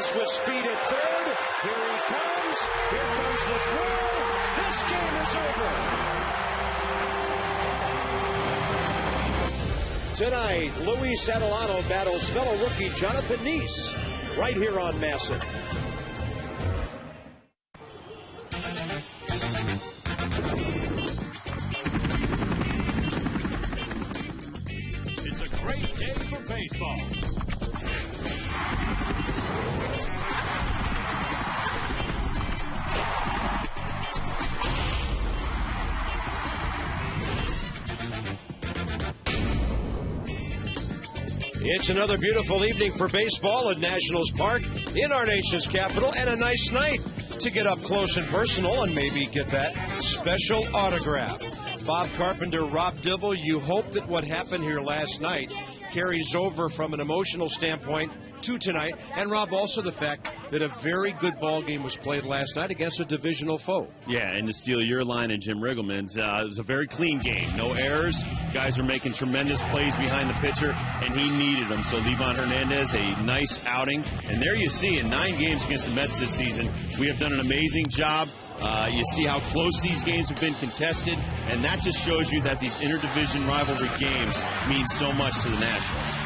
Harris with speed at third. Here he comes. Here comes the throw. This game is over. Tonight, Luis Adelano battles fellow rookie Jonathan Neese right here on Masson. It's a great day for baseball. It's another beautiful evening for baseball at Nationals Park in our nation's capital, and a nice night to get up close and personal and maybe get that special autograph. Bob Carpenter, Rob Dibble, you hope that what happened here last night carries over from an emotional standpoint to tonight. And, Rob, also the fact that a very good ball game was played last night against a divisional foe. Yeah, and to steal your line and Jim Riggleman's, it was a very clean game. No errors. Guys are making tremendous plays behind the pitcher, and he needed them. So Livan Hernandez, a nice outing. And there you see, in 9 games against the Mets this season, we have done an amazing job. You see how close these games have been contested, and that just shows you that these interdivision rivalry games mean so much to the Nationals.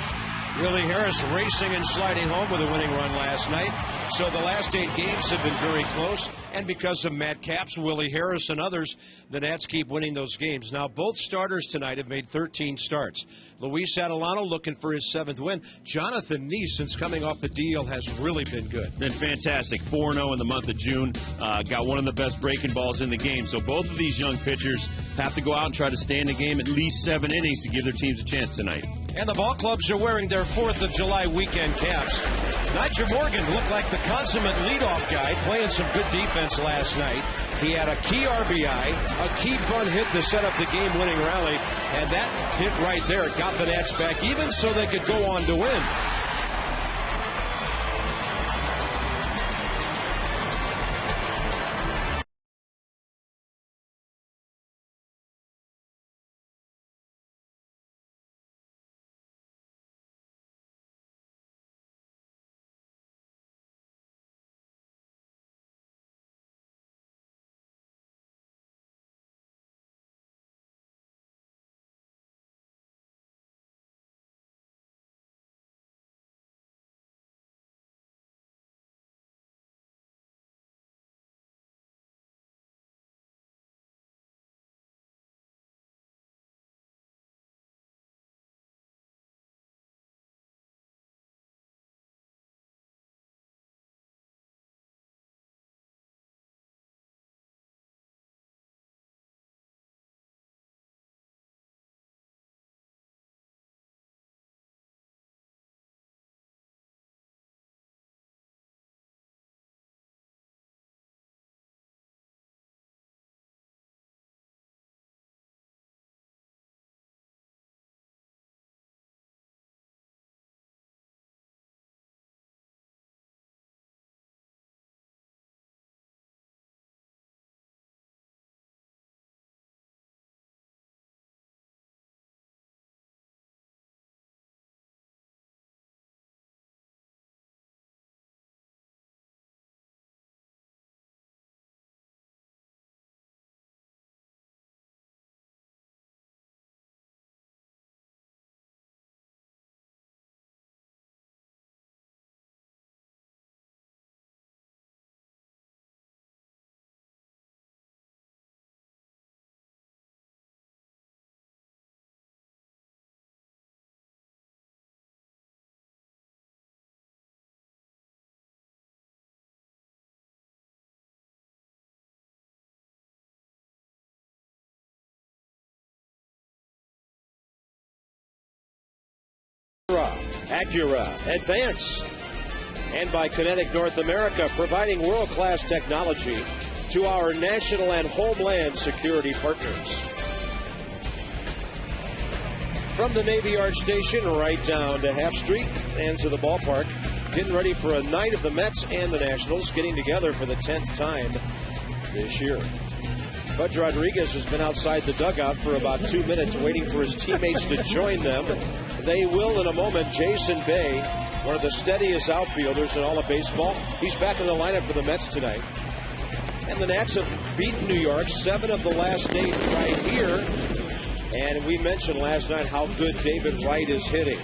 Willie Harris racing and sliding home with a winning run last night. So the last 8 games have been very close, and because of Matt Capps, Willie Harris, and others, the Nats keep winning those games. Now, both starters tonight have made 13 starts. Luis Adelano looking for his 7th win. Jonathan Neese, since coming off the DL, has really been good. Been fantastic. 4-0 in the month of June. Got one of the best breaking balls in the game. So both of these young pitchers have to go out and try to stay in the game at least 7 innings to give their teams a chance tonight. And the ball clubs are wearing their 4th of July weekend caps. Nigel Morgan looked like the consummate leadoff guy, playing some good defense last night. He had a key RBI, a key bunt hit to set up the game-winning rally, and that hit right there got the Nats back even so they could go on to win. Acura, Advance, and by Kinetic North America, providing world-class technology to our national and homeland security partners. From the Navy Yard Station right down to Half Street and to the ballpark, getting ready for a night of the Mets and the Nationals getting together for the 10th time this year. Bud Rodriguez has been outside the dugout for about 2 minutes waiting for his teammates to join them. They will in a moment. Jason Bay one of the steadiest outfielders in all of baseball. He's back in the lineup for the Mets tonight. And the Nats have beaten New York 7 of the last 8 right here. And we mentioned last night how good David Wright is hitting.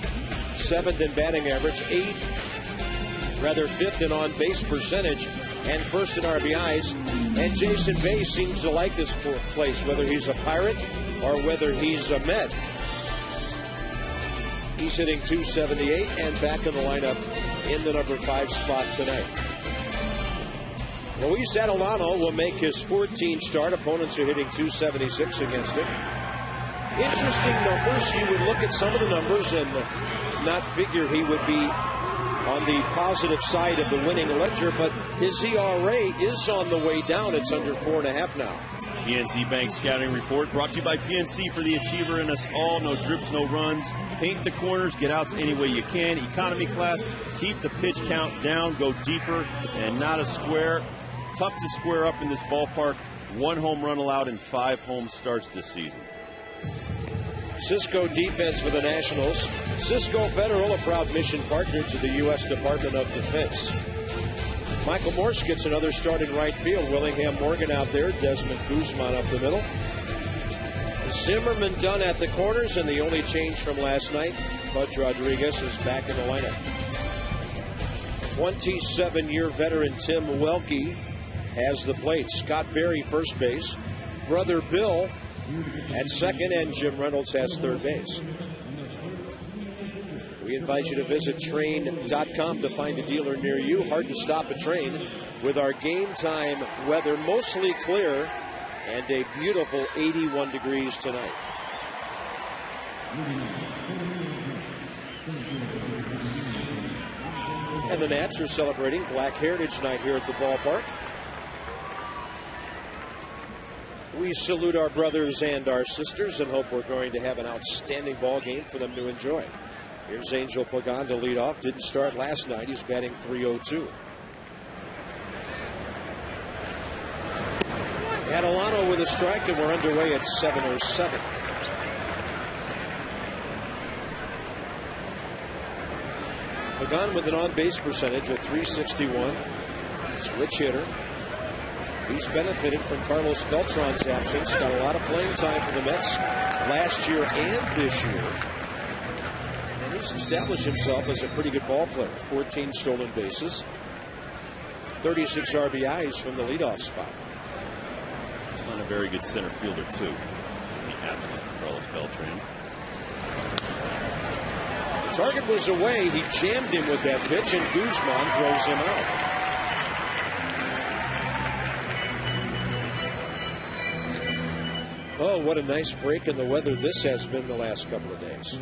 7th in batting average, 5th in on-base percentage, and 1st in RBIs. And Jason Bay seems to like this place, whether he's a Pirate or whether he's a Met. He's hitting .278 and back in the lineup in the number 5 spot tonight. Luis Adelano will make his 14th start. Opponents are hitting .276 against him. Interesting numbers. You would look at some of the numbers and not figure he would be on the positive side of the winning ledger, but his ERA is on the way down. It's under 4.5 now. PNC Bank Scouting Report brought to you by PNC, for the achiever in us all. No drips, no runs. Paint the corners, get outs any way you can. Economy class, keep the pitch count down, go deeper and not a square. Tough to square up in this ballpark. 1 home run allowed in 5 home starts this season. Cisco defense for the Nationals. Cisco Federal, a proud mission partner to the U.S. Department of Defense. Michael Morse gets another start in right field. Willingham Morgan out there. Desmond Guzman up the middle. Zimmerman done at the corners, and the only change from last night, Bud Rodriguez is back in the lineup. 27-year veteran Tim Welke has the plate. Scott Berry first base. Brother Bill at second, and Jim Reynolds has third base. We invite you to visit train.com to find a dealer near you. Hard to stop a train with our game time weather, mostly clear and a beautiful 81 degrees tonight. And the Nats are celebrating Black Heritage Night here at the ballpark. We salute our brothers and our sisters and hope we're going to have an outstanding ball game for them to enjoy. Here's Angel Pagan to lead off. Didn't start last night. He's batting .302. Adelano with a strike, and we're underway at 7:07. Pagan with an on-base percentage of .361. Switch hitter. He's benefited from Carlos Beltran's absence. Got a lot of playing time for the Mets last year and this year. And he's established himself as a pretty good ball player. 14 stolen bases. 36 RBIs from the leadoff spot. He's not a very good center fielder, too. The absence of Carlos Beltran. The target was away. He jammed him with that pitch, and Guzman throws him out. Oh, what a nice break in the weather this has been the last couple of days.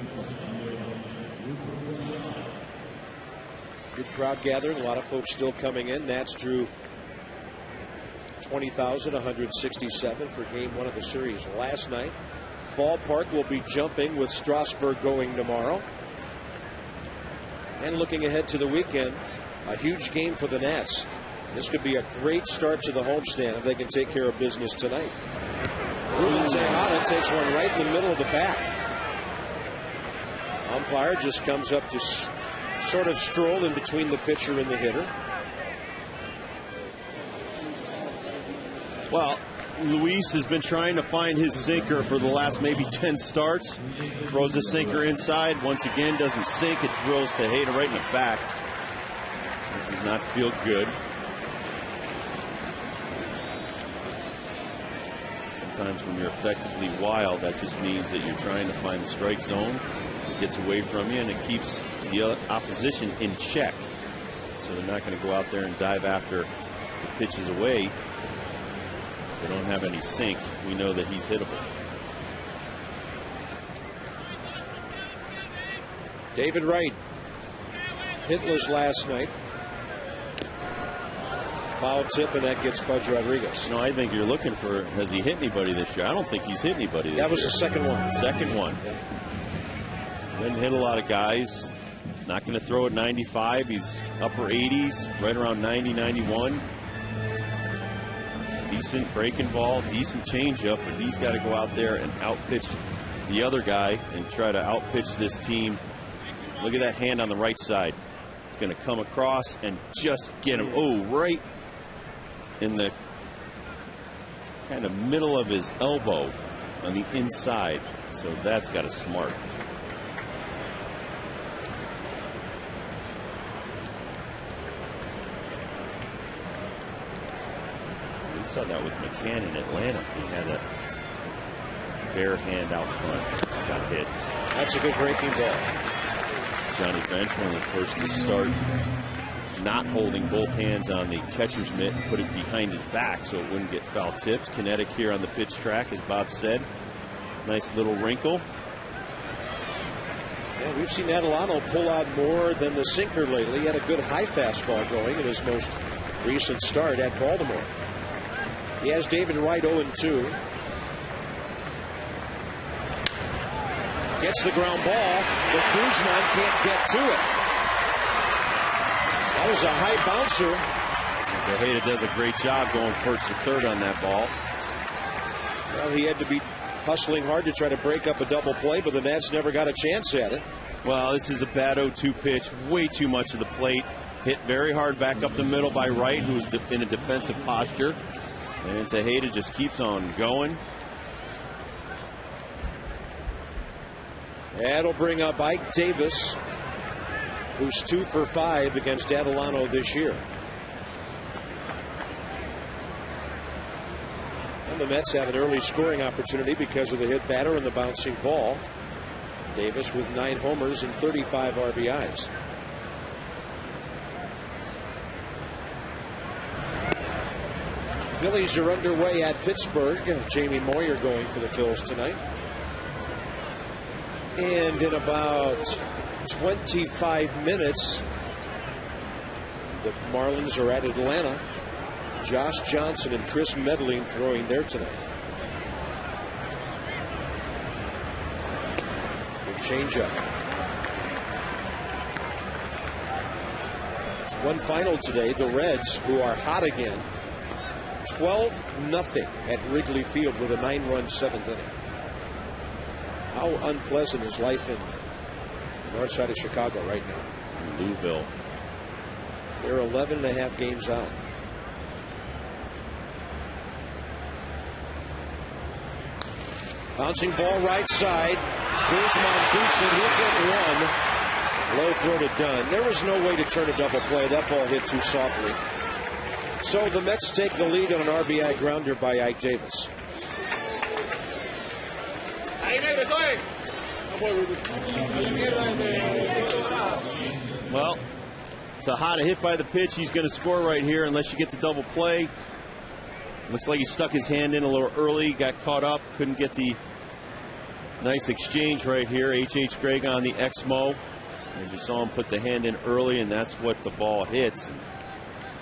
Good crowd gathering. A lot of folks still coming in. Nats drew 20,167 for Game 1 of the series last night. Ballpark will be jumping with Strasburg going tomorrow. And looking ahead to the weekend, a huge game for the Nats. This could be a great start to the homestand if they can take care of business tonight. Ruben Tejada takes one right in the middle of the back. Umpire just comes up to sort of stroll in between the pitcher and the hitter. Well, Luis has been trying to find his sinker for the last maybe 10 starts. Throws a sinker inside. Once again, doesn't sink. It drills Tejada right in the back. It does not feel good. Sometimes when you're effectively wild, that just means that you're trying to find the strike zone. It gets away from you, and it keeps the opposition in check. So they're not going to go out there and dive after the pitches away. They don't have any sink. We know that he's hittable. David Wright, hitless last night. Foul tip, and that gets Bud Rodriguez. No, I think you're looking for, has he hit anybody this year? I don't think he's hit anybody this year. That was the second one. Second one. Didn't hit a lot of guys. Not going to throw at 95. He's upper 80s, right around 90, 91. Decent breaking ball, decent changeup, but he's got to go out there and outpitch the other guy and try to outpitch this team. Look at that hand on the right side. going to come across and just get him. Oh, right in the kind of middle of his elbow on the inside. So that's got a smart. We saw that with McCann in Atlanta. He had a bare hand out front. Got hit. That's a good breaking ball. Johnny Bench, one of the first to start not holding both hands on the catcher's mitt and put it behind his back so it wouldn't get foul tipped. Kinetic here on the pitch track, as Bob said. Nice little wrinkle. Yeah, we've seen Adelano pull out more than the sinker lately. He had a good high fastball going in his most recent start at Baltimore. He has David Wright 0-2. Gets the ground ball, but Guzman can't get to it. That was a high bouncer. Tejeda does a great job going first to third on that ball. Well, he had to be hustling hard to try to break up a double play, but the Nats never got a chance at it. Well, this is a bad 0-2 pitch. Way too much of the plate. Hit very hard back up the middle by Wright, who's in a defensive posture. And Tejeda just keeps on going. That'll bring up Ike Davis, who's 2 for 5 against Adelano this year. And the Mets have an early scoring opportunity because of the hit batter and the bouncing ball. Davis with 9 homers and 35 RBIs. Phillies are underway at Pittsburgh. Jamie Moyer going for the Phils tonight. And in about 25 minutes, the Marlins are at Atlanta. Josh Johnson and Chris Medling throwing there tonight. Good changeup. One final today, the Reds, who are hot again, 12-0 at Wrigley Field with a 9-run 7th inning. How unpleasant is life in the north side of Chicago right now? Louisville. They're 11.5 games out. Bouncing ball right side. Guzman boots it. He'll get one. Low throw to Dunn. There was no way to turn a double play. That ball hit too softly. So the Mets take the lead on an RBI grounder by Ike Davis. Well, it's a hot hit by the pitch. He's going to score right here unless you get the double play. Looks like he stuck his hand in a little early, got caught up, couldn't get the nice exchange right here. H.H. Gregg on the Exmo. As you saw him put the hand in early, and that's what the ball hits.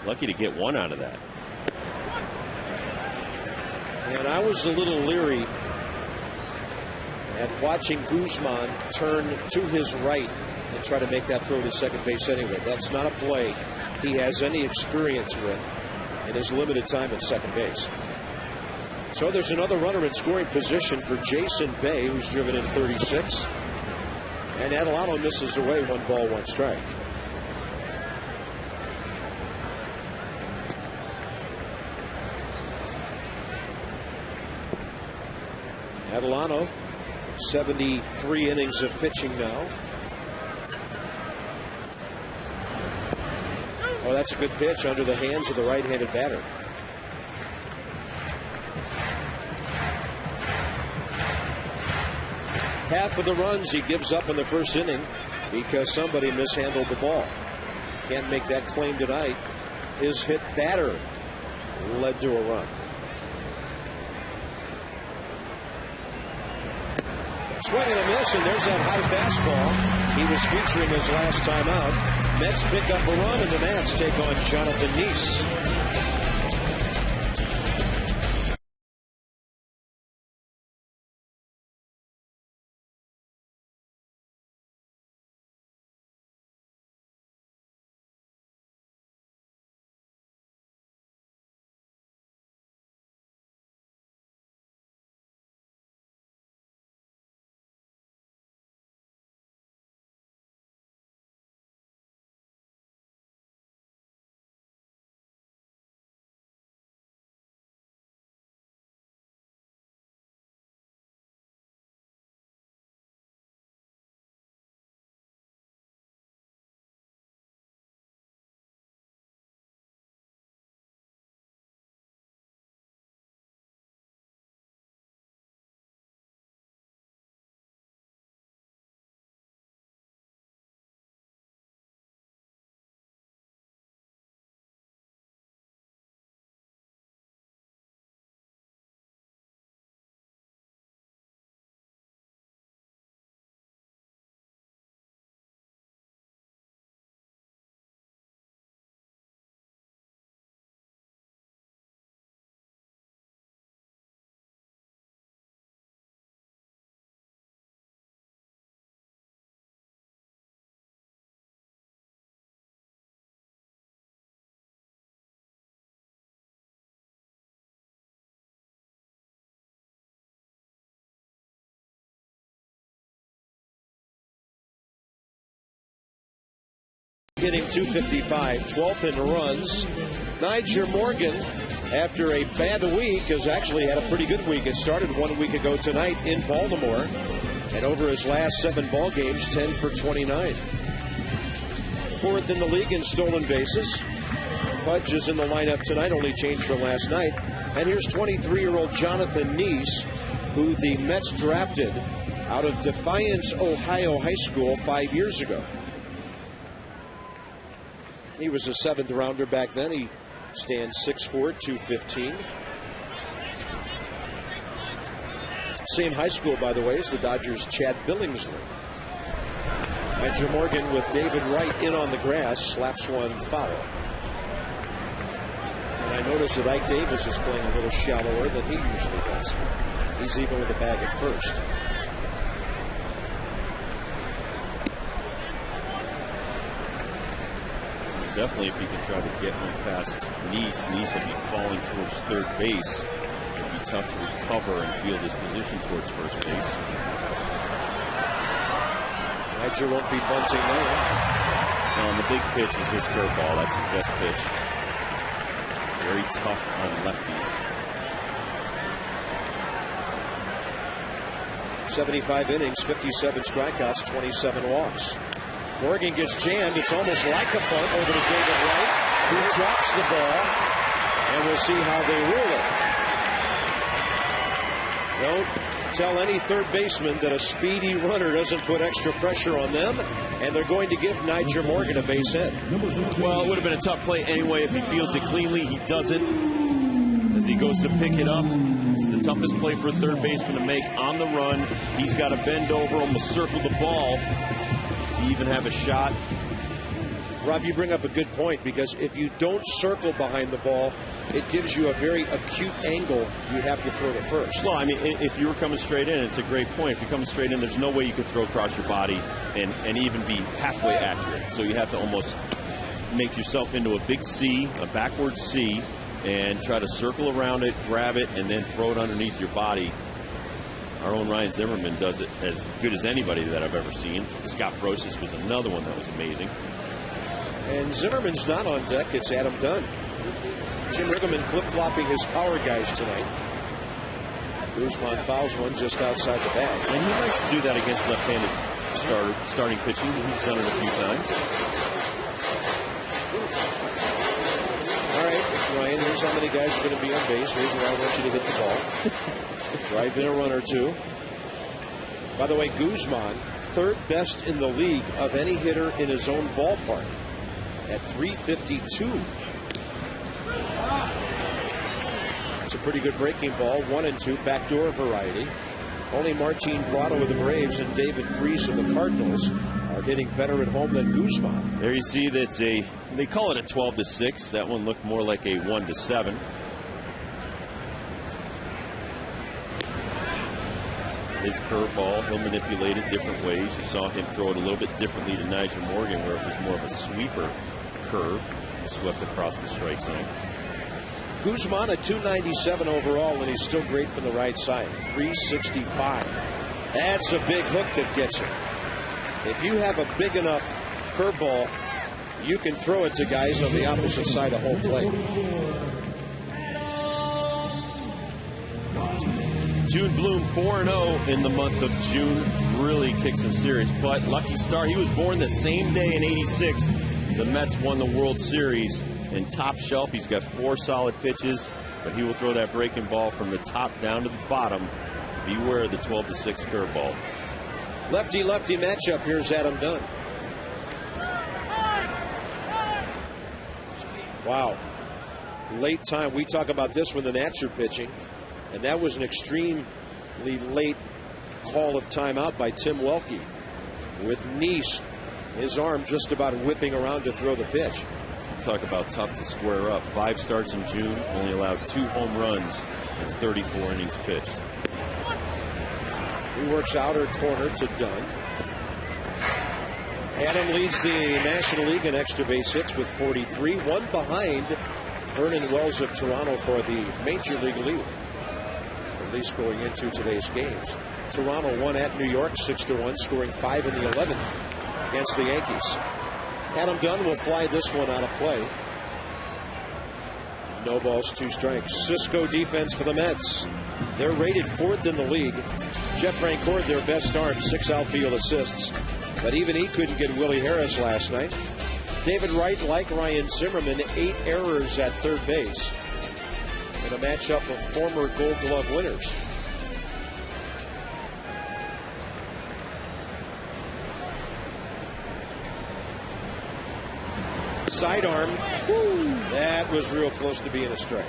Lucky to get one out of that. And I was a little leery at watching Guzman turn to his right and try to make that throw to second base anyway. That's not a play he has any experience with in his limited time at second base. So there's another runner in scoring position for Jason Bay, who's driven in 36. And Adelano misses away 1 ball, 1 strike. Adelano, 73 innings of pitching now. Oh, that's a good pitch under the hands of the right-handed batter. Half of the runs he gives up in the first inning because somebody mishandled the ball. Can't make that claim tonight. His hit batter led to a run. Swing and a miss, and there's that high fastball he was featuring his last time out. Mets pick up a run, and the Nats take on Jonathan Neese. hitting .255, 12th in runs. Nyjer Morgan, after a bad week, has actually had a pretty good week. It started 1 week ago tonight in Baltimore. And over his last 7 ball games, 10 for 29. 4th in the league in stolen bases. Pudge is in the lineup tonight, only changed from last night. And here's 23-year-old Jonathan Neese, who the Mets drafted out of Defiance, Ohio High School 5 years ago. He was a 7th rounder back then. He stands 6'4", 215. Same high school, by the way, as the Dodgers' Chad Billingsley. Nyjer Morgan with David Wright in on the grass, slaps one foul. And I noticed that Ike Davis is playing a little shallower than he usually does. He's even with the bag at first. Definitely, if he can try to get one past Neese will be falling towards third base. It'll be tough to recover and field his position towards first base. Nyjer won't be bunting now. The big pitch is his curveball. That's his best pitch. Very tough on lefties. 75 innings, 57 strikeouts, 27 walks. Morgan gets jammed. It's almost like a bunt over to David Wright, who drops the ball, and we'll see how they rule it. Don't tell any third baseman that a speedy runner doesn't put extra pressure on them, and they're going to give Nyjer Morgan a base hit. Well, it would have been a tough play anyway if he fields it cleanly. He doesn't. As he goes to pick it up, it's the toughest play for a third baseman to make on the run. He's got to bend over, almost circle the ball. Even have a shot. Rob, you bring up a good point, because if you don't circle behind the ball, it gives you a very acute angle you have to throw to first. Well, I mean, if you were coming straight in, it's a great point. If you're coming straight in, there's no way you could throw across your body and even be halfway accurate. So you have to almost make yourself into a big C, a backward C, and try to circle around it, grab it, and then throw it underneath your body. Our own Ryan Zimmerman does it as good as anybody that I've ever seen. Scott Brosius was another one that was amazing. And Zimmerman's not on deck. It's Adam Dunn. Jim Riggleman flip-flopping his power guys tonight. Guzman fouls one just outside the bag. And he likes to do that against left-handed starting pitching. He's done it a few times. All right, Ryan, here's how many guys are going to be on base. Here's where I want you to hit the ball. Drive in a run or two. By the way, Guzman, third best in the league of any hitter in his own ballpark at 352. It's a pretty good breaking ball. 1 and 2, backdoor variety. Only Martin Prado of the Braves and David Freese of the Cardinals are hitting better at home than Guzman. There you see that's they call it a 12-6. That one looked more like a 1-7. His curveball, he'll manipulate it different ways. You saw him throw it a little bit differently to Nyjer Morgan, where it was more of a sweeper curve, swept across the strike zone. Guzman at 297 overall, and he's still great from the right side. 365. That's a big hook that gets him. If you have a big enough curveball, you can throw it to guys on the opposite side of home plate. June Bloom 4-0 in the month of June. Really kicked some serious butt. Lucky star. He was born the same day in '86. The Mets won the World Series. And top shelf, he's got 4 solid pitches, but he will throw that breaking ball from the top down to the bottom. Beware of the 12-6 curveball. Lefty-lefty matchup. Here's Adam Dunn. Wow. Late time. We talk about this when the Nats are pitching. And that was an extremely late call of timeout by Tim Welke, with Neese, his arm just about whipping around to throw the pitch. Talk about tough to square up. 5 starts in June, only allowed 2 home runs and 34 innings pitched. He works outer corner to Dunn. Adam leads the National League in extra base hits with 43, one behind Vernon Wells of Toronto for the Major League lead, at least going into today's games. Toronto won at New York 6-1, scoring 5 in the 11th against the Yankees. Adam Dunn will fly this one out of play. No balls, 2 strikes. Cisco defense for the Mets. They're rated 4th in the league. Jeff Francoeur, their best arm, 6 outfield assists. But even he couldn't get Willie Harris last night. David Wright, like Ryan Zimmerman, 8 errors at third base in a matchup of former Gold Glove winners. Sidearm. That was real close to being a strike.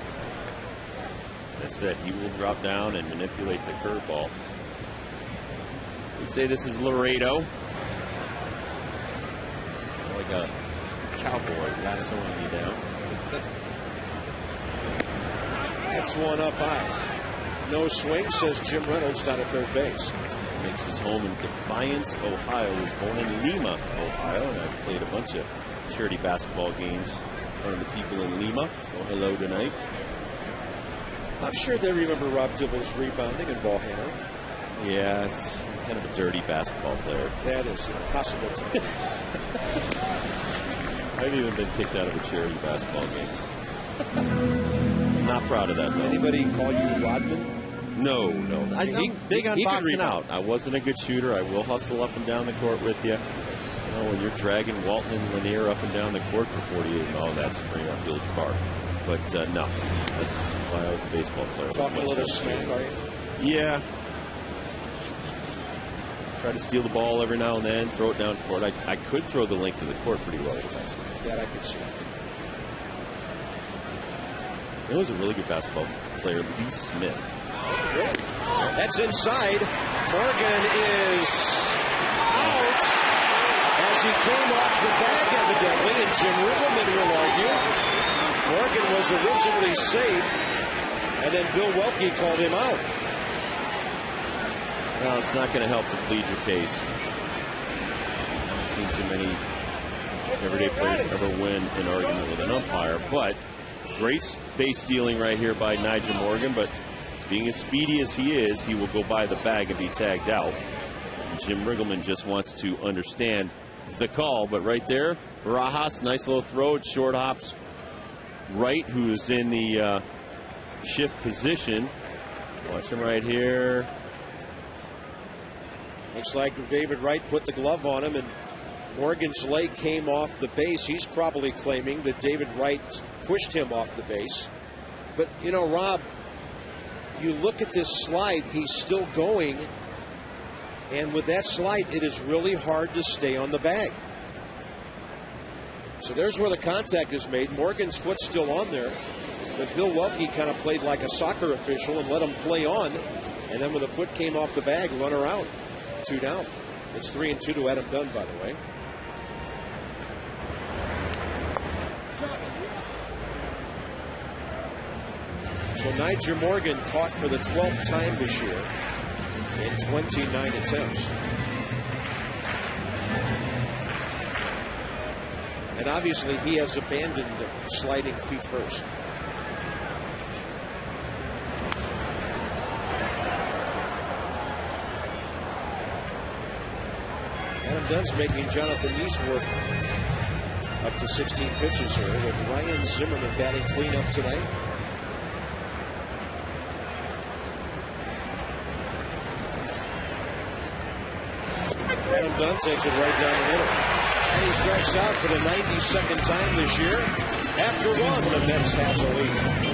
As I said, he will drop down and manipulate the curveball. We'd say this is Laredo. Like a cowboy lassoing me down. That's one up high. No swing, says Jim Reynolds down at third base. Makes his home in Defiance, Ohio. He was born in Lima, Ohio, and I've played a bunch of charity basketball games in front of the people in Lima. So hello tonight. I'm sure they remember Rob Dibble's rebounding and ball handling. Yes, kind of a dirty basketball player. That is impossible to do. I've even been kicked out of a charity basketball game. Not proud of that, though. Anybody call you Rodman? No. I'm big on boxing out. I wasn't a good shooter. I will hustle up and down the court with you. You know, when you're dragging Walton and Lanier up and down the court for 48, that's bringing up Village Park. But no, that's why I was a baseball player. Talking a little smack, are you? Yeah. Try to steal the ball every now and then, throw it down court. I could throw the length of the court pretty well. That I could see. He was a really good basketball player, Lee Smith. Really? That's inside. Morgan is out as he came off the bag, evidently, and Jim Riggleman will argue. Morgan was originally safe, and then Bill Welke called him out. Well, it's not going to help to plead your case. I've seen too many everyday players ever win an argument with an umpire, but great base stealing right here by Nigel Morgan, but being as speedy as he is, he will go by the bag and be tagged out. And Jim Riggleman just wants to understand the call, but right there, Barajas, nice little throw, it short hops Wright, who is in the shift position. Watch him right here. Looks like David Wright put the glove on him, and Morgan's leg came off the base. He's probably claiming that David Wright pushed him off the base. But, you know, Rob, you look at this slide, he's still going. And with that slide, it is really hard to stay on the bag. So there's where the contact is made. Morgan's foot's still on there. But Bill Welke kind of played like a soccer official and let him play on. And then when the foot came off the bag, run around. 2 down. It's 3-2 to Adam Dunn, by the way. So Nigel Morgan caught for the 12th time this year in 29 attempts. And obviously he has abandoned sliding feet first. Adam Dunn's making Jonathan Neese work up to 16 pitches here with Ryan Zimmerman batting cleanup tonight. Adam Dunn takes it right down the middle. And he strikes out for the 92nd time this year. After one, the Mets have the lead.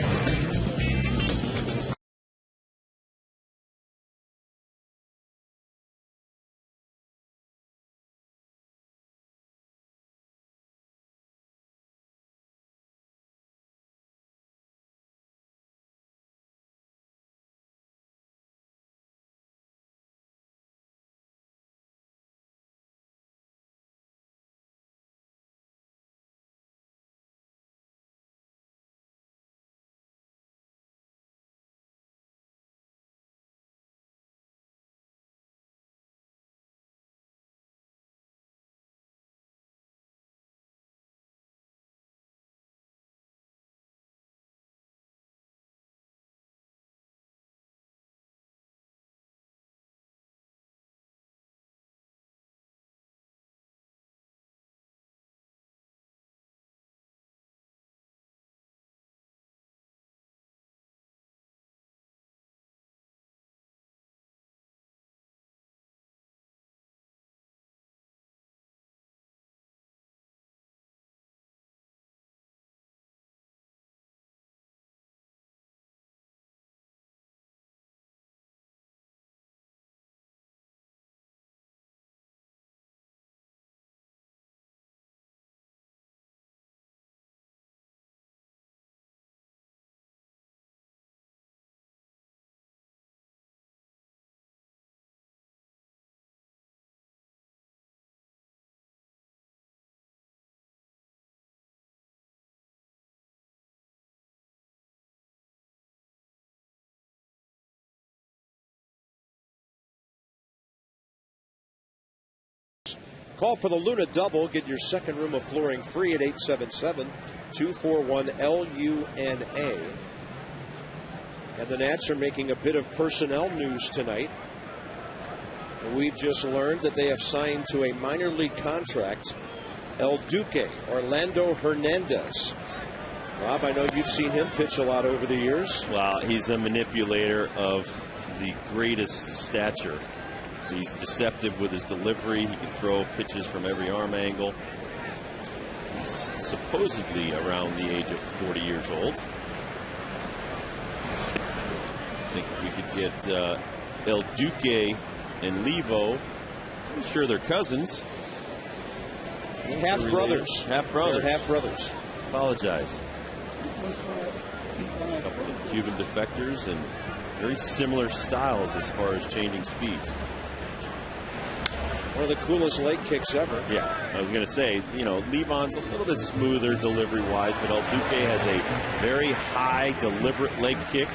Call for the Luna Double. Get your second room of flooring free at 877-241-LUNA. And the Nats are making a bit of personnel news tonight. We've just learned that they have signed to a minor league contract El Duque, Orlando Hernandez. Rob, I know you've seen him pitch a lot over the years. Well, he's a manipulator of the greatest stature. He's deceptive with his delivery. He can throw pitches from every arm angle. He's supposedly around the age of 40 years old. I think we could get El Duque and Levo. I'm sure they're cousins. Half brothers. Half brothers. They're half brothers. Apologize. A couple of Cuban defectors and very similar styles as far as changing speeds. One of the coolest leg kicks ever. Yeah, I was going to say, you know, Levon's a little bit smoother delivery-wise, but El Duque has a very high, deliberate leg kick.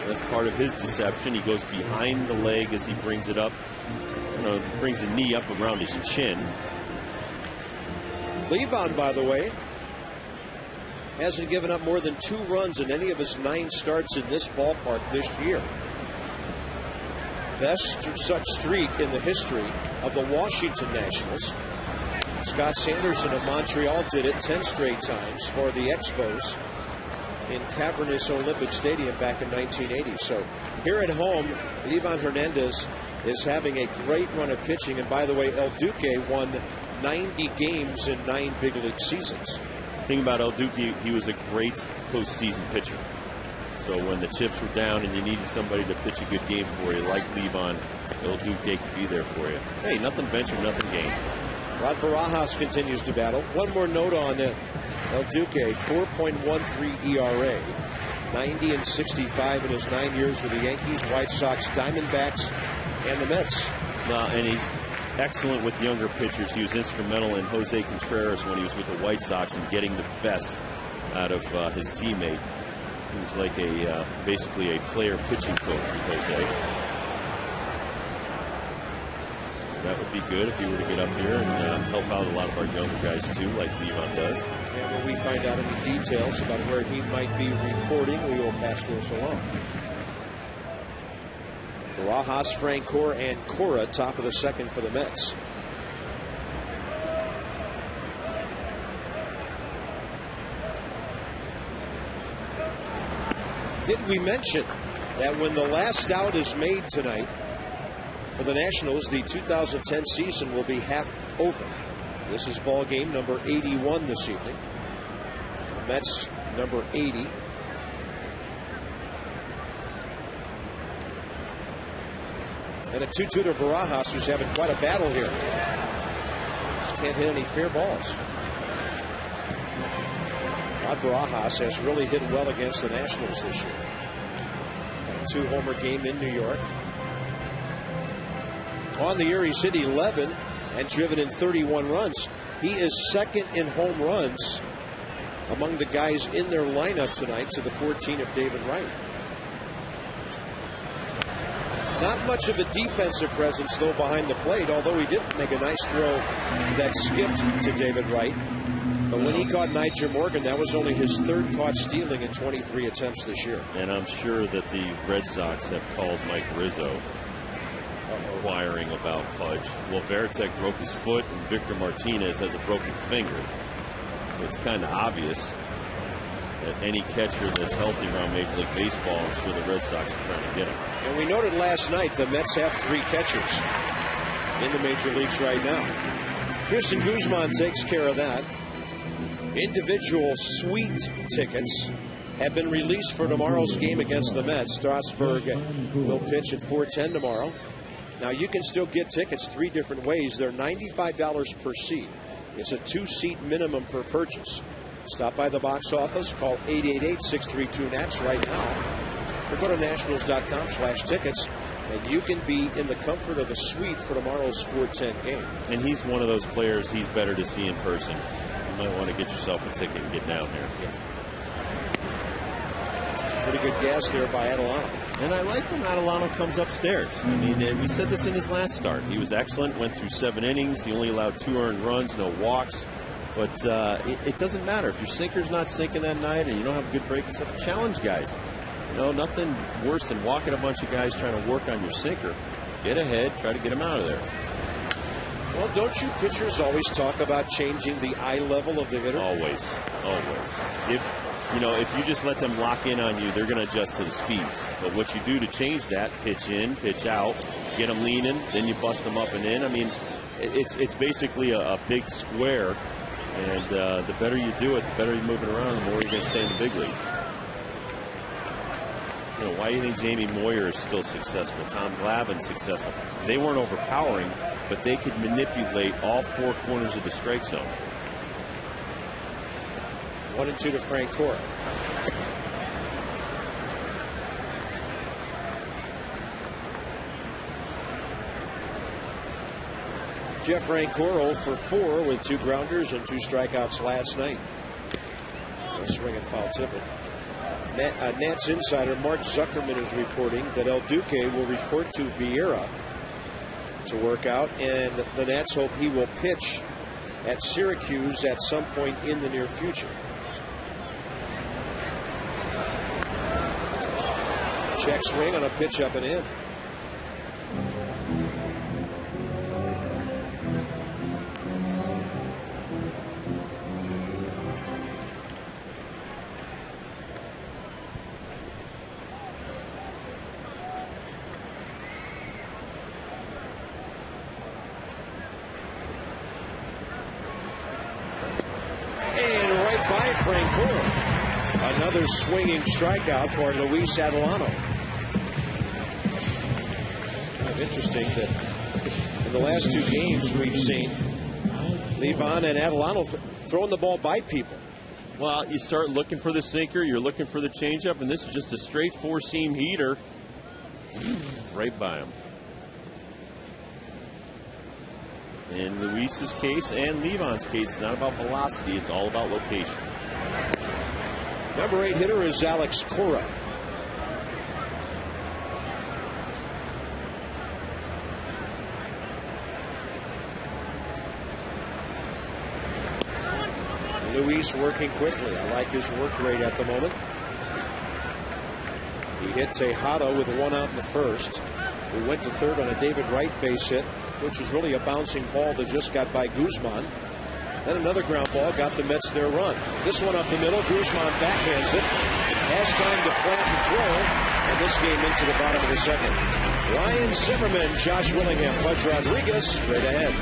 That's part of his deception. He goes behind the leg as he brings it up. You know, brings the knee up around his chin. Levon, by the way, hasn't given up more than 2 runs in any of his 9 starts in this ballpark this year. Best such streak in the history of the Washington Nationals. Scott Sanderson of Montreal did it 10 straight times for the Expos in cavernous Olympic Stadium back in 1980. So here at home, Levon Hernandez is having a great run of pitching. And by the way, El Duque won 90 games in 9 big league seasons. The thing about El Duque, he was a great postseason pitcher. So when the chips were down and you needed somebody to pitch a good game for you, like Levon, El Duque could be there for you. Hey, nothing ventured, nothing gained. Rod Barajas continues to battle. One more note on El Duque, 4.13 ERA, 90 and 65 in his 9 years with the Yankees, White Sox, Diamondbacks, and the Mets. And he's excellent with younger pitchers. He was instrumental in Jose Contreras when he was with the White Sox and getting the best out of his teammate. He was like basically a player pitching coach with Jose. So that would be good if he were to get up here and help out a lot of our younger guys too, like Levon does. And when we find out any details about where he might be reporting, we will pass those along. Barajas, Francoeur, and Cora, top of the second for the Mets. Did we mention that when the last out is made tonight for the Nationals, the 2010 season will be half over? This is ball game number 81 this evening. The Mets number 80. And a 2-2 to Barajas, who's having quite a battle here. Just can't hit any fair balls. Rod Barajas has really hit well against the Nationals this year. A 2-homer game in New York. On the year, he's hit 11 and driven in 31 runs. He is second in home runs among the guys in their lineup tonight to the 14 of David Wright. Not much of a defensive presence, though, behind the plate, although he did make a nice throw that skipped to David Wright. But when he caught Nyjer Morgan, that was only his 3rd caught stealing in 23 attempts this year. And I'm sure that the Red Sox have called Mike Rizzo inquiring about Pudge. Well, Veritek broke his foot, and Victor Martinez has a broken finger. So it's kind of obvious that any catcher that's healthy around Major League Baseball, I'm sure the Red Sox are trying to get him. And we noted last night the Mets have 3 catchers in the major leagues right now. Christian Guzman takes care of that. Individual suite tickets have been released for tomorrow's game against the Mets. Strasburg will pitch at 4:10 tomorrow. Now, you can still get tickets 3 different ways. They're $95 per seat. It's a 2-seat minimum per purchase. Stop by the box office. Call 888-632-NATS right now. Or go to nationals.com/tickets. And you can be in the comfort of the suite for tomorrow's 4:10 game. And he's one of those players he's better to see in person. You might want to get yourself a ticket and get down there. Pretty good gas there by Adelano. And I like when Adelano comes upstairs. I mean, we said this in his last start. He was excellent, went through 7 innings. He only allowed 2 earned runs, no walks. But it doesn't matter. If your sinker's not sinking that night and you don't have a good break and stuff, challenge guys. You know, nothing worse than walking a bunch of guys trying to work on your sinker. Get ahead, try to get them out of there. Well, don't you pitchers always talk about changing the eye level of the hitter? Always. If you just let them lock in on you, they're going to adjust to the speeds. But what you do to change that, pitch in, pitch out, get them leaning, then you bust them up and in. I mean, it's basically a big square, and the better you do it, the better you move it around, the more you're going to stay in the big leagues. You know, why do you think Jamie Moyer is still successful? Tom Glavine's successful. They weren't overpowering, but they could manipulate all 4 corners of the strike zone. 1-2 to Frank Cora. Jeff Francoeur 0 for 4 with 2 grounders and 2 strikeouts last night. A swing and foul tip it. Nats insider Mark Zuckerman is reporting that El Duque will report to Vieira to work out, and the Nats hope he will pitch at Syracuse at some point in the near future. Check swing on a pitch up and in. Another swinging strikeout for Luis Adelano. Kind of interesting that in the last 2 games we've seen Levon and Adelano throwing the ball by people. Well, you start looking for the sinker, you're looking for the changeup, and this is just a straight 4-seam heater right by him. In Luis's case and Levon's case, it's not about velocity, it's all about location. Number 8 hitter is Alex Cora. Luis working quickly. I like his work rate at the moment. He hits a Hado with 1 out in the first. We went to third on a David Wright base hit, which was really a bouncing ball that just got by Guzman. Then another ground ball got the Mets their run. This one up the middle. Guzman backhands it. Has time to plant and throw. And this game into the bottom of the second. Ryan Zimmerman, Josh Willingham, Pudge Rodriguez straight ahead.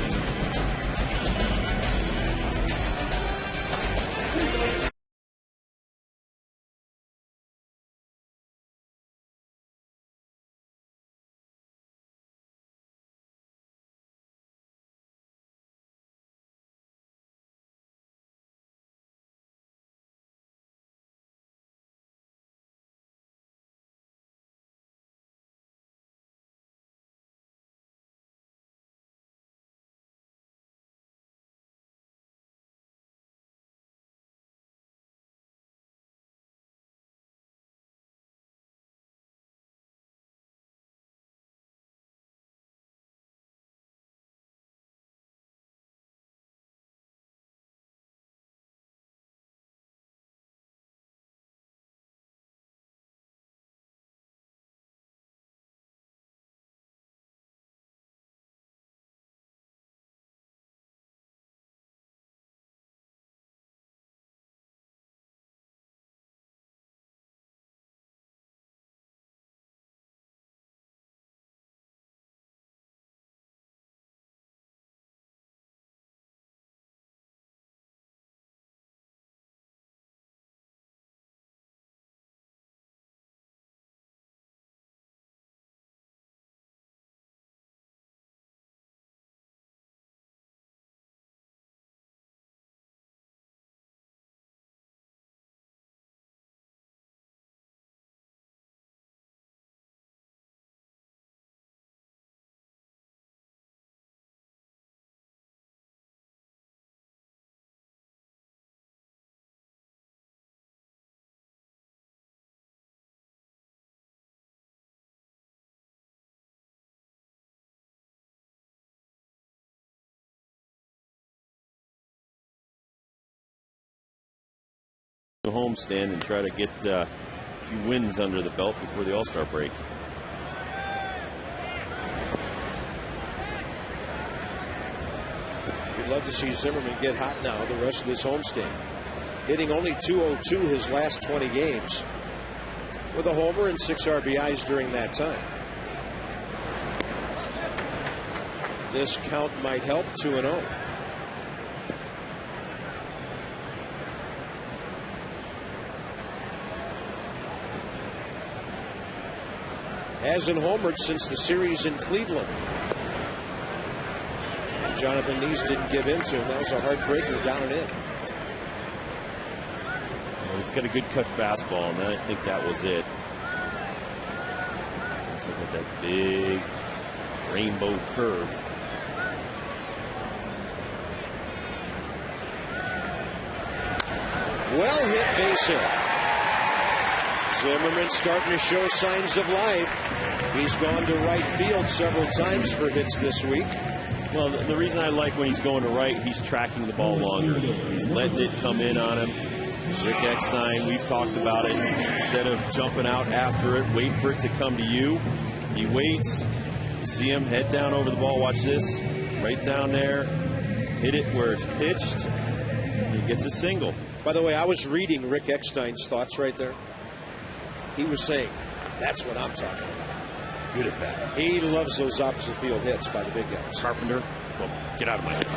the homestand and try to get a few wins under the belt before the All-Star break. We'd love to see Zimmerman get hot now the rest of this homestand. Hitting only .202 his last 20 games, with a homer and 6 RBIs during that time. This count might help, 2-0. Hasn't homered since the series in Cleveland. And Jonathan Neese didn't give in to him. That was a heartbreaker down and in. Well, he's got a good cut fastball, and I think that was it. Let's look at that big rainbow curve. Well hit base hit. Zimmerman starting to show signs of life. He's gone to right field several times for hits this week. Well, the reason I like when he's going to right, he's tracking the ball longer. He's letting it come in on him. Rick Eckstein, we've talked about it. Instead of jumping out after it, wait for it to come to you. He waits. You see him head down over the ball. Watch this. Right down there. Hit it where it's pitched. He gets a single. By the way, I was reading Rick Eckstein's thoughts right there. He was saying, that's what I'm talking about. Good at that. He loves those opposite field hits by the big guys. Carpenter, well, get out of my head.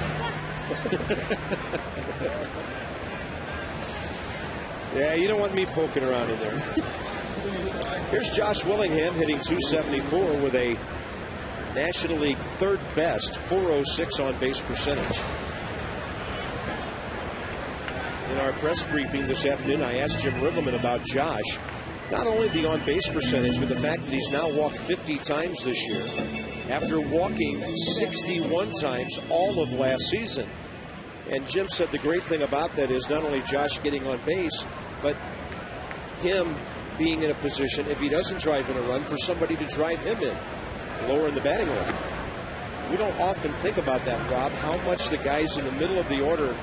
Yeah, you don't want me poking around in there. Here's Josh Willingham hitting .274 with a National League third best .406 on base percentage. In our press briefing this afternoon, I asked Jim Riggleman about Josh. Not only the on-base percentage, but the fact that he's now walked 50 times this year after walking 61 times all of last season. And Jim said the great thing about that is not only Josh getting on base, but him being in a position, if he doesn't drive in a run, for somebody to drive him in, lower in the batting order. We don't often think about that, Rob, how much the guys in the middle of the order,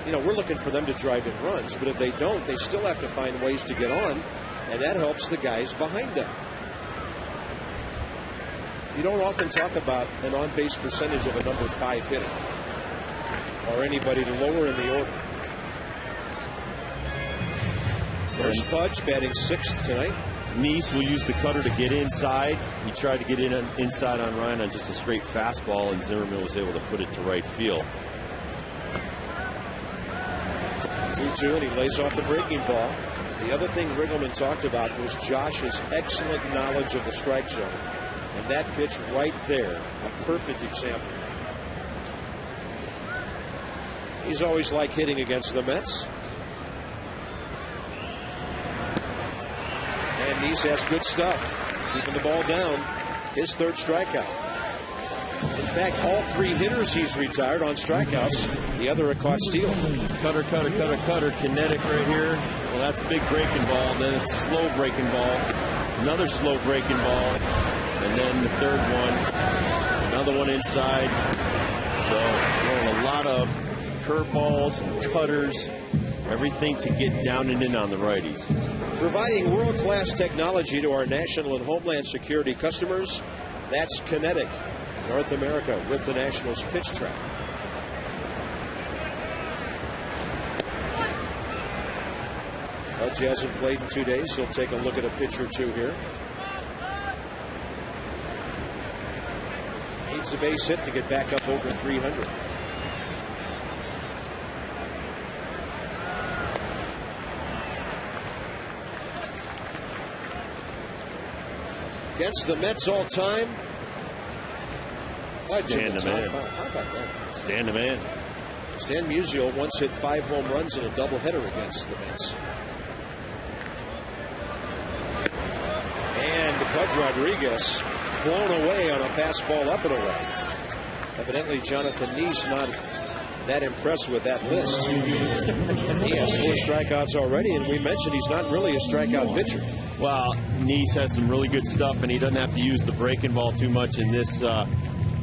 you know, we're looking for them to drive in runs, but if they don't, they still have to find ways to get on. And that helps the guys behind them. You don't often talk about an on-base percentage of a number 5 hitter or anybody lower in the order. First Pudge batting 6th tonight. Neese will use the cutter to get inside. He tried to get inside on Ryan on just a straight fastball, and Zimmerman was able to put it to right field. 2-2, and he lays off the breaking ball. The other thing Riggleman talked about was Josh's excellent knowledge of the strike zone. And that pitch right there, a perfect example. He's always liked hitting against the Mets. And Neese has good stuff, keeping the ball down. His third strikeout. In fact, all 3 hitters he's retired on strikeouts. The other a caught steal. Cutter, cutter, cutter, cutter. Kinetic right here. Well, that's a big breaking ball. Then it's slow breaking ball. Another slow breaking ball. And then the third one. Another one inside. So throwing a lot of curveballs and cutters. Everything to get down and in on the righties. Providing world-class technology to our national and homeland security customers. That's Kinetic. North America with the Nationals pitch track. Pudge hasn't played in 2 days. He'll take a look at a pitch or two here. Needs a base hit to get back up over 300. Against the Mets all time. Stand the man. How about that? Stand the man. Stan Musial once hit 5 home runs in a doubleheader against the Mets. And Pudge Rodriguez blown away on a fastball up and away. Evidently, Jonathan Neese not that impressed with that list. He has 4 strikeouts already, and we mentioned he's not really a strikeout pitcher. Well, Neese has some really good stuff, and he doesn't have to use the breaking ball too much in this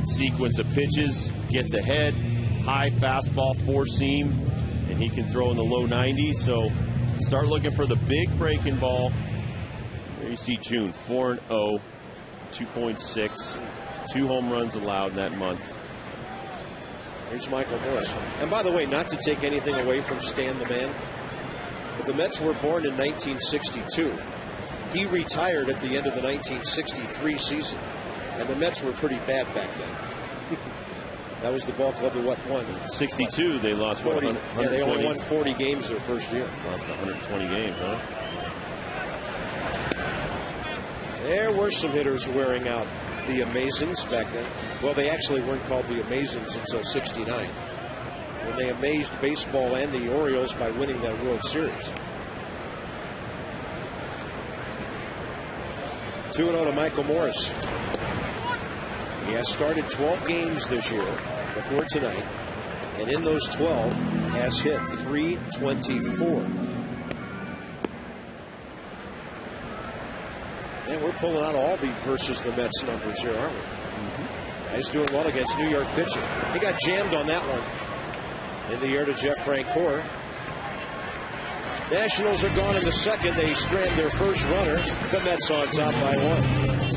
sequence of pitches. Gets ahead, high fastball, 4-seam, and he can throw in the low 90s. So Start looking for the big breaking ball. There you see June, 4-0, 2.6, 2 home runs allowed in that month. Here's Michael Morris. And by the way, not to take anything away from Stan the Man, but the Mets were born in 1962. He retired at the end of the 1963 season, and the Mets were pretty bad back then. That was the ball club that won? 62, they lost 40. 120. Yeah, they only won 40 games their first year. Lost 120 games, huh? There were some hitters wearing out. The Amazons back then. Well, they actually weren't called the Amazons until '69, when they amazed baseball and the Orioles by winning that World Series. 2-0 to Michael Morris. He has started 12 games this year before tonight, and in those 12 has hit .324. And we're pulling out all the versus the Mets numbers here, aren't we? He's doing well against New York pitching. He got jammed on that one. In the air to Jeff Francoeur. Nationals are gone in the second. They strand their first runner. The Mets on top by 1.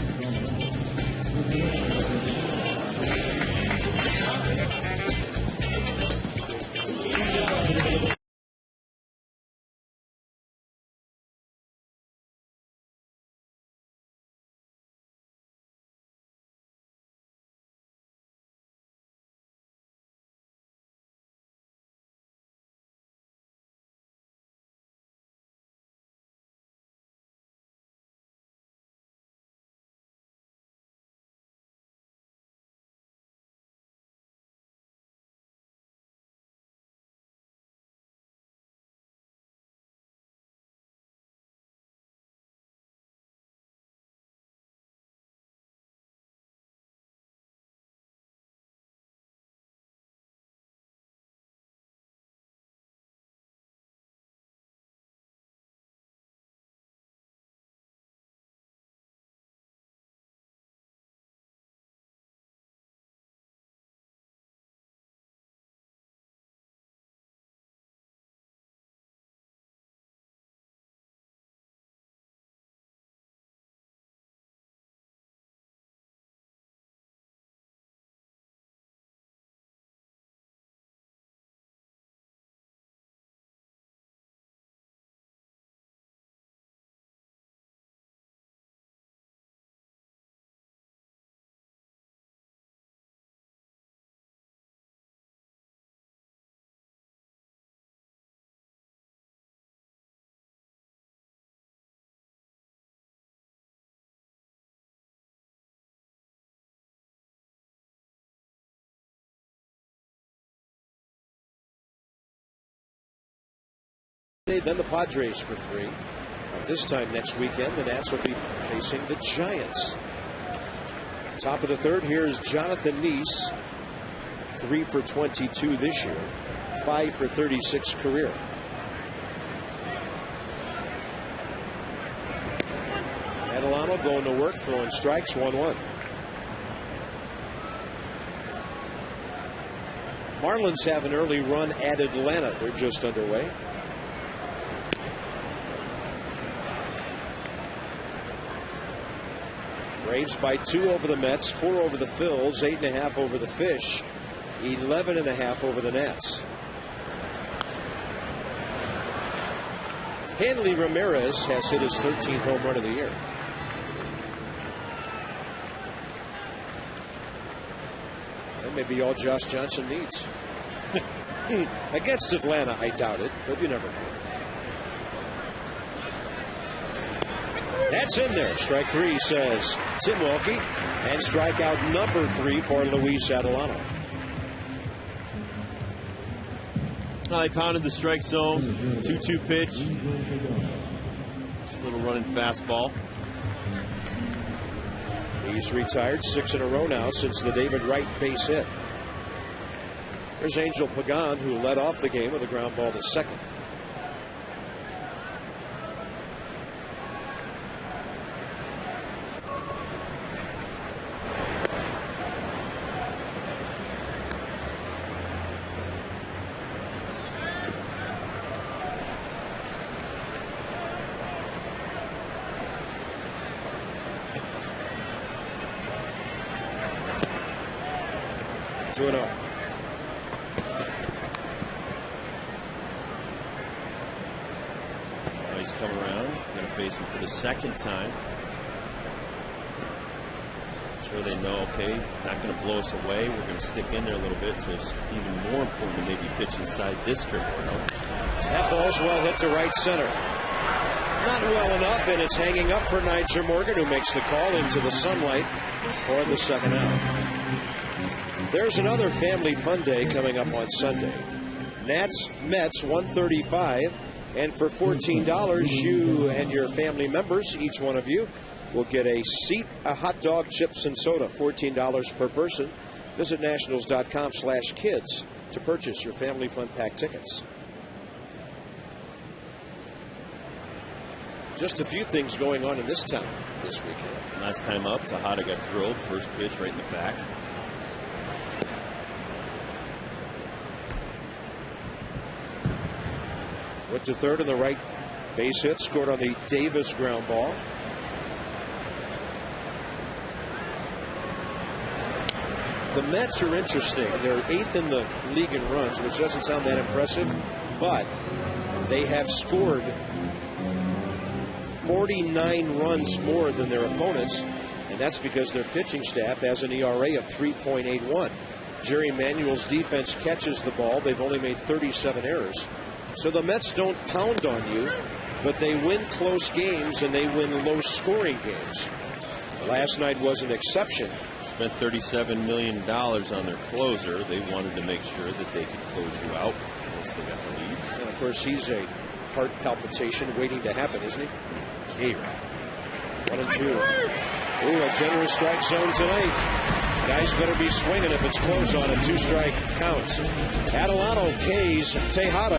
Then the Padres for 3. This time next weekend, the Nats will be facing the Giants. Top of the third, here's Jonathan Neese. 3 for 22 this year, 5 for 36 career. Adelano going to work, throwing strikes, 1-1. Marlins have an early run at Atlanta. They're just underway. Braves by 2 over the Mets, 4 over the Phils, 8.5 over the Fish, 11.5 over the Nats. Hanley Ramirez has hit his 13th home run of the year. That may be all Josh Johnson needs. Against Atlanta, I doubt it, but you never know. That's in there. Strike 3, says Tim Wilkie. And strikeout number 3 for Luis Adelano. He pounded the strike zone. 2-2 pitch. Just a little running fastball. He's retired 6 in a row now since the David Wright base hit. There's Angel Pagan, who led off the game with a ground ball to second. 2-0. He's coming around. Going to face him for the second time. Sure they know, okay, not going to blow us away. We're going to stick in there a little bit, so it's even more important to maybe pitch inside this strip. That ball's well hit to right center. Not well enough, and it's hanging up for Nyjer Morgan, who makes the call into the sunlight for the second out. There's another family fun day coming up on Sunday. Nats Mets 135, and for $14, you and your family members, each one of you, will get a seat, a hot dog, chips, and soda, $14 per person. Visit nationals.com/kids to purchase your family fun pack tickets. Just a few things going on in this town this weekend. Last time up, Tejada got drilled. First pitch right in the back. Went to third on the right base hit. Scored on the Davis ground ball. The Mets are interesting. They're 8th in the league in runs, which doesn't sound that impressive, but they have scored 49 runs more than their opponents, and that's because their pitching staff has an ERA of 3.81. Jerry Manuel's defense catches the ball. They've only made 37 errors. So the Mets don't pound on you, but they win close games and they win low-scoring games. Last night was an exception. Spent $37 million on their closer. They wanted to make sure that they could close you out once they got the lead. And of course, he's a heart palpitation waiting to happen, isn't he? K-Rod. 1-2. Ooh, a generous strike zone tonight. Guys better be swinging if it's close on a 2-strike count. Adelano K's Tejada.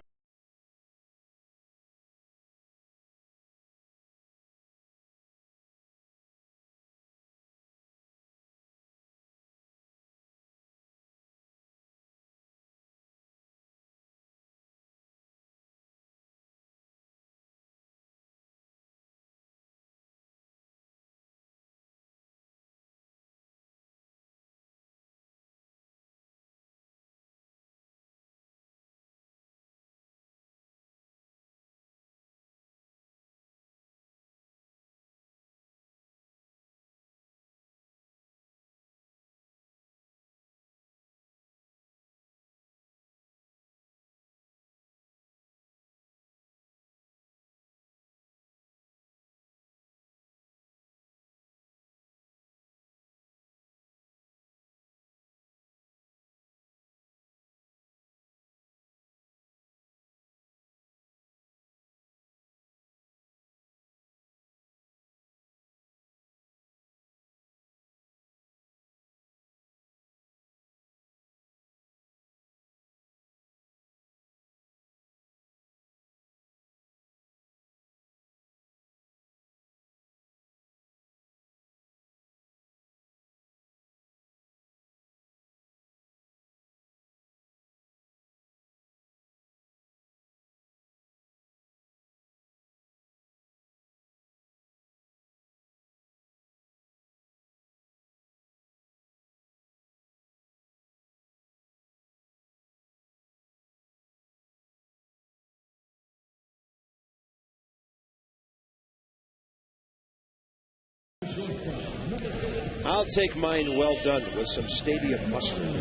I'll take mine well done with some stadium mustard.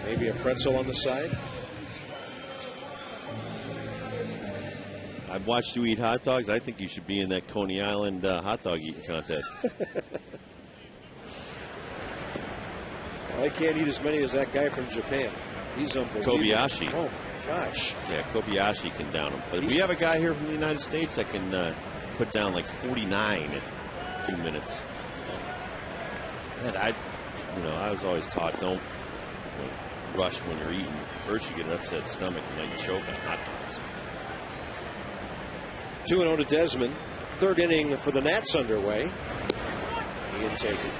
Maybe a pretzel on the side. I've watched you eat hot dogs. I think you should be in that Coney Island hot dog eating contest. I can't eat as many as that guy from Japan. He's unbelievable. Kobayashi. Oh, my gosh. Yeah, Kobayashi can down him. But we have a guy here from the United States that can put down like 49 in a few minutes. And I was always taught, don't rush when you're eating. First you get an upset stomach and then you choke on hot dogs. 2-0 to Desmond. Third inning for the Nats underway. Ian taken.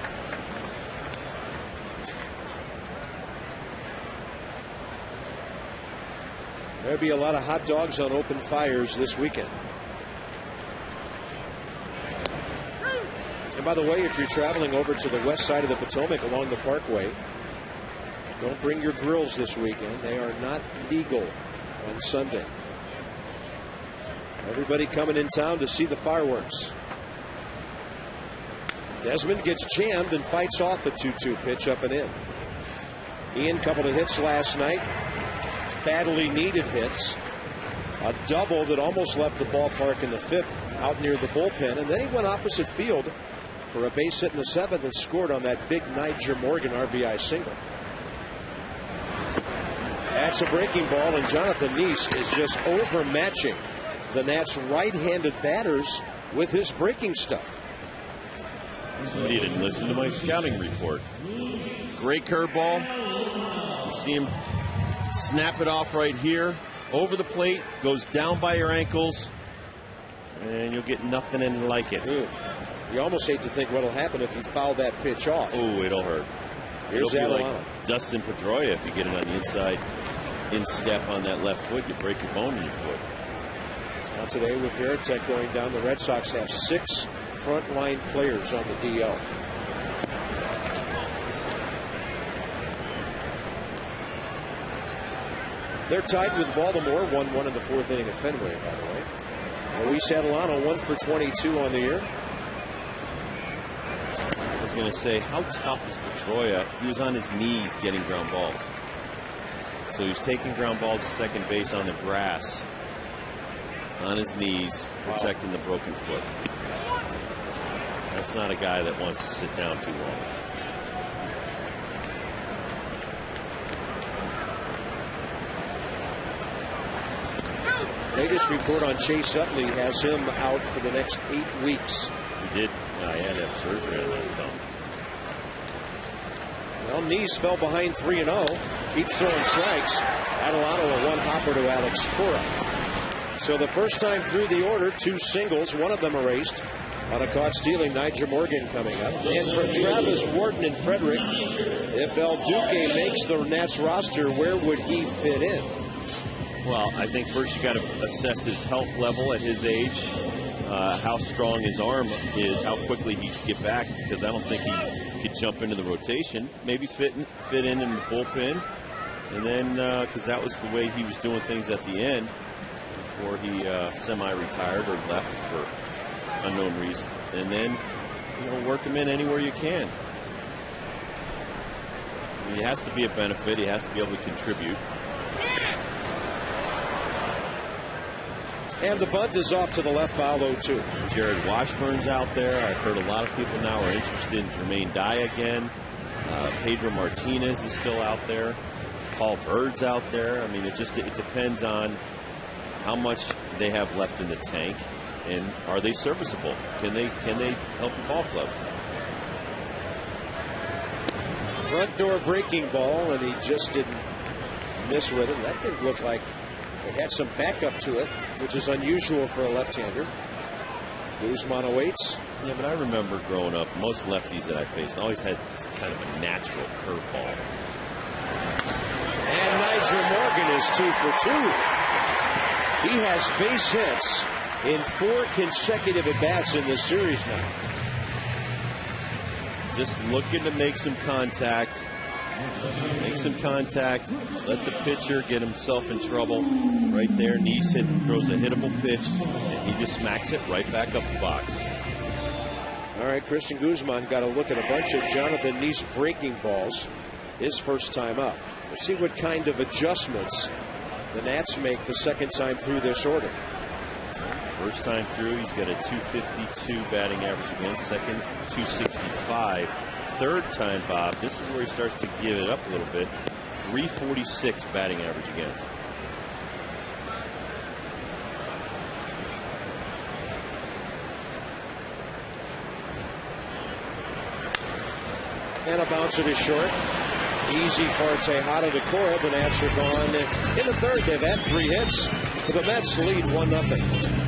There'll be a lot of hot dogs on open fires this weekend. And by the way, if you're traveling over to the west side of the Potomac along the Parkway, Don't bring your grills this weekend. They are not legal on Sunday. Everybody coming in town to see the fireworks. Desmond gets jammed and fights off a 2-2 pitch up and in. Ian, couple of hits last night. Badly needed hits. A double that almost left the ballpark in the 5th out near the bullpen. And then he went opposite field for a base hit in the 7th and scored on that big Nyjer Morgan RBI single. That's a breaking ball, and Jonathan Neese is just overmatching the Nats' right-handed batters with his breaking stuff. Somebody didn't listen to my scouting report. Great curveball. You see him snap it off right here. Over the plate, goes down by your ankles, and you'll get nothing in like it. Ooh. You almost hate to think what'll happen if you foul that pitch off. Oh, it'll hurt. Here's it'll be Adelano. like Dustin Pedroia if you get it on the inside instep on that left foot. You break your bone in your foot. So today with Veritek going down, the Red Sox have 6 frontline players on the DL. They're tied with Baltimore, 1-1 in the 4th inning at Fenway, by the way. Luis Adelano 1 for 22 on the year. I was going to say, how tough is Pedroia? He was on his knees getting ground balls. So he's taking ground balls to second base on the grass, on his knees, protecting the broken foot. That's not a guy that wants to sit down too long. Latest report on Chase Utley has him out for the next 8 weeks. He did. He had to have surgery on that thumb. Well, Neese fell behind 3-0. Keeps throwing strikes. Adelano a 1-hopper to Alex Cora. So the first time through the order, 2 singles, one of them erased. On a caught stealing, Nyjer Morgan coming up. And from Travis Wharton and Frederick, if El Duque makes the Nats roster, where would he fit in? Well, I think first you got to assess his health level at his age, how strong his arm is, how quickly he can get back, because I don't think he could jump into the rotation. Maybe fit in the bullpen, and then because that was the way he was doing things at the end before he semi-retired or left for unknown reasons, and then work him in anywhere you can. I mean, he has to be a benefit. He has to be able to contribute. And the bunt is off to the left foul 0-2. Jared Washburn's out there. I've heard a lot of people now are interested in Jermaine Dye again. Pedro Martinez is still out there. Paul Bird's out there. I mean, it depends on how much they have left in the tank, and are they serviceable? Can they help the ball club? Front door breaking ball, and he just didn't miss with it. That thing looked like it had some backup to it, which is unusual for a left-hander. Guzman awaits. Yeah, but I remember growing up, most lefties that I faced always had kind of a natural curveball. And Nyjer Morgan is 2 for 2. He has base hits in 4 consecutive at-bats in this series now. Just looking to make some contact. Make some contact. Let the pitcher get himself in trouble. Right there, Neese throws a hittable pitch, and he just smacks it right back up the box. All right, Christian Guzman got a look at a bunch of Jonathan Neese breaking balls. His first time up. Let's see what kind of adjustments the Nats make the second time through this order. First time through, he's got a .252 batting average against. Second, .265. Third time, Bob, this is where he starts to give it up a little bit. .346 batting average against. And a bounce it is short. Easy for Tejada to Cora. The Nats are gone in the 3rd. They've had 3 hits. The Mets lead 1-0.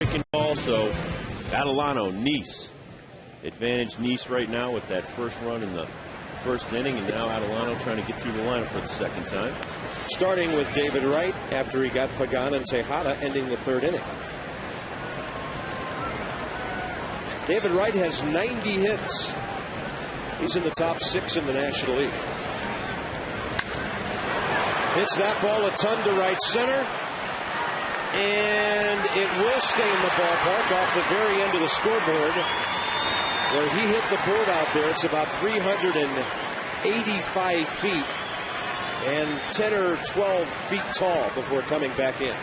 Kicking ball, so Adelano, Nice. Advantage Nice right now with that first run in the first inning, and now Adelano trying to get through the lineup for the second time. Starting with David Wright after he got Pagan and Tejada, ending the third inning. David Wright has 90 hits. He's in the top 6 in the National League. Hits that ball a ton to right center. And it will stay in the ballpark off the very end of the scoreboard where he hit the board out there. It's about 385 feet and 10 or 12 feet tall before coming back in.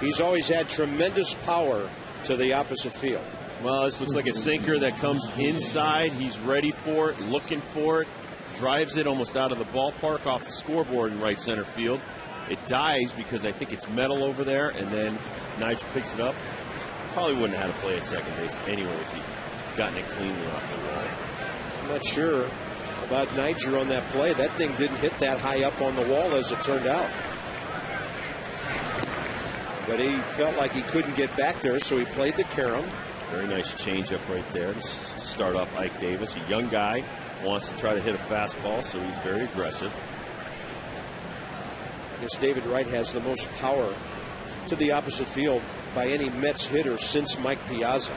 He's always had tremendous power to the opposite field. Well, this looks like a sinker that comes inside. He's ready for it, looking for it, drives it almost out of the ballpark off the scoreboard in right center field. It dies because I think it's metal over there, and then Nigel picks it up. Probably wouldn't have had to play at second base anyway if he'd gotten it cleanly off the wall. I'm not sure about Niger on that play. That thing didn't hit that high up on the wall as it turned out. But he felt like he couldn't get back there, so he played the carom. Very nice changeup right there to start off Ike Davis. A young guy, wants to try to hit a fastball, so he's very aggressive. I guess David Wright has the most power to the opposite field by any Mets hitter since Mike Piazza.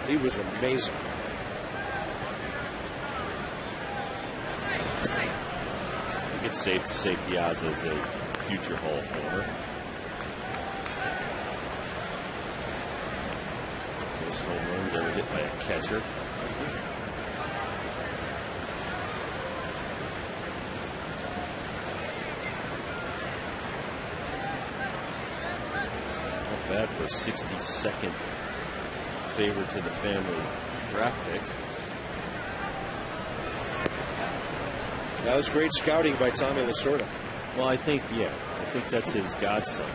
He was amazing. I think it's safe to say Piazza is a future Hall of Famer. Most home runs ever hit by a catcher. Bad for a 62nd favorite to the family draft pick. That was great scouting by Tommy Lasorda. Well, I think that's his godson.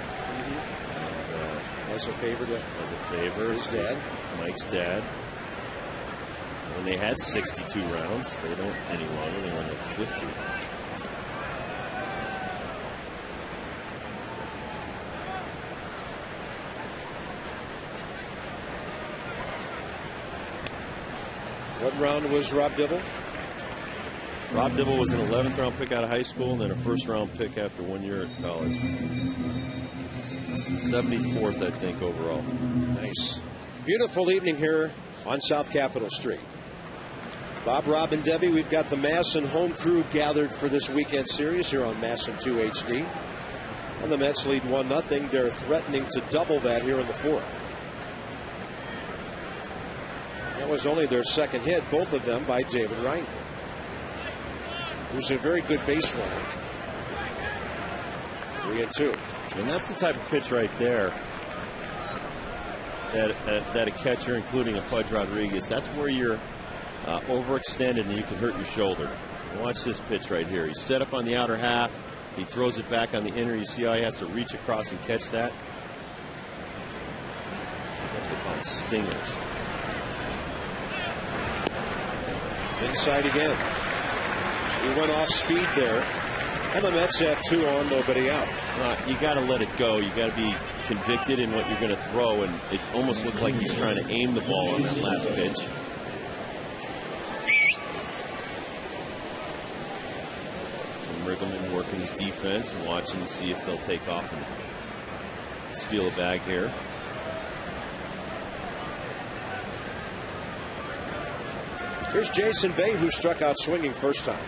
As a favor to his dad, Mike's dad. When they had 62 rounds, they don't any longer. They only have 50. What round was Rob Dibble? Rob Dibble was an 11th round pick out of high school and then a first round pick after 1 year at college. 74th, I think, overall. Nice. Beautiful evening here on South Capitol Street. Bob, Rob, and Debbie, we've got the Masson home crew gathered for this weekend series here on Masson 2 HD. And the Mets lead 1-0. They're threatening to double that here in the fourth. That was only their second hit, both of them by David Wright, who's a very good base runner. 3-2. And that's the type of pitch right there that a catcher, including a Pudge Rodriguez, that's where you're overextended and you can hurt your shoulder. Watch this pitch right here. He's set up on the outer half. He throws it back on the inner. You see how he has to reach across and catch that? What they call stingers. Inside again. He went off speed there. And the Mets have 2 on, nobody out. You got to let it go. You got to be convicted in what you're going to throw. And it almost looked like he's trying to aim the ball on that last pitch. So Riggleman working his defense and watching to see if they'll take off and steal a bag here. Here's Jason Bay, who struck out swinging first time.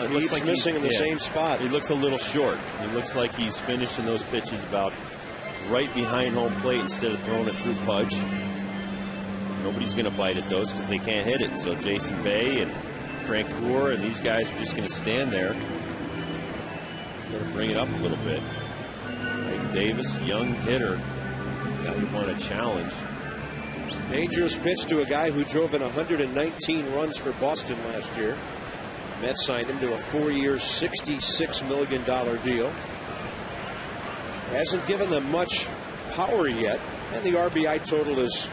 He's like missing in the same spot. He looks a little short. He looks like he's finishing those pitches about right behind home plate instead of throwing it through Pudge. Nobody's going to bite at those because they can't hit it. So Jason Bay and Frank Coor and these guys are just going to stand there. Going to bring it up a little bit. Ike Davis, young hitter. Guy you want to challenge. Dangerous pitch to a guy who drove in 119 runs for Boston last year. Mets signed him to a 4-year, $66 million deal. Hasn't given them much power yet, and the RBI total is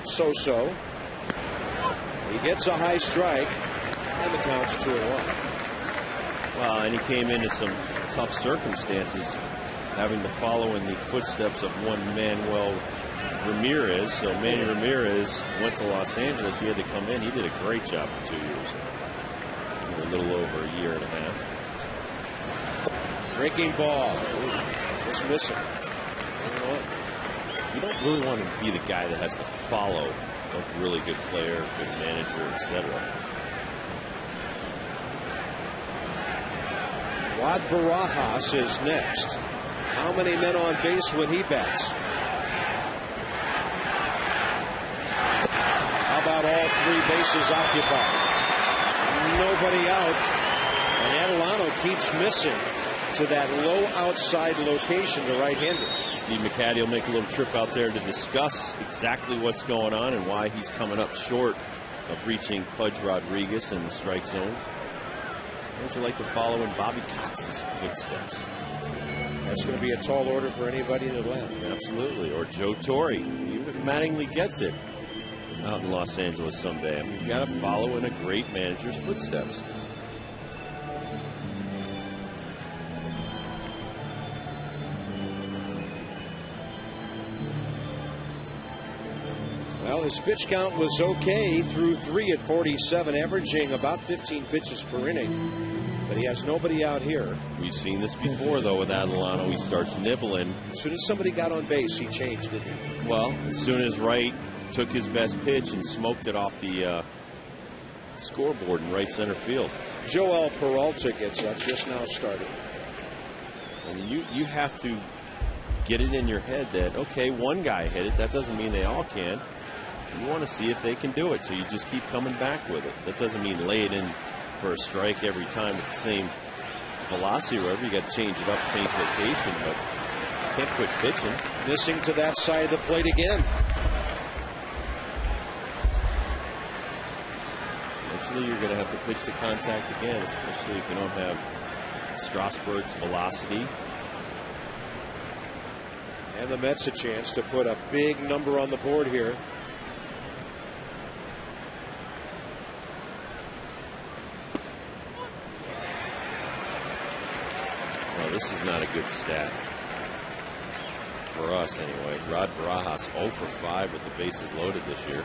so-so. He gets a high strike, and the count's 2-1. Well, and he came into some tough circumstances, having to follow in the footsteps of one Manuel Ramirez. So Manny Ramirez went to Los Angeles. He had to come in. He did a great job for 2 years. A little over a year and a half. Breaking ball. It's missing. You don't really want to be the guy that has to follow a really good player, good manager, etc. Rod Barajas is next. How many men on base when he bats? How about all 3 bases occupied? Nobody out, and Adelano keeps missing to that low outside location to right-handers. Steve McCatty will make a little trip out there to discuss exactly what's going on and why he's coming up short of reaching Pudge Rodriguez in the strike zone. Would you like to follow in Bobby Cox's footsteps? That's going to be a tall order for anybody in Atlanta. Absolutely, or Joe Torre, even if Mattingly gets it out in Los Angeles someday. I mean, you got to follow in a great manager's footsteps. Well, his pitch count was okay through 3 at 47, averaging about 15 pitches per inning. But he has nobody out here. We've seen this before, though, with Adelano. He starts nibbling. As soon as somebody got on base, he changed, didn't he? Well, as soon as Wright took his best pitch and smoked it off the scoreboard in right center field. Joel Peralta gets up, just now starting. And you have to get it in your head that, okay, one guy hit it. That doesn't mean they all can. You want to see if they can do it, so you just keep coming back with it. That doesn't mean lay it in for a strike every time with the same velocity or whatever. You got to change it up, change location, but you can't quit pitching. Missing to that side of the plate again. Eventually you're going to have to pitch to contact again, especially if you don't have Strasburg's velocity. And the Mets a chance to put a big number on the board here. Well, this is not a good stat. For us, anyway. Rod Barajas 0 for 5 with the bases loaded this year.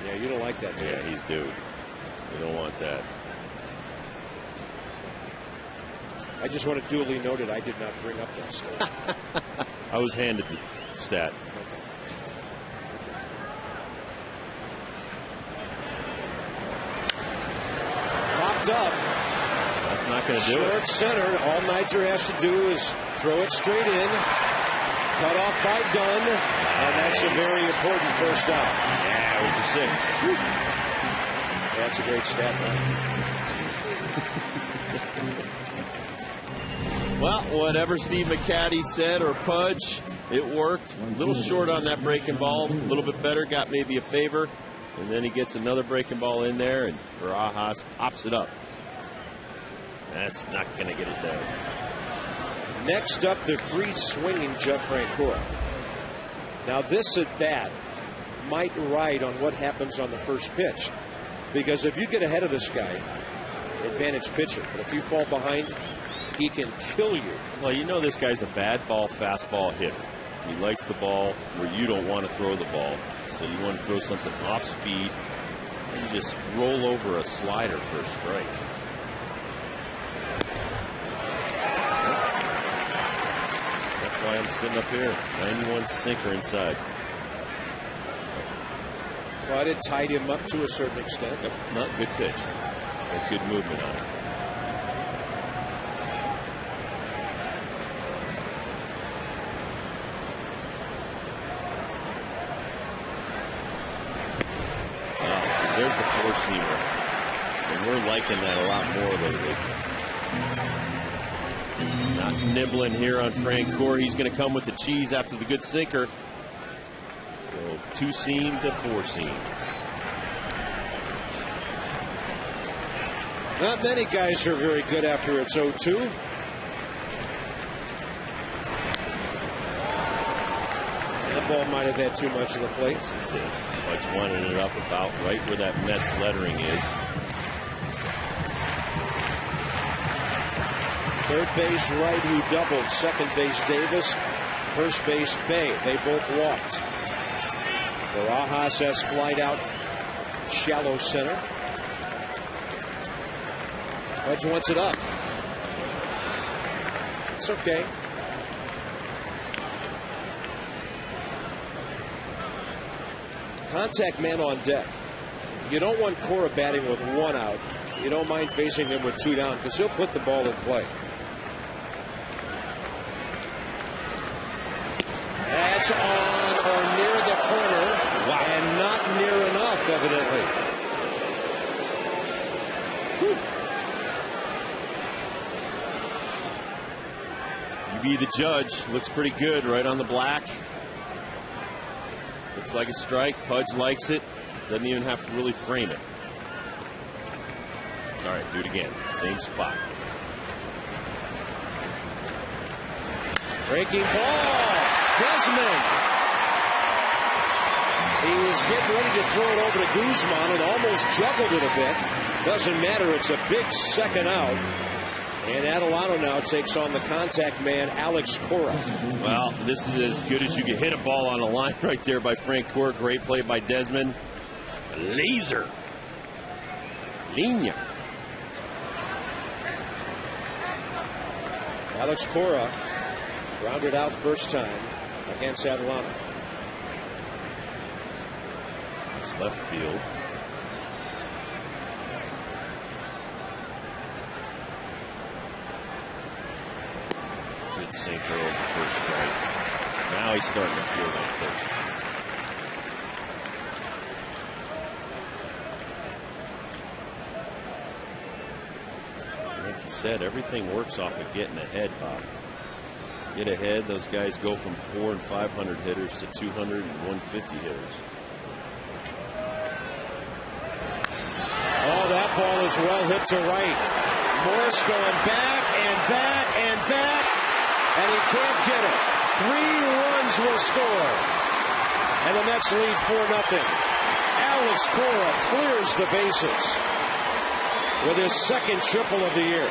Yeah, you don't like that, man. Yeah, he's due. You don't want that. I just want to duly noted I did not bring up that stat. I was handed the stat. Popped up. That's not going to do it. Short center. All Niger has to do is throw it straight in. Cut off by Dunn. And that's a very important first out. Yeah, with your 6. That's a great stat, man. Well, whatever Steve McCatty said or Pudge, it worked. A little short on that breaking ball. A little bit better. Got maybe a favor. And then he gets another breaking ball in there, and Barajas pops it up. That's not going to get it done. Next up, the free swinging Jeff Francoeur. Now, this at bat might ride on what happens on the first pitch. Because if you get ahead of this guy, advantage pitcher. But if you fall behind, he can kill you. Well, you know this guy's a bad ball, fastball hitter. He likes the ball where you don't want to throw the ball. So you want to throw something off speed and just roll over a slider for a strike. That's why I'm sitting up here. 91 sinker inside. But it tied him up to a certain extent. Yep. Not good pitch. But good movement on it. There's the four-seamer. And we're liking that a lot more lately. Not nibbling here on Francoeur. He's going to come with the cheese after the good sinker. So two-seam to four-seam. Not many guys are very good after it's 0-2. That ball might have had too much of the plate. Pudge wanted it up about right where that Mets lettering is. Third base Wright, who doubled. Second base Davis. First base Bay. They both walked. Barajas has flied out shallow center. Pudge wants it up. It's okay. Contact man on deck. You don't want Cora batting with one out. You don't mind facing him with two down because he'll put the ball in play. That's on or near the corner. Wow. And not near enough, evidently. Whew. You be the judge. Looks pretty good right on the black. Looks like a strike. Pudge likes it. Doesn't even have to really frame it. All right, do it again. Same spot. Breaking ball. Desmond. He was getting ready to throw it over to Guzman and almost juggled it a bit. Doesn't matter. It's a big second out. And Adelano now takes on the contact man, Alex Cora. Well, this is as good as you can hit a ball on a line right there by Frank Cora. Great play by Desmond. Laser. Linea. Alex Cora grounded out first time against Adelano. It's left field. Good sinker over first strike. Now he's starting to feel that pitch. Like you said, everything works off of getting ahead, Bob. Get ahead, those guys go from 400 and 500 hitters to 200 and 150 hitters. Oh, that ball is well hit to right. Morse going back and back and back, and he can't get it. 3 runs will score, and the Mets lead 4-0. Alex Cora clears the bases with his second triple of the year.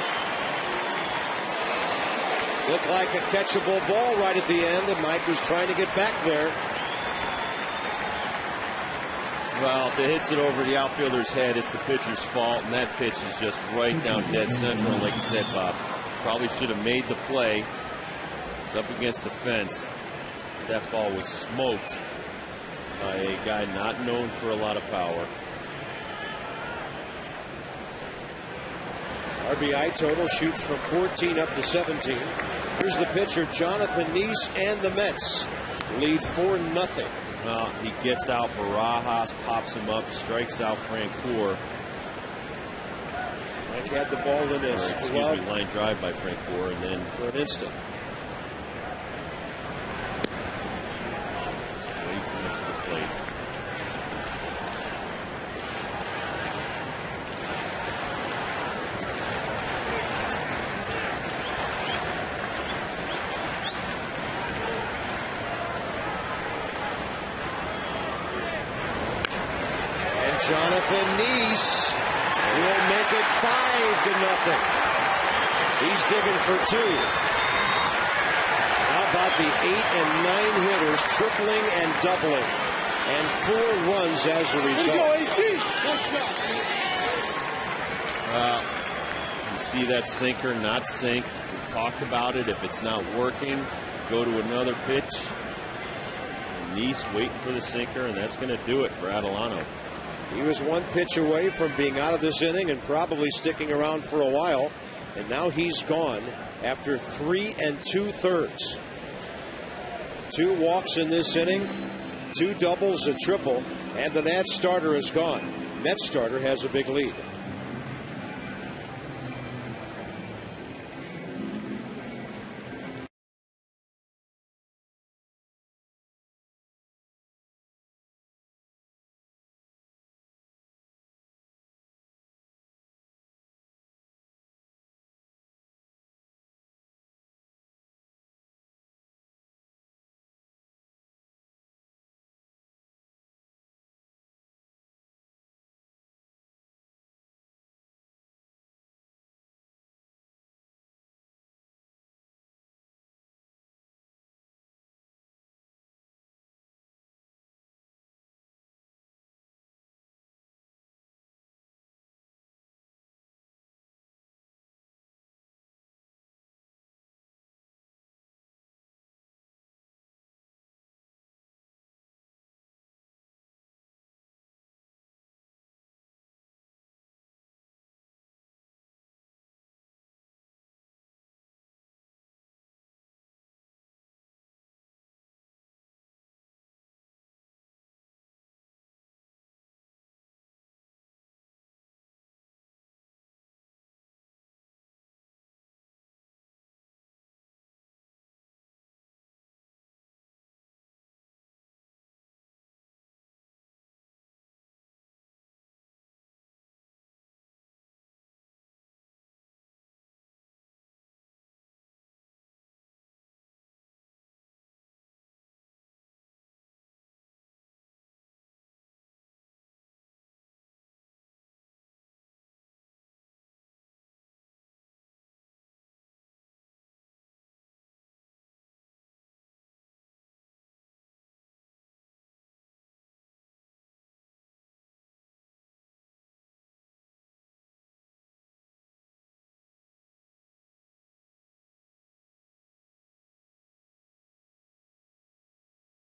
Looked like a catchable ball right at the end, and Mike was trying to get back there. Well, if it hits it over the outfielder's head, it's the pitcher's fault, and that pitch is just right down dead center. And like you said, Bob, probably should have made the play. It's up against the fence. That ball was smoked by a guy not known for a lot of power. RBI total shoots from 14 up to 17. Here's the pitcher, Jonathan Neese, and the Mets lead 4-0. Well, he gets out Barajas, pops him up, strikes out Frank Cora. Mike had the ball in his glove. Line drive by Frank Cora, and then for an instant. Way too much to the plate. Jonathan Neese will make it 5-0. He's digging for 2. How about the 8 and 9 hitters tripling and doubling, and 4 runs as a result. You see that sinker not sink. We talked about it. If it's not working, go to another pitch. And Neese waiting for the sinker, and that's going to do it for Adelano. He was 1 pitch away from being out of this inning and probably sticking around for a while. And now he's gone after 3 2/3. 2 walks in this inning, 2 doubles, a triple, and the Nats starter is gone. Mets starter has a big lead.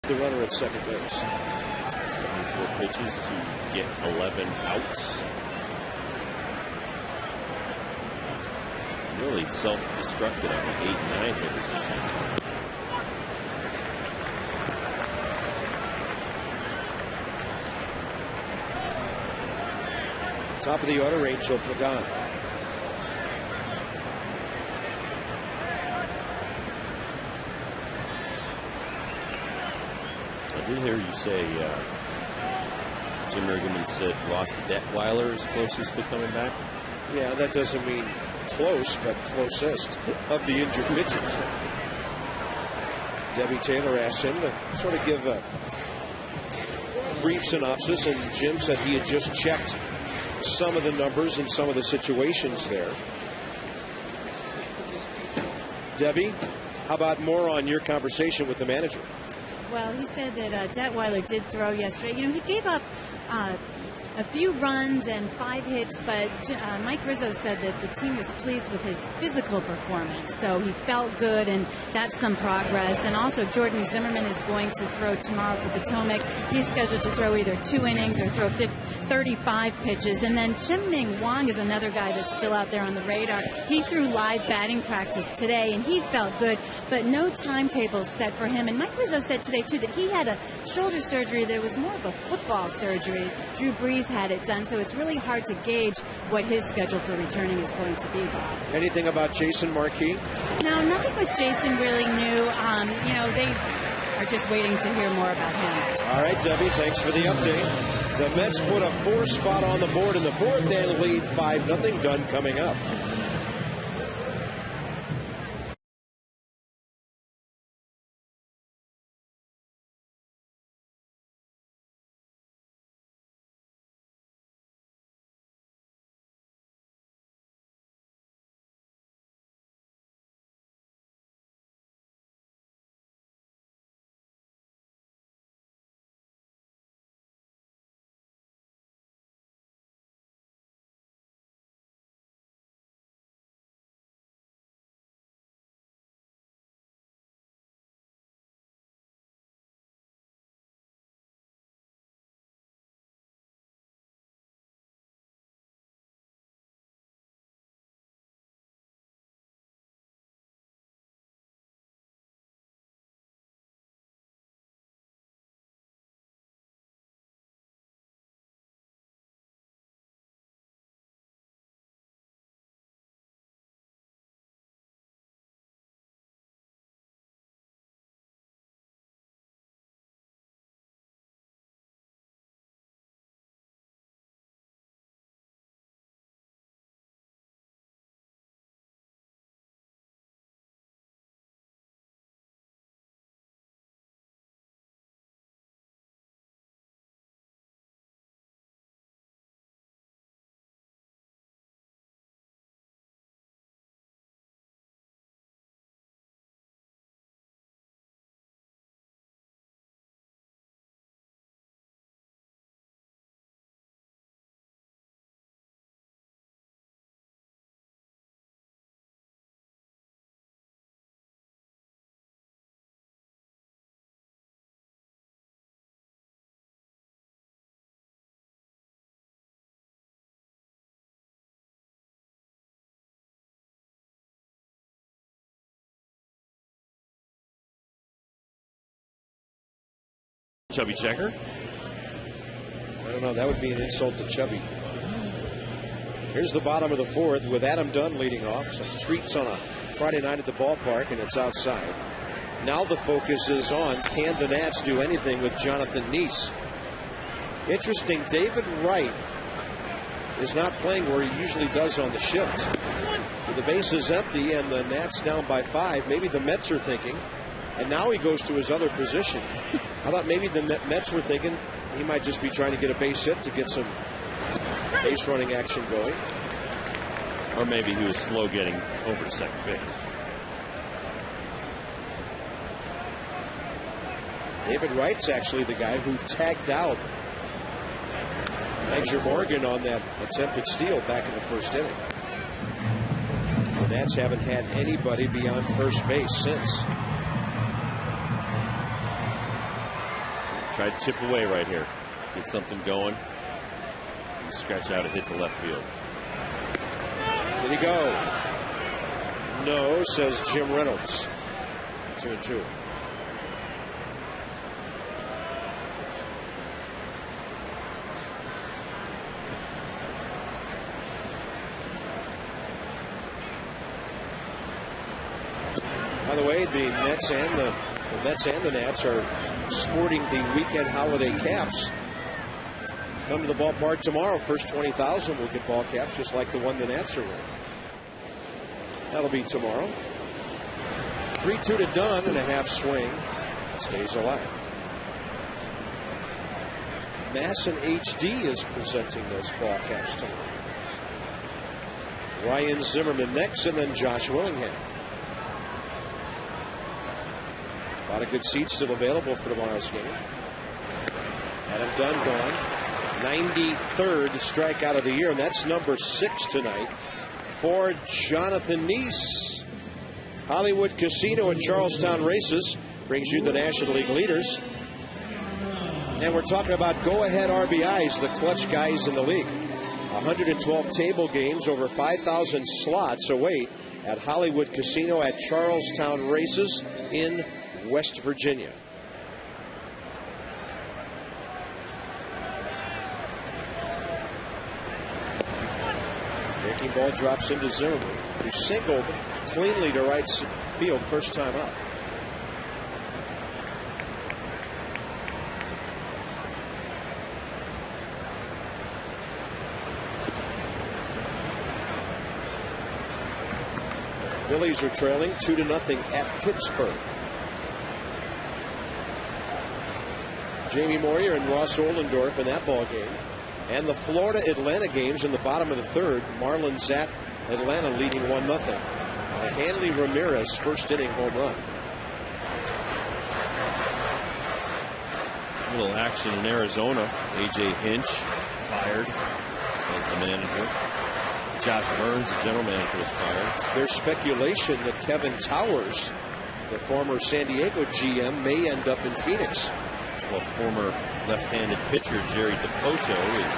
The runner at second base. 74 pitches to get 11 outs. Really self-destructed on the 8-9 hitters this year. Top of the order, Angel Pagan. I did hear you say Jim Riggleman said Ross Detweiler is closest to coming back. Yeah, that doesn't mean close, but closest of the injured pitchers. Debbie Taylor asked him to sort of give a brief synopsis, and Jim said he had just checked some of the numbers and some of the situations there. Debbie, how about more on your conversation with the manager? Well, he said that Detweiler did throw yesterday. You know, he gave up a few runs and 5 hits, but Mike Rizzo said that the team was pleased with his physical performance. So he felt good, and that's some progress. And also, Jordan Zimmerman is going to throw tomorrow for Potomac. He's scheduled to throw either 2 innings or throw 35 pitches. And then Chim-Ning Wang is another guy that's still out there on the radar. He threw live batting practice today, and he felt good, but no timetable set for him. And Mike Rizzo said today, too, that he had a shoulder surgery that was more of a football surgery. Drew Brees had it done, so it's really hard to gauge what his schedule for returning is going to be, Bob. Anything about Jason Marquis? No, nothing with Jason really new. You know, they are just waiting to hear more about him. All right, Debbie, thanks for the update. The Mets put a 4 spot on the board in the 4th and lead 5-0. Done coming up. Chubby Checker? I don't know. That would be an insult to Chubby. Here's the bottom of the 4th with Adam Dunn leading off. Some treats on a Friday night at the ballpark, and it's outside. Now the focus is on, can the Nats do anything with Jonathan Neese? Interesting, David Wright is not playing where he usually does on the shift. With the bases empty and the Nats down by 5, maybe the Mets are thinking, and now he goes to his other position. I thought maybe the Mets were thinking he might just be trying to get a base hit to get some base running action going. Or maybe he was slow getting over to second base. David Wright's actually the guy who tagged out Major Morgan on that attempted steal back in the 1st inning. The Nats haven't had anybody beyond first base since. Try to chip away right here. Get something going. Scratch out a hit to left field. Did he go? No, says Jim Reynolds. 2-2. By the way, the Mets and the Nats are sporting the weekend holiday caps. Come to the ballpark tomorrow. First 20,000 will get ball caps, just like the one the Nats are wearing. That'll be tomorrow. 3-2 to Dunn and a half swing. Stays alive. Masson HD is presenting those ball caps tomorrow. Ryan Zimmerman next, and then Josh Willingham. A lot of good seats still available for tomorrow's game. Adam Dunn gone. 93rd strikeout of the year, and that's number 6 tonight for Jonathan Neese. Hollywood Casino and Charlestown Races brings you the National League leaders. And we're talking about go-ahead RBIs, the clutch guys in the league. 112 table games, over 5,000 slots await at Hollywood Casino at Charlestown Races in West Virginia. Breaking ball drops into Zimmerman, who singled cleanly to right field first time up. Phillies are trailing 2-0 at Pittsburgh. Jamie Moyer and Ross Ohlendorf in that ball game. And the Florida-Atlanta games in the bottom of the third. Marlins at Atlanta leading 1-0. A Hanley Ramirez first inning home run. A little action in Arizona. A.J. Hinch fired as the manager. Josh Burns, the general manager, was fired. There's speculation that Kevin Towers, the former San Diego GM, may end up in Phoenix. Well, former left-handed pitcher Jerry DiPoto is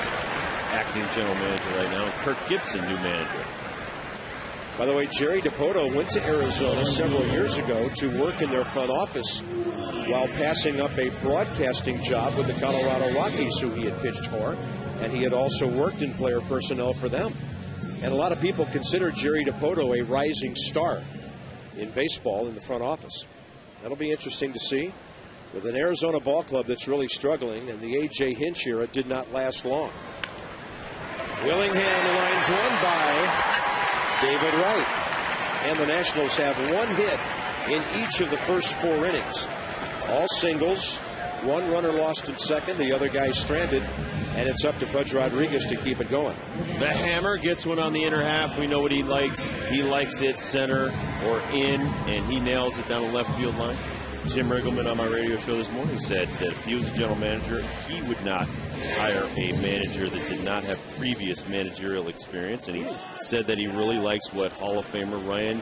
acting general manager right now. Kirk Gibson, new manager. By the way, Jerry DiPoto went to Arizona several years ago to work in their front office while passing up a broadcasting job with the Colorado Rockies, who he had pitched for, and he had also worked in player personnel for them. And a lot of people consider Jerry DiPoto a rising star in baseball in the front office. That'll be interesting to see. With an Arizona ball club that's really struggling, and the A.J. Hinch era did not last long. Willingham lines one by David Wright. And the Nationals have one hit in each of the first 4 innings. All singles. One runner lost in second. The other guy stranded. And it's up to Pudge Rodriguez to keep it going. The hammer gets one on the inner half. We know what he likes. He likes it center or in, and he nails it down the left field line. Jim Riggleman on my radio show this morning said that if he was a general manager, he would not hire a manager that did not have previous managerial experience. And he said that he really likes what Hall of Famer Ryan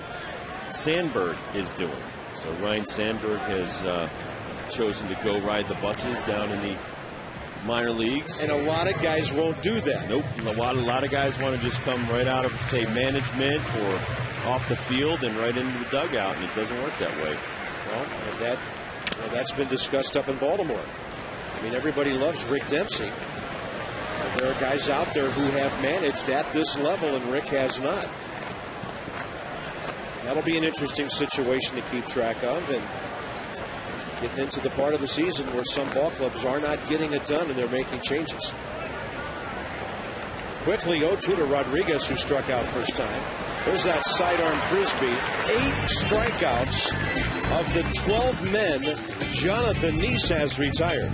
Sandberg is doing. So Ryan Sandberg has chosen to go ride the buses down in the minor leagues. And a lot of guys won't do that. Nope. A lot of guys want to just come right out of, say, management or off the field and right into the dugout, and it doesn't work that way. Well, and that's been discussed up in Baltimore. I mean, everybody loves Rick Dempsey. But there are guys out there who have managed at this level, and Rick has not. That'll be an interesting situation to keep track of, and getting into the part of the season where some ball clubs are not getting it done and they're making changes. Quickly 0-2 to Rodriguez, who struck out first time. There's that sidearm frisbee. 8 strikeouts of the 12 men Jonathan Neese has retired.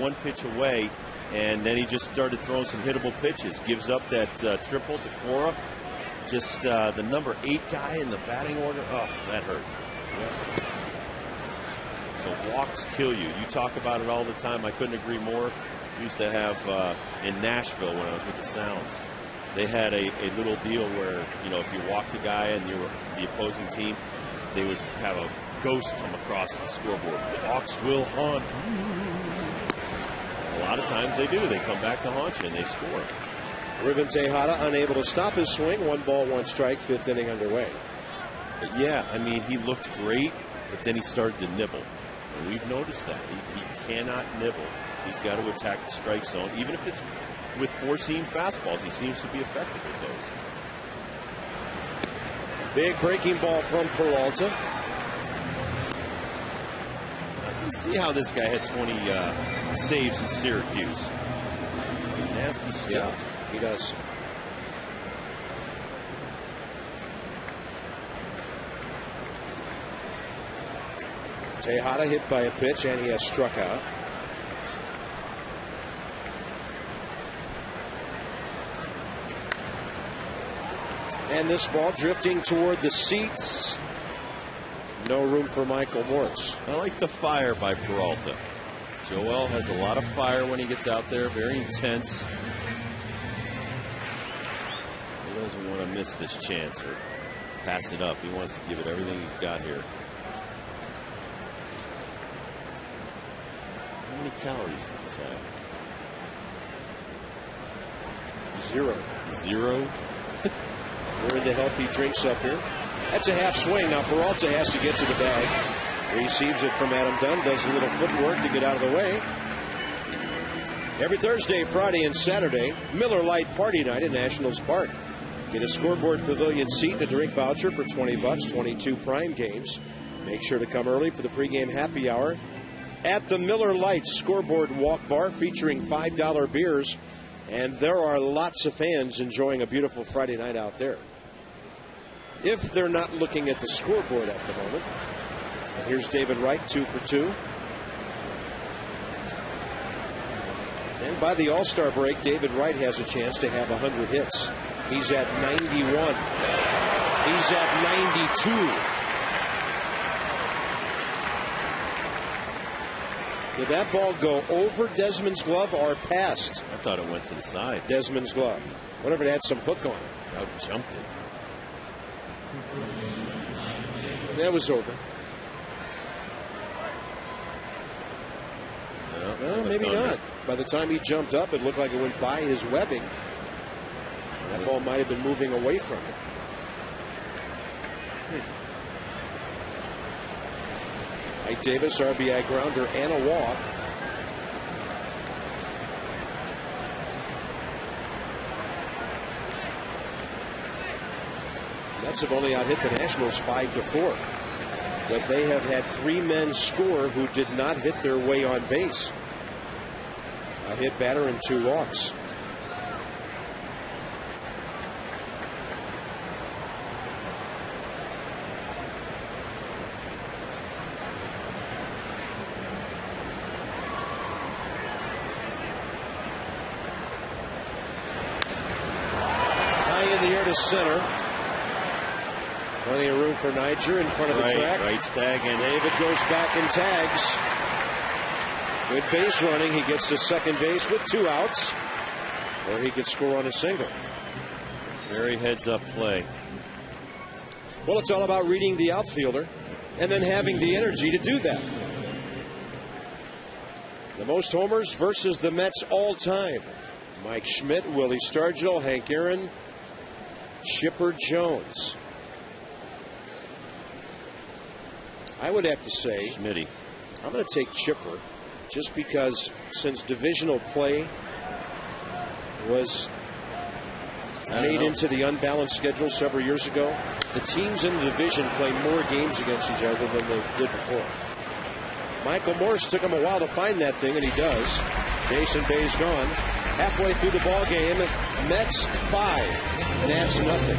one pitch away, and then he just started throwing some hittable pitches. Gives up that triple to Cora. Just the number 8 guy in the batting order. Oh, that hurt. Yep. So walks kill you. You talk about it all the time. I couldn't agree more. We used to have in Nashville when I was with the Sounds, they had a little deal where, you know, if you walked a guy and you were the opposing team, they would have a ghost come across the scoreboard. The Hawks will haunt. A lot of times they do. They come back to haunt you and they score. Ruben Tejada unable to stop his swing. 1 ball, 1 strike. 5th inning underway. But yeah, I mean, he looked great, but then he started to nibble. And we've noticed that. He cannot nibble. He's got to attack the strike zone, even if it's with 4-seam fastballs. He seems to be effective with those. Big breaking ball from Peralta. I can see how this guy had 20 saves in Syracuse. Nasty stuff. Yeah, he does. Tejada hit by a pitch, and he has struck out. And this ball drifting toward the seats. No room for Michael Morse. I like the fire by Peralta. Joel has a lot of fire when he gets out there, very intense. He doesn't want to miss this chance or pass it up. He wants to give it everything he's got here. How many calories does this have? 0. 0? We're into healthy drinks up here. That's a half swing. Now Peralta has to get to the bag. Receives it from Adam Dunn. Does a little footwork to get out of the way. Every Thursday, Friday, and Saturday, Miller Lite Party Night at Nationals Park. Get a scoreboard pavilion seat and a drink voucher for $20, 22 prime games. Make sure to come early for the pregame happy hour at the Miller Lite Scoreboard Walk Bar, featuring $5 beers. And there are lots of fans enjoying a beautiful Friday night out there, if they're not looking at the scoreboard at the moment. And here's David Wright, 2 for 2. And by the All-Star break, David Wright has a chance to have 100 hits. He's at 91. He's at 92. Did that ball go over Desmond's glove or past? I thought it went to the side. Desmond's glove. What if it had some hook on it? Out jumped it. That was over. Well, maybe not. By the time he jumped up, it looked like it went by his webbing. That ball might have been moving away from it. Ike Davis, RBI grounder and a walk. Mets have only out-hit the Nationals 5-4. But they have had 3 men score who did not hit their way on base. A hit batter and 2 walks. To center. Plenty of room for Niger in front of the track. Right tag, and David goes back and tags. Good base running. He gets to second base with 2 outs, or he could score on a single. Very heads-up play. Well, it's all about reading the outfielder and then having the energy to do that. The most homers versus the Mets all time. Mike Schmidt, Willie Stargell, Hank Aaron, Chipper Jones. I would have to say, Schmitty. I'm going to take Chipper, just because since divisional play was made into the unbalanced schedule several years ago, the teams in the division play more games against each other than they did before. Michael Morse took him a while to find that thing, and he does. Jason Bay's gone. Halfway through the ball game, Mets 5, Nats nothing.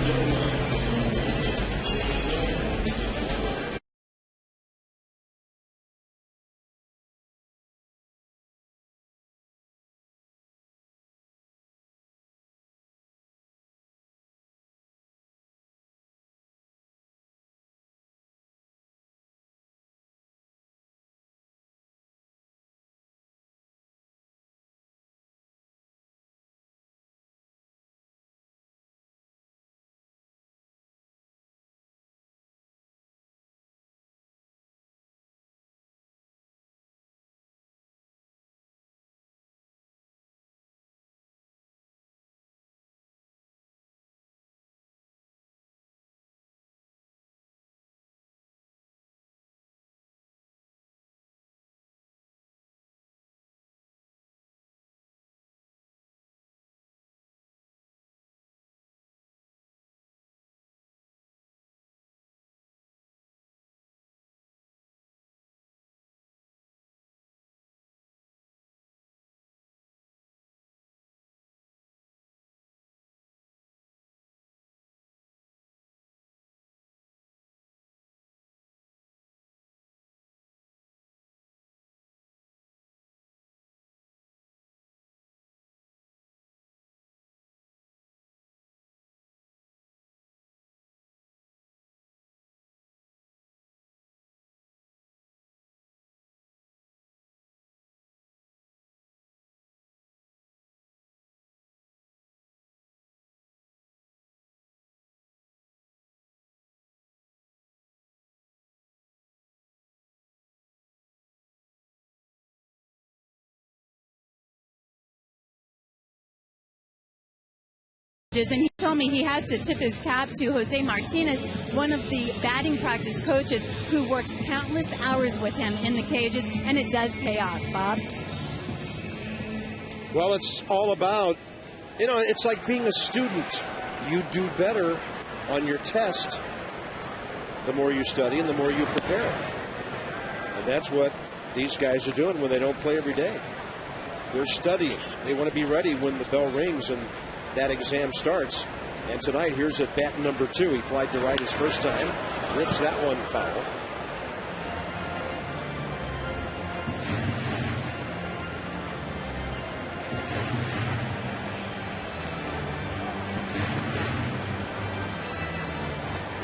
And he told me he has to tip his cap to Jose Martinez, one of the batting practice coaches who works countless hours with him in the cages, and it does pay off, Bob. Well, it's all about, it's like being a student. You do better on your test the more you study and the more you prepare. And that's what these guys are doing when they don't play every day. They're studying. They want to be ready when the bell rings and that exam starts. And tonight, here's at bat number 2. He flied to right his first time. Rips that one foul.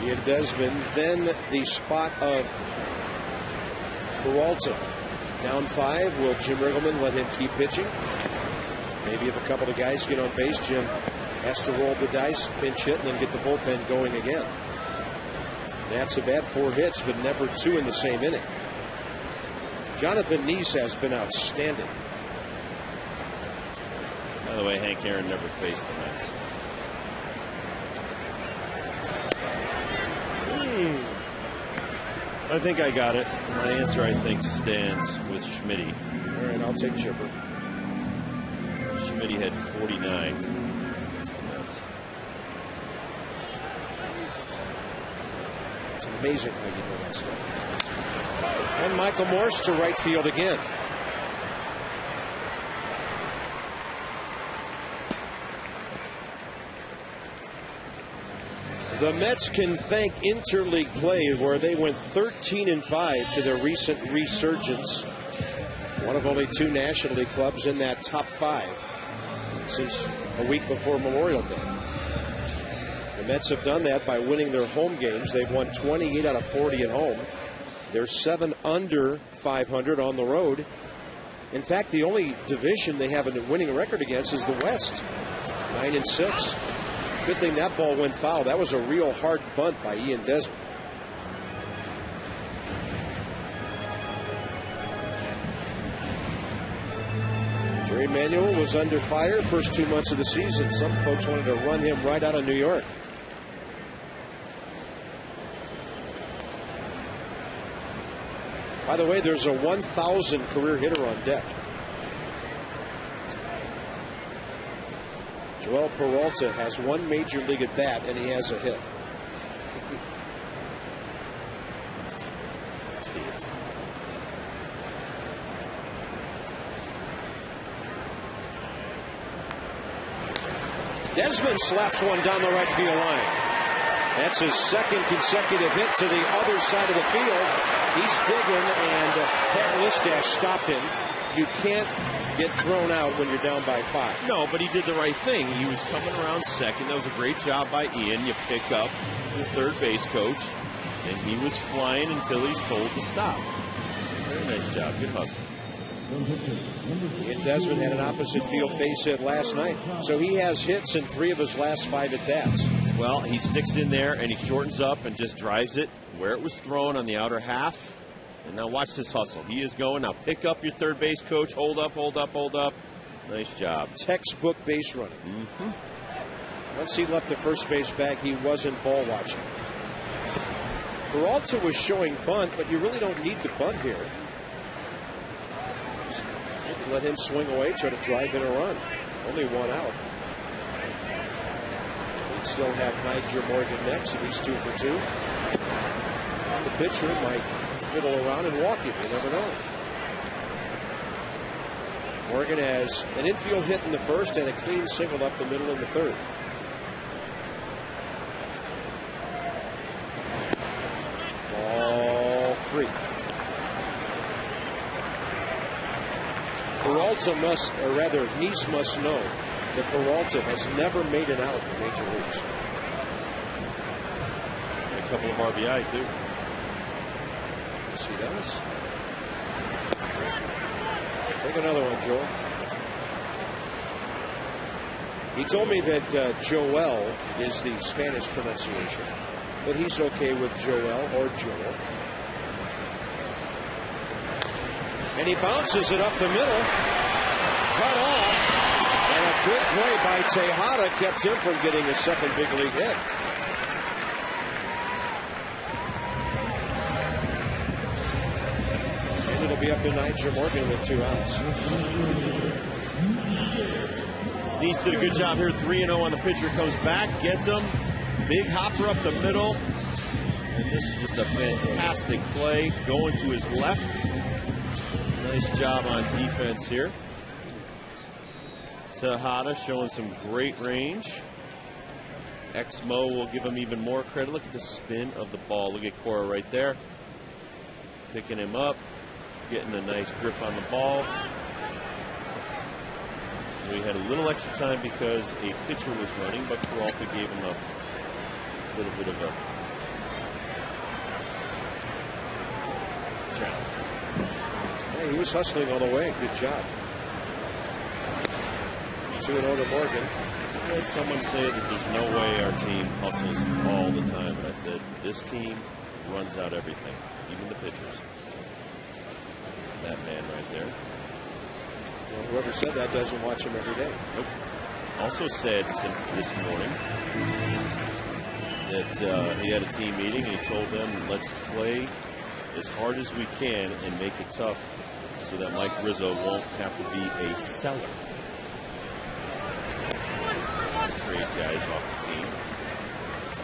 Ian Desmond, then the spot of Peralta. Down 5. Will Jim Riggleman let him keep pitching? Maybe if a couple of guys get on base, Jim has to roll the dice, pinch hit, and then get the bullpen going again. Nats have had 4 hits, but never 2 in the same inning. Jonathan Neese has been outstanding. By the way, Hank Aaron never faced the Mets. I think I got it. My answer, I think, stands with Schmitty. All right, I'll take Chipper. Schmitty had 49 against the Mets. It's amazing how you know that stuff. And Michael Morse to right field again. The Mets can thank interleague play, where they went 13-5 to their recent resurgence. One of only 2 National League clubs in that top 5 since a week before Memorial Day. The Mets have done that by winning their home games. They've won 28 out of 40 at home. They're 7 under 500 on the road. In fact, the only division they have a winning record against is the West, 9-6. Good thing that ball went foul. That was a real hard bunt by Ian Desmond. Jerry Manuel was under fire first 2 months of the season. Some folks wanted to run him right out of New York. By the way, there's a 1,000 career hitter on deck. Joel Peralta has 1 major league at bat, and he has a hit. Desmond slaps one down the right field line. That's his 2nd consecutive hit to the other side of the field. He's digging, and Pat Listash stopped him. You can't get thrown out when you're down by 5. No, but he did the right thing. He was coming around second. That was a great job by Ian. You pick up the third base coach, and he was flying until he's told to stop. Very nice job. Good hustle. Ian Desmond had an opposite field base hit last night, so he has hits in 3 of his last 5 at-bats. Well, he sticks in there, and he shortens up and just drives it where it was thrown on the outer half. And now watch this hustle. He is going. Now pick up your third base coach. Hold up, hold up, hold up. Nice job. Textbook base running. Once he left the first base bag, he wasn't ball watching. Peralta was showing bunt, but you really don't need to bunt here. Let him swing away, try to drive in a run. Only 1 out. He'd still have Niger Morgan next, and he's 2 for 2. And the pitcher might fiddle around and walk him. You never know. Morgan has an infield hit in the first and a clean single up the middle in the third. Ball 3. Peralta must, or rather, Neese must know that Peralta has never made an out in the major leagues. A couple of RBI, too. Yes, he does. Take another one, Joel. He told me that Joel is the Spanish pronunciation, but he's okay with Joel or Joel. And he bounces it up the middle. Cut off. And a Good play by Tejada kept him from getting a second big league hit. And it'll be up to Nigel Morgan with 2 outs. Neese did a good job here. 3-0 on the pitcher. Comes back, gets him. Big hopper up the middle. And this is just a fantastic play. Going to his left. Nice job on defense here. Tejada showing some great range. Exmo will give him even more credit. Look at the spin of the ball. Look at Cora right there. Picking him up. Getting a nice grip on the ball. We had a little extra time because a pitcher was running, but Peralta gave him a little bit of a challenge. Yeah, he was hustling all the way. Good job. 2-0 to Morgan. I had someone say that there's no way our team hustles all the time. And I said, this team runs out everything, even the pitchers. That man right there. Well, whoever said that doesn't watch him every day. Nope. Also said this morning that he had a team meeting and he told them, let's play as hard as we can and make it tough so that Mike Rizzo won't have to be a seller. Trade guys off the team.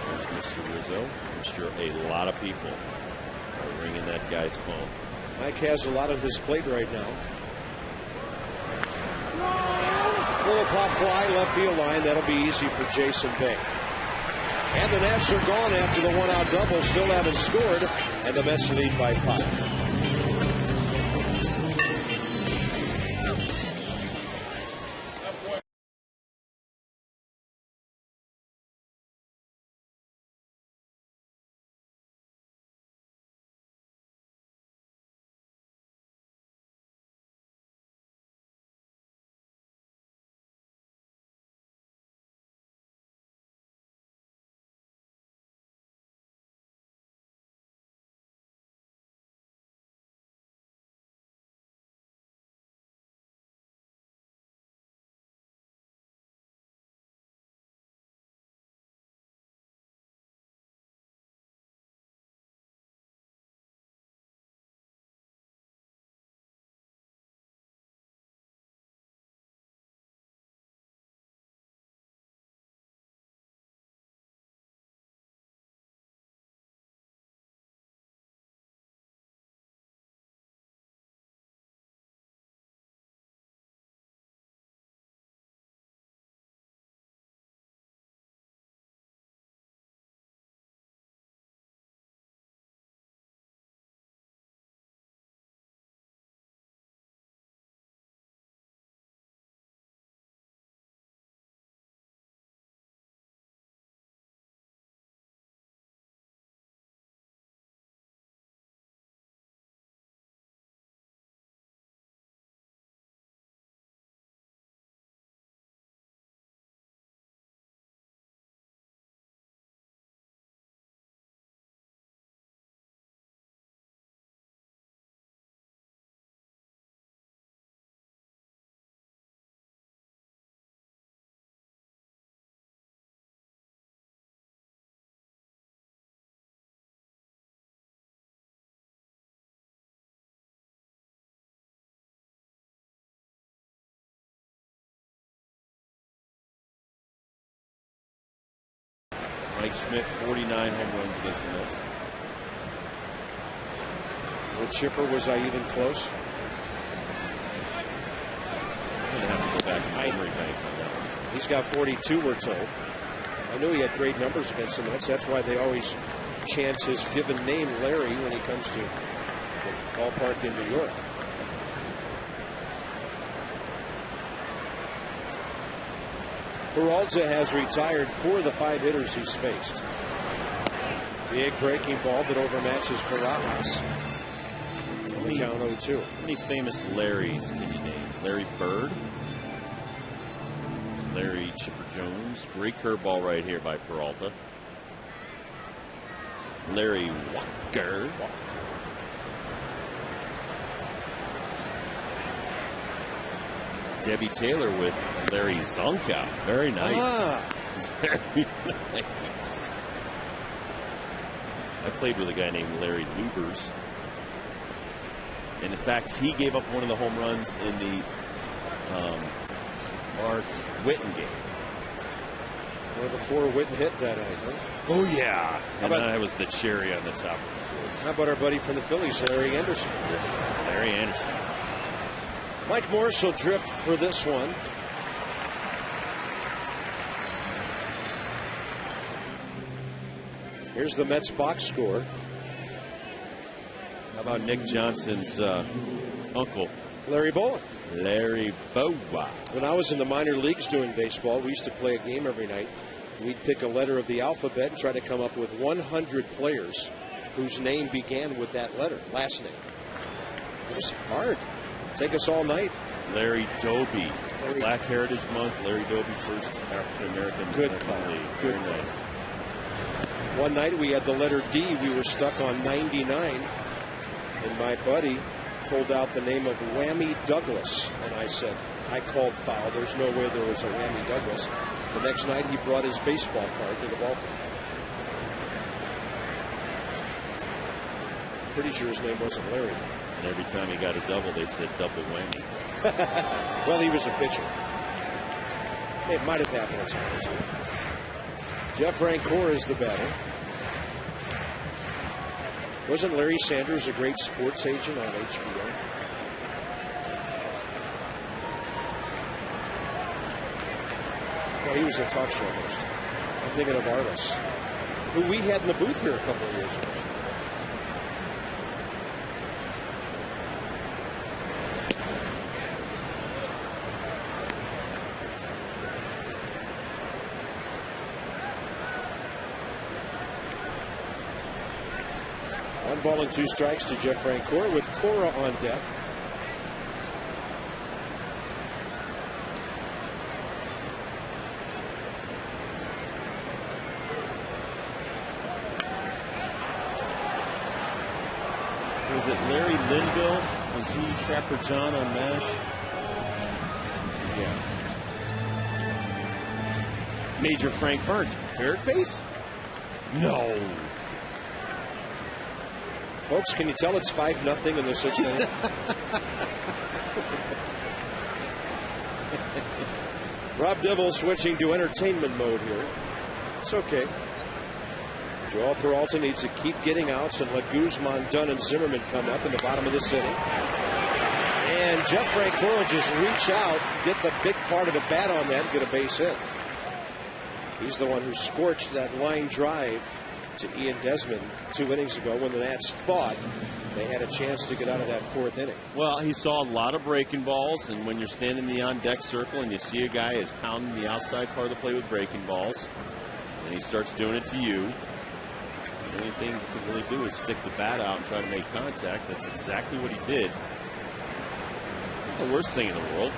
There's Mr. Rizzo. I'm sure a lot of people are ringing that guy's phone. Mike has a lot on his plate right now. Little pop fly, left field line. That'll be easy for Jason Bay. And the Nats are gone after the 1-out double. Still haven't scored. And the Mets lead by 5. Mike Schmidt, 49 home runs against the Mets. With Chipper, was I even close? I'm going to have to go back and memory bank on that one. He's got 42, we're told. I knew he had great numbers against the Mets. That's why they always chant his given name, Larry, when he comes to the ballpark in New York. Peralta has retired for the 5 hitters he's faced. Big breaking ball that overmatches Barajas. The count 0-2. How many famous Larrys can you name? Larry Bird, Larry Chipper Jones. Great curveball right here by Peralta. Larry Walker. Debbie Taylor with Larry Zonka. Very nice. Very nice. I played with a guy named Larry Lubers. And in fact, he gave up one of the home runs in the Mark Witten game. Well, before Witten hit that night, huh? Oh, yeah. And I was the cherry on the top of the field. How about our buddy from the Phillies, Larry Anderson? Larry Anderson. Mike Morris will drift for this one. Here's the Mets box score. How about Nick Johnson's uncle? Larry Bowa. Larry Bowa. When I was in the minor leagues doing baseball, we used to play a game every night. We'd pick a letter of the alphabet and try to come up with 100 players whose name began with that letter, last name. It was hard. Take us all night. Larry Doby. Black Heritage Month. Larry Doby, first African-American. Good call. Very nice. One night we had the letter D. We were stuck on 99. And my buddy pulled out the name of Whammy Douglas. And I said, I called foul. There's no way there was a Whammy Douglas. The next night he brought his baseball card to the ballpark. Pretty sure his name wasn't Larry. And every time he got a double, they said double whammy. Well, he was a pitcher. It might have happened at time or two. Jeff Rancour is the batter. Wasn't Larry Sanders a great sports agent on HBO? Well, he was a talk show host. I'm thinking of Arliss, who we had in the booth here a couple of years ago. One ball and two strikes to Jeff Rancour with Cora on deck. Was it Larry Linville? Was he Trapper John on MASH? Yeah. Major Frank Burns. Ferret face? No. Folks, can you tell it's 5-0 in the sixth inning? Rob Dibble switching to entertainment mode here. It's okay. Joel Peralta needs to keep getting outs and let Guzman, Dunn, and Zimmerman come up in the bottom of this inning. And Jeff Rancour will just reach out, get the big part of the bat on that, and get a base hit. He's the one who scorched that line drive to Ian Desmond 2 innings ago when the Nats thought they had a chance to get out of that fourth inning. Well, he saw a lot of breaking balls, and when you're standing in the on-deck circle and you see a guy is pounding the outside part of the plate with breaking balls, and he starts doing it to you, the only thing you can really do is stick the bat out and try to make contact. That's exactly what he did. Not the worst thing in the world.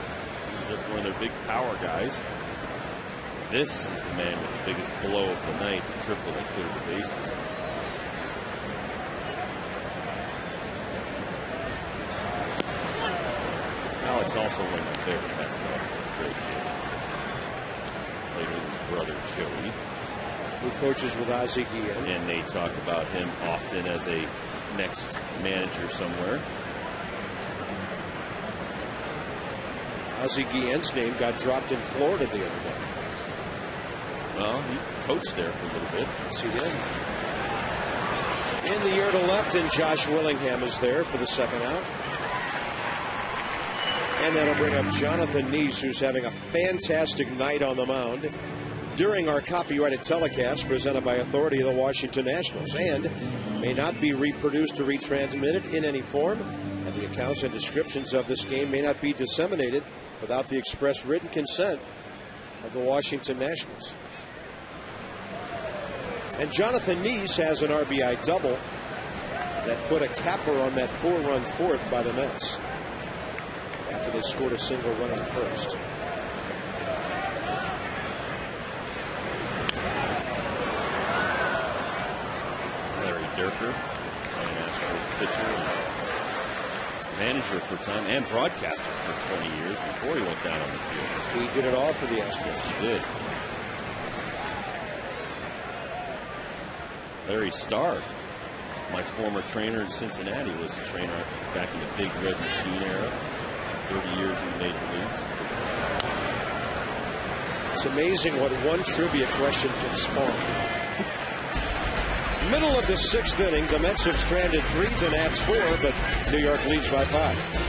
He's one of their big power guys. This is the man with the biggest blow of the night, the triple that cleared the bases. Alex also one of my favorite Mets, though. He's a great kid. Played with his brother, Joey. Who coaches with Ozzie Guillen. And they talk about him often as a next manager somewhere. Ozzie Guillen's name got dropped in Florida the other day. Well, he coached there for a little bit. Yes, he did. In the air to left, and Josh Willingham is there for the second out. And that'll bring up Jonathan Neese, who's having a fantastic night on the mound during our copyrighted telecast presented by authority of the Washington Nationals, and may not be reproduced or retransmitted in any form, and the accounts and descriptions of this game may not be disseminated without the express written consent of the Washington Nationals. And Jonathan Neese has an RBI double that put a capper on that 4-run fourth by the Mets after they scored a single run on first. Larry Durker, pitcher. manager for time and broadcaster for 20 years before he went down on the field. He did it all for the Astros. He did. Larry Starr, my former trainer in Cincinnati, was a trainer back in the Big Red Machine era. 30 years in the major leagues. It's amazing what one trivia question can spawn. Middle of the 6th inning, the Mets have stranded 3, the Nats 4, but New York leads by 5.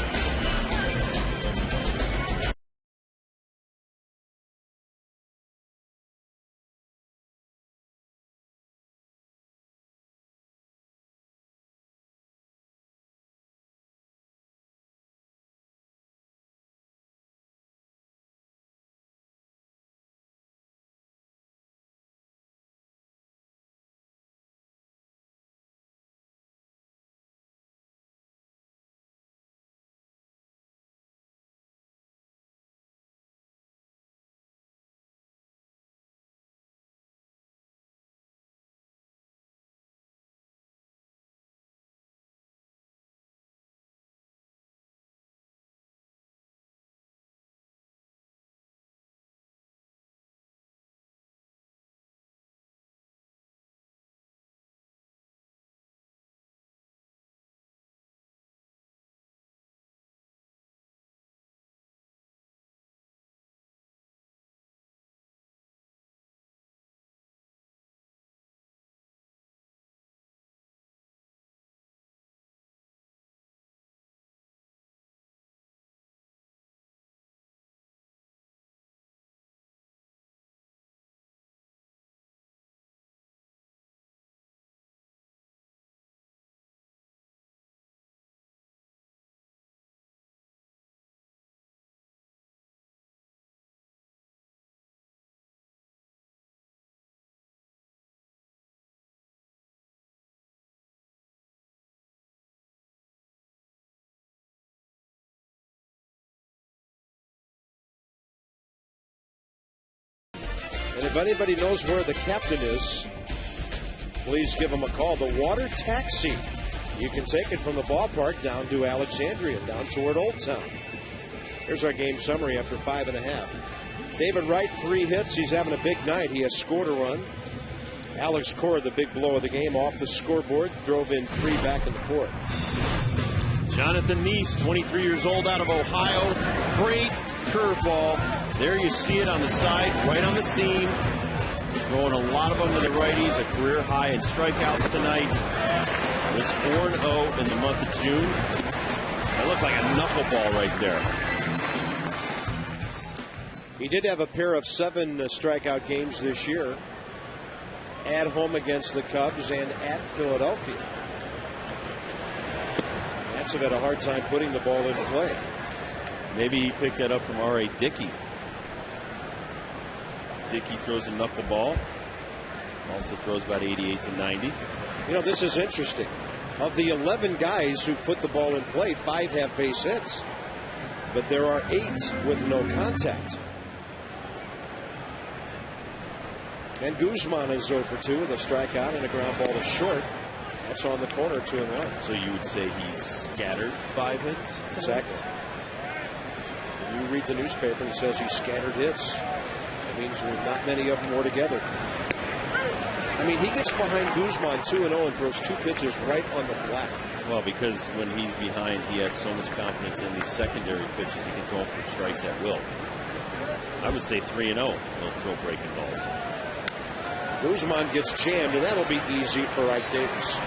And if anybody knows where the captain is, please give him a call. The water taxi. You can take it from the ballpark down to Alexandria, down toward Old Town. Here's our game summary after 5.5. David Wright, 3 hits. He's having a big night. He has scored a run. Alex Cora, the big blow of the game, off the scoreboard, drove in 3 back in the 4th. Jonathan Neese, 23 years old, out of Ohio. Great curveball. There you see it on the side, right on the seam. Throwing a lot of them to the righties, a career high in strikeouts tonight. Was 4-0 in the month of June. That looked like a knuckleball right there. He did have a pair of 7 strikeout games this year. At home against the Cubs and at Philadelphia. Nats have had a hard time putting the ball into play. Maybe he picked that up from R.A. Dickey. Dickey throws a knuckleball. Also throws about 88 to 90. You know, this is interesting. Of the 11 guys who put the ball in play, 5 have base hits. But there are 8 with no contact. And Guzman is 0 for 2 with a strikeout and a ground ball to short. That's on the corner, 2-1. So you would say he scattered 5 hits? Exactly. When you read the newspaper and it says he scattered hits, it means not many of them were together. I mean, he gets behind Guzman 2-0 and throws 2 pitches right on the black. Well, because when he's behind, he has so much confidence in these secondary pitches, he can throw them for strikes at will. I would say 3-0. He'll throw breaking balls. Guzman gets jammed, and that'll be easy for Ike Davis.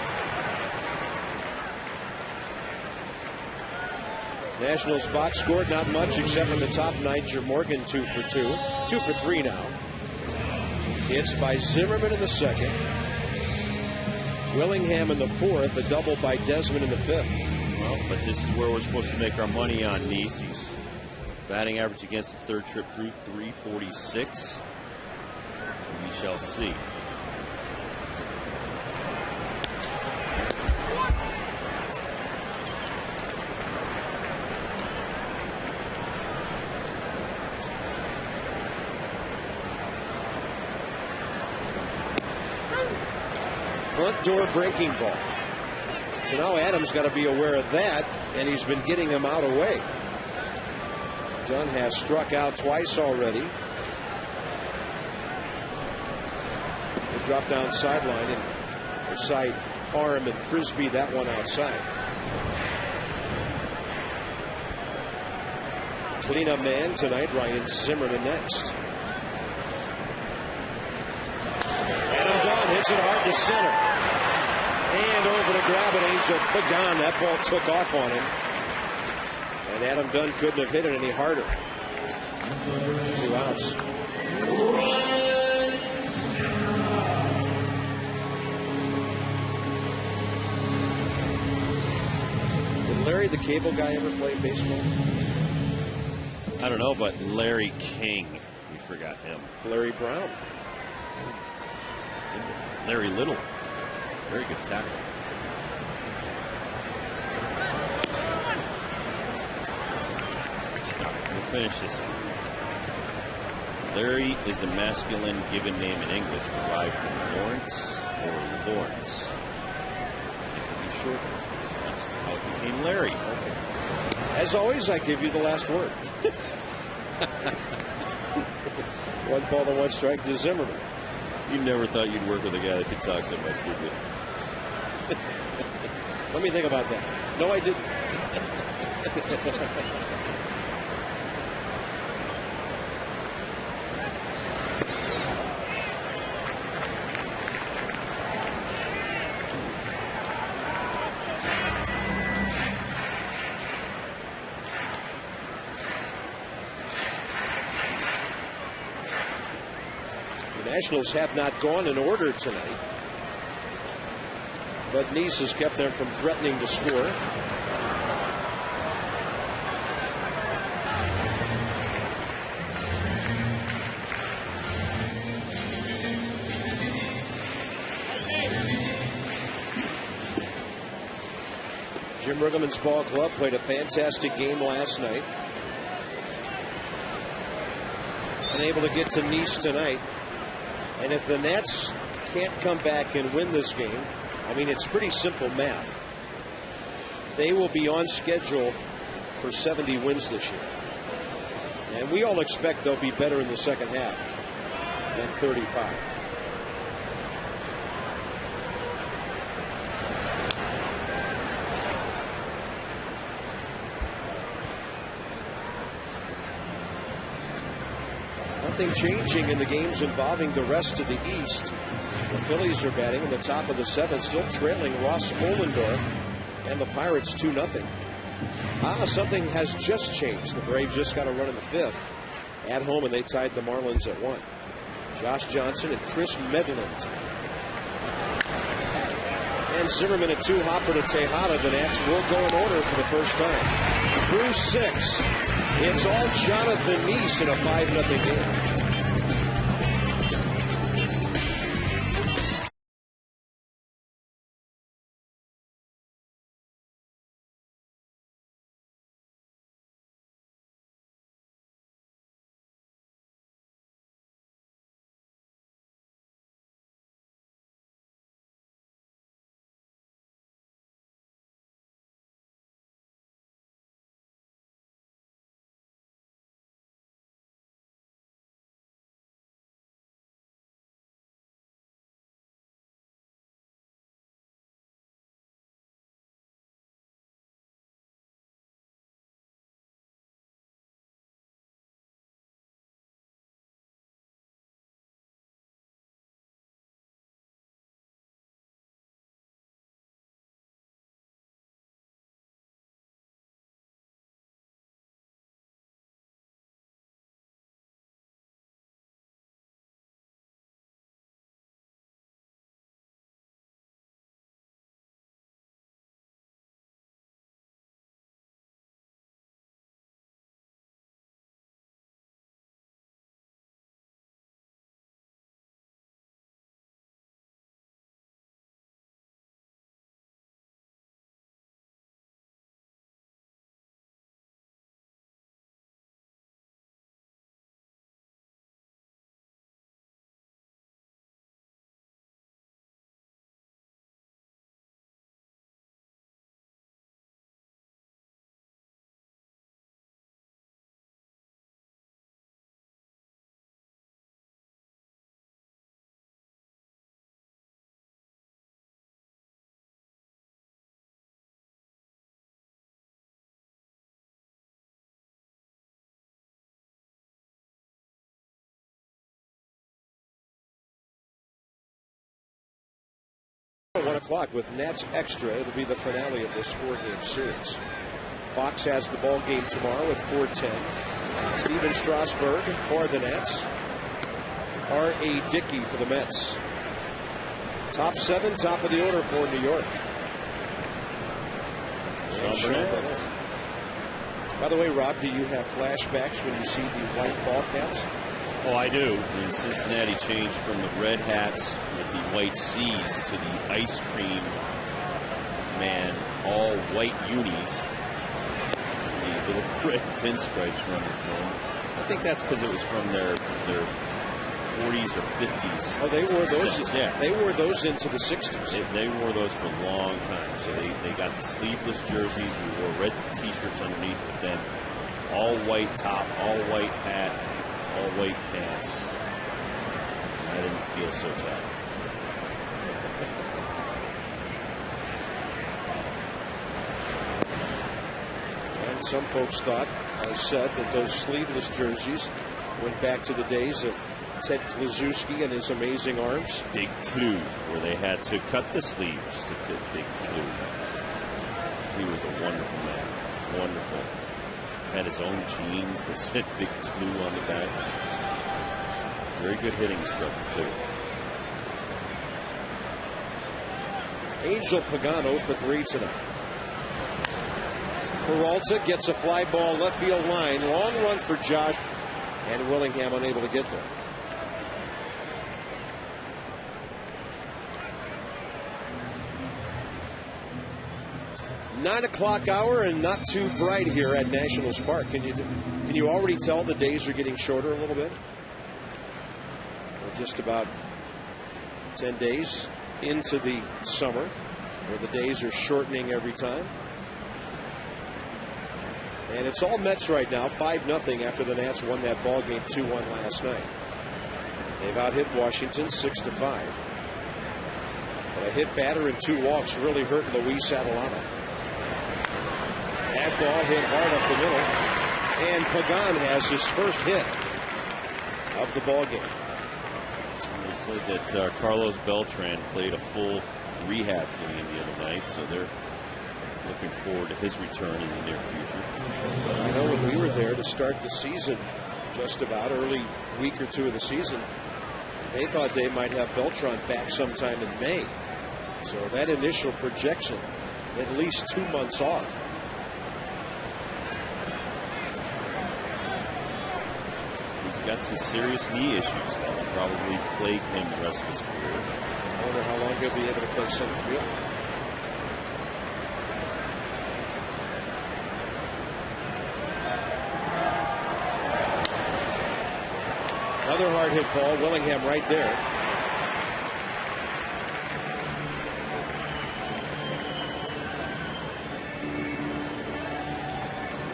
Nationals box scored not much except in the top night. Morgan 2 for 2. 2 for 3 now. Hits by Zimmerman in the 2nd. Willingham in the 4th. A double by Desmond in the 5th. Well, but this is where we're supposed to make our money on Neese. He's batting average against the third trip through 346. We shall see. Front door breaking ball. So now Adams got to be aware of that, and he's been getting him out away. Dunn has struck out twice already. The drop down sideline and side arm and frisbee that one outside. Cleanup man tonight, Ryan Zimmerman next. Adam Dunn hits it hard to center. And over to grab it, Angel Pagan. That ball took off on him. And Adam Dunn couldn't have hit it any harder. 2 outs. Did Larry the Cable Guy ever play baseball? I don't know, but Larry King, we forgot him. Larry Brown. Larry Little, very good tackle. We'll finish this up. Larry is a masculine given name in English derived from Lawrence or Lawrence. It can be shortened. So that's how it became Larry. Okay. As always, I give you the last word. 1 ball to 1 strike to Zimmerman. You never thought you'd work with a guy that could talk so much, did you? Let me think about that. No, I didn't. Nationals have not gone in order tonight, but Nice has kept them from threatening to score. Jim Riggleman's ball club played a fantastic game last night. Unable to get to Nice tonight. And if the Nats can't come back and win this game, I mean, it's pretty simple math. They will be on schedule for 70 wins this year. And we all expect they'll be better in the second half than 35. Nothing changing in the games involving the rest of the East. The Phillies are batting in the top of the 7th, still trailing Ross Ollendorf and the Pirates 2-0. Something has just changed. The Braves just got a run in the 5th at home, and they tied the Marlins at 1. Josh Johnson and Chris Medland. And Zimmerman at 2, Hopper to Tejada. The Nats will go in order for the first time. Through 6. It's all Jonathan Nice in a 5-0 game. 1 o'clock with Nats Extra. It'll be the finale of this 4-game series. Fox has the ball game tomorrow at 4:10. Steven Strasburg for the Nats. R.A. Dickey for the Mets. Top 7, top of the order for New York. By the way, Rob, do you have flashbacks when you see the white ball caps? Oh, I do. And Cincinnati changed from the red hats with the white C's to the ice cream man, all white unis. The little red pinstripes running through them. I think that's because it was from their 40s or 50s. Oh, they wore those. Yeah, they wore those into the 60s. They wore those for a long time. So they got the sleeveless jerseys. We wore red T-shirts underneath, but then all white top, all white hat, all white pants. I didn't feel so tough. And some folks thought, or said, that those sleeveless jerseys went back to the days of Ted Kluszewski and his amazing arms. Big Clue, where they had to cut the sleeves to fit Big Clue. He was a wonderful man. Wonderful. Had his own jeans that said Big Clue on the back. Very good hitting instructor, too. Angel Pagano for 3 tonight. Peralta gets a fly ball left field line. Long run for Josh. And Willingham unable to get there. 9 o'clock hour and not too bright here at Nationals Park. Can you already tell the days are getting shorter a little bit? We're just about 10 days into the summer, where the days are shortening every time. And it's all Mets right now, 5-0 after the Nats won that ball game 2-1 last night. They've out-hit Washington 6-5. But a hit batter and 2 walks really hurt Luis Adelano. That ball hit hard up the middle, and Pagan has his first hit of the ball game. They said that Carlos Beltran played a full rehab game the other night, so they're looking forward to his return in the near future. You know, when we were there to start the season, just about early week or 2 of the season, they thought they might have Beltran back sometime in May. So that initial projection, at least 2 months off. He's got some serious knee issues that will probably plague him the rest of his career. I wonder how long he'll be able to play center field. Another hard hit ball. Willingham right there.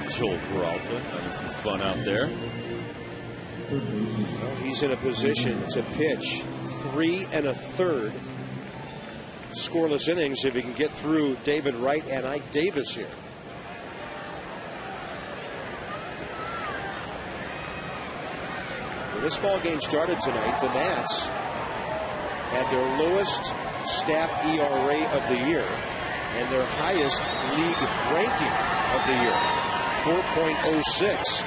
Joel Peralta having some fun out there. Well, he's in a position to pitch 3 1/3 scoreless innings if he can get through David Wright and Ike Davis here. When this ball game started tonight, the Nats had their lowest staff ERA of the year and their highest league ranking of the year, 4.06.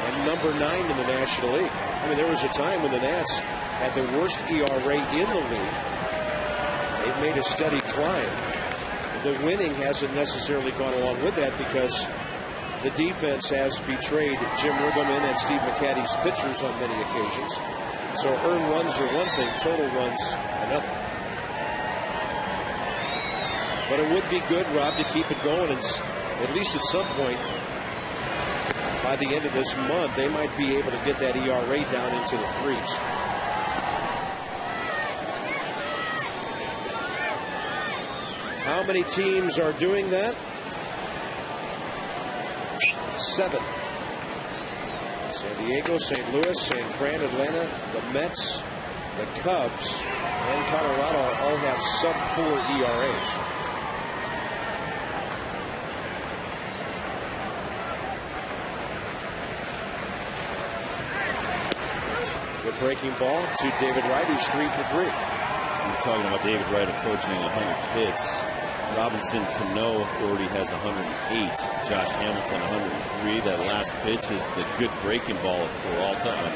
And number 9 in the National League. I mean, there was a time when the Nats had the worst ERA in the league. They've made a steady climb. The winning hasn't necessarily gone along with that because the defense has betrayed Jim Riggleman and Steve McCatty's pitchers on many occasions. So earned runs are one thing, total runs another. But it would be good, Rob, to keep it going, and at least at some point, by the end of this month, they might be able to get that ERA down into the 3s. How many teams are doing that? 7. San Diego, St. Louis, St. Fran, Atlanta, the Mets, the Cubs, and Colorado all have sub-4 ERAs. Breaking ball to David Wright, who's 3 for 3. We're talking about David Wright approaching 100 hits. Robinson Cano already has 108. Josh Hamilton 103. That last pitch is the good breaking ball of Peralta on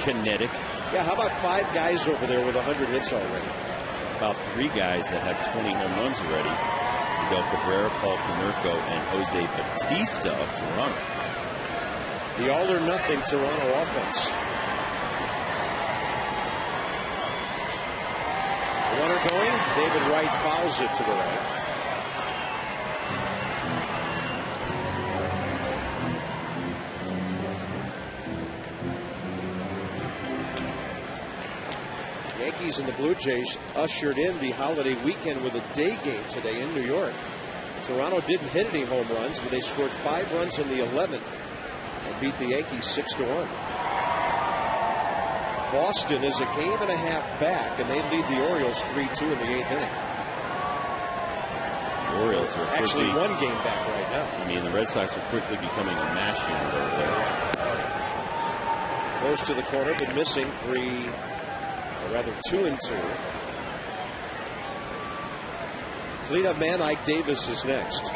Kinetic. Yeah, how about 5 guys over there with 100 hits already? About 3 guys that have 20 home runs already. Miguel Cabrera, Paul Konerko, and Jose Batista of Toronto. The all-or-nothing Toronto offense. Runner going. David Wright fouls it to the right. Yankees and the Blue Jays ushered in the holiday weekend with a day game today in New York. Toronto didn't hit any home runs, but they scored 5 runs in the 11th and beat the Yankees 6-1. Boston is a game and a half back, and they lead the Orioles 3-2 in the 8th inning. The Orioles are actually 1 game back right now. I mean, the Red Sox are quickly becoming a mash unit over there. Close to the corner, but missing 3, or rather 2 and 2. Cleanup man Ike Davis is next.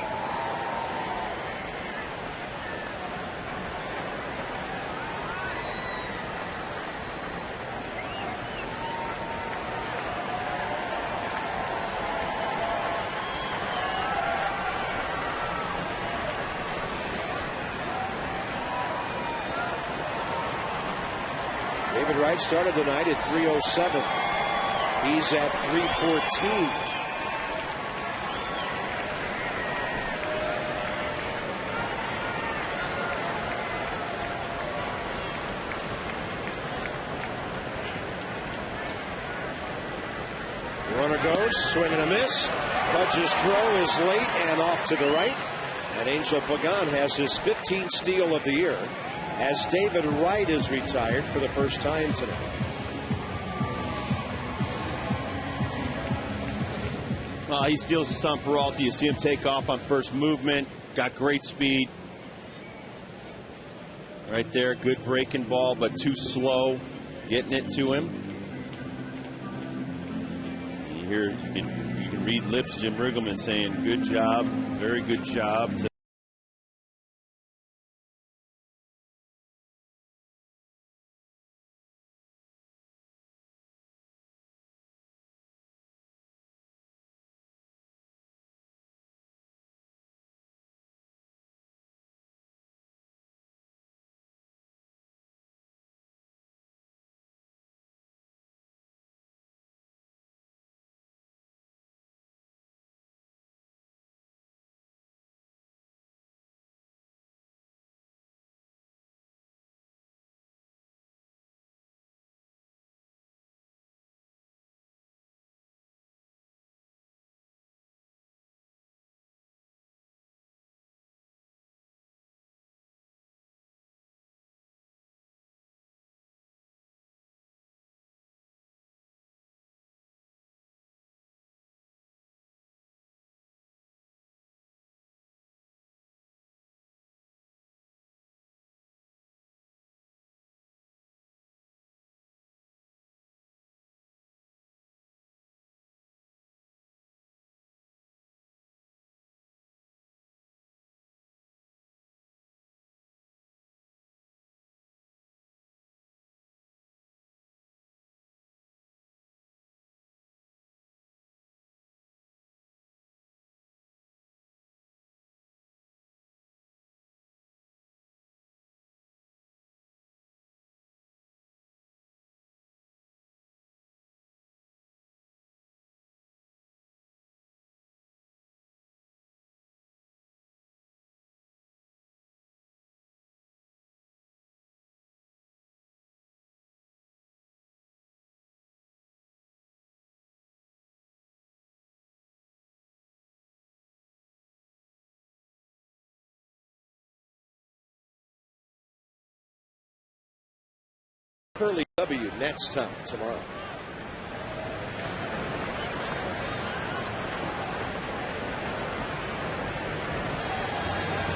David Wright started the night at 307. He's at 314. Runner goes, swing and a miss. Budge's throw is late and off to the right. And Angel Pagan has his 15th steal of the year, as David Wright is retired for the first time today. He steals this on Peralta. You see him take off on first movement. Got great speed. Right there, good breaking ball, but too slow. Getting it to him. You hear, you can read lips, Jim Riggleman saying, good job, very good job. Curly W. Nets time tomorrow.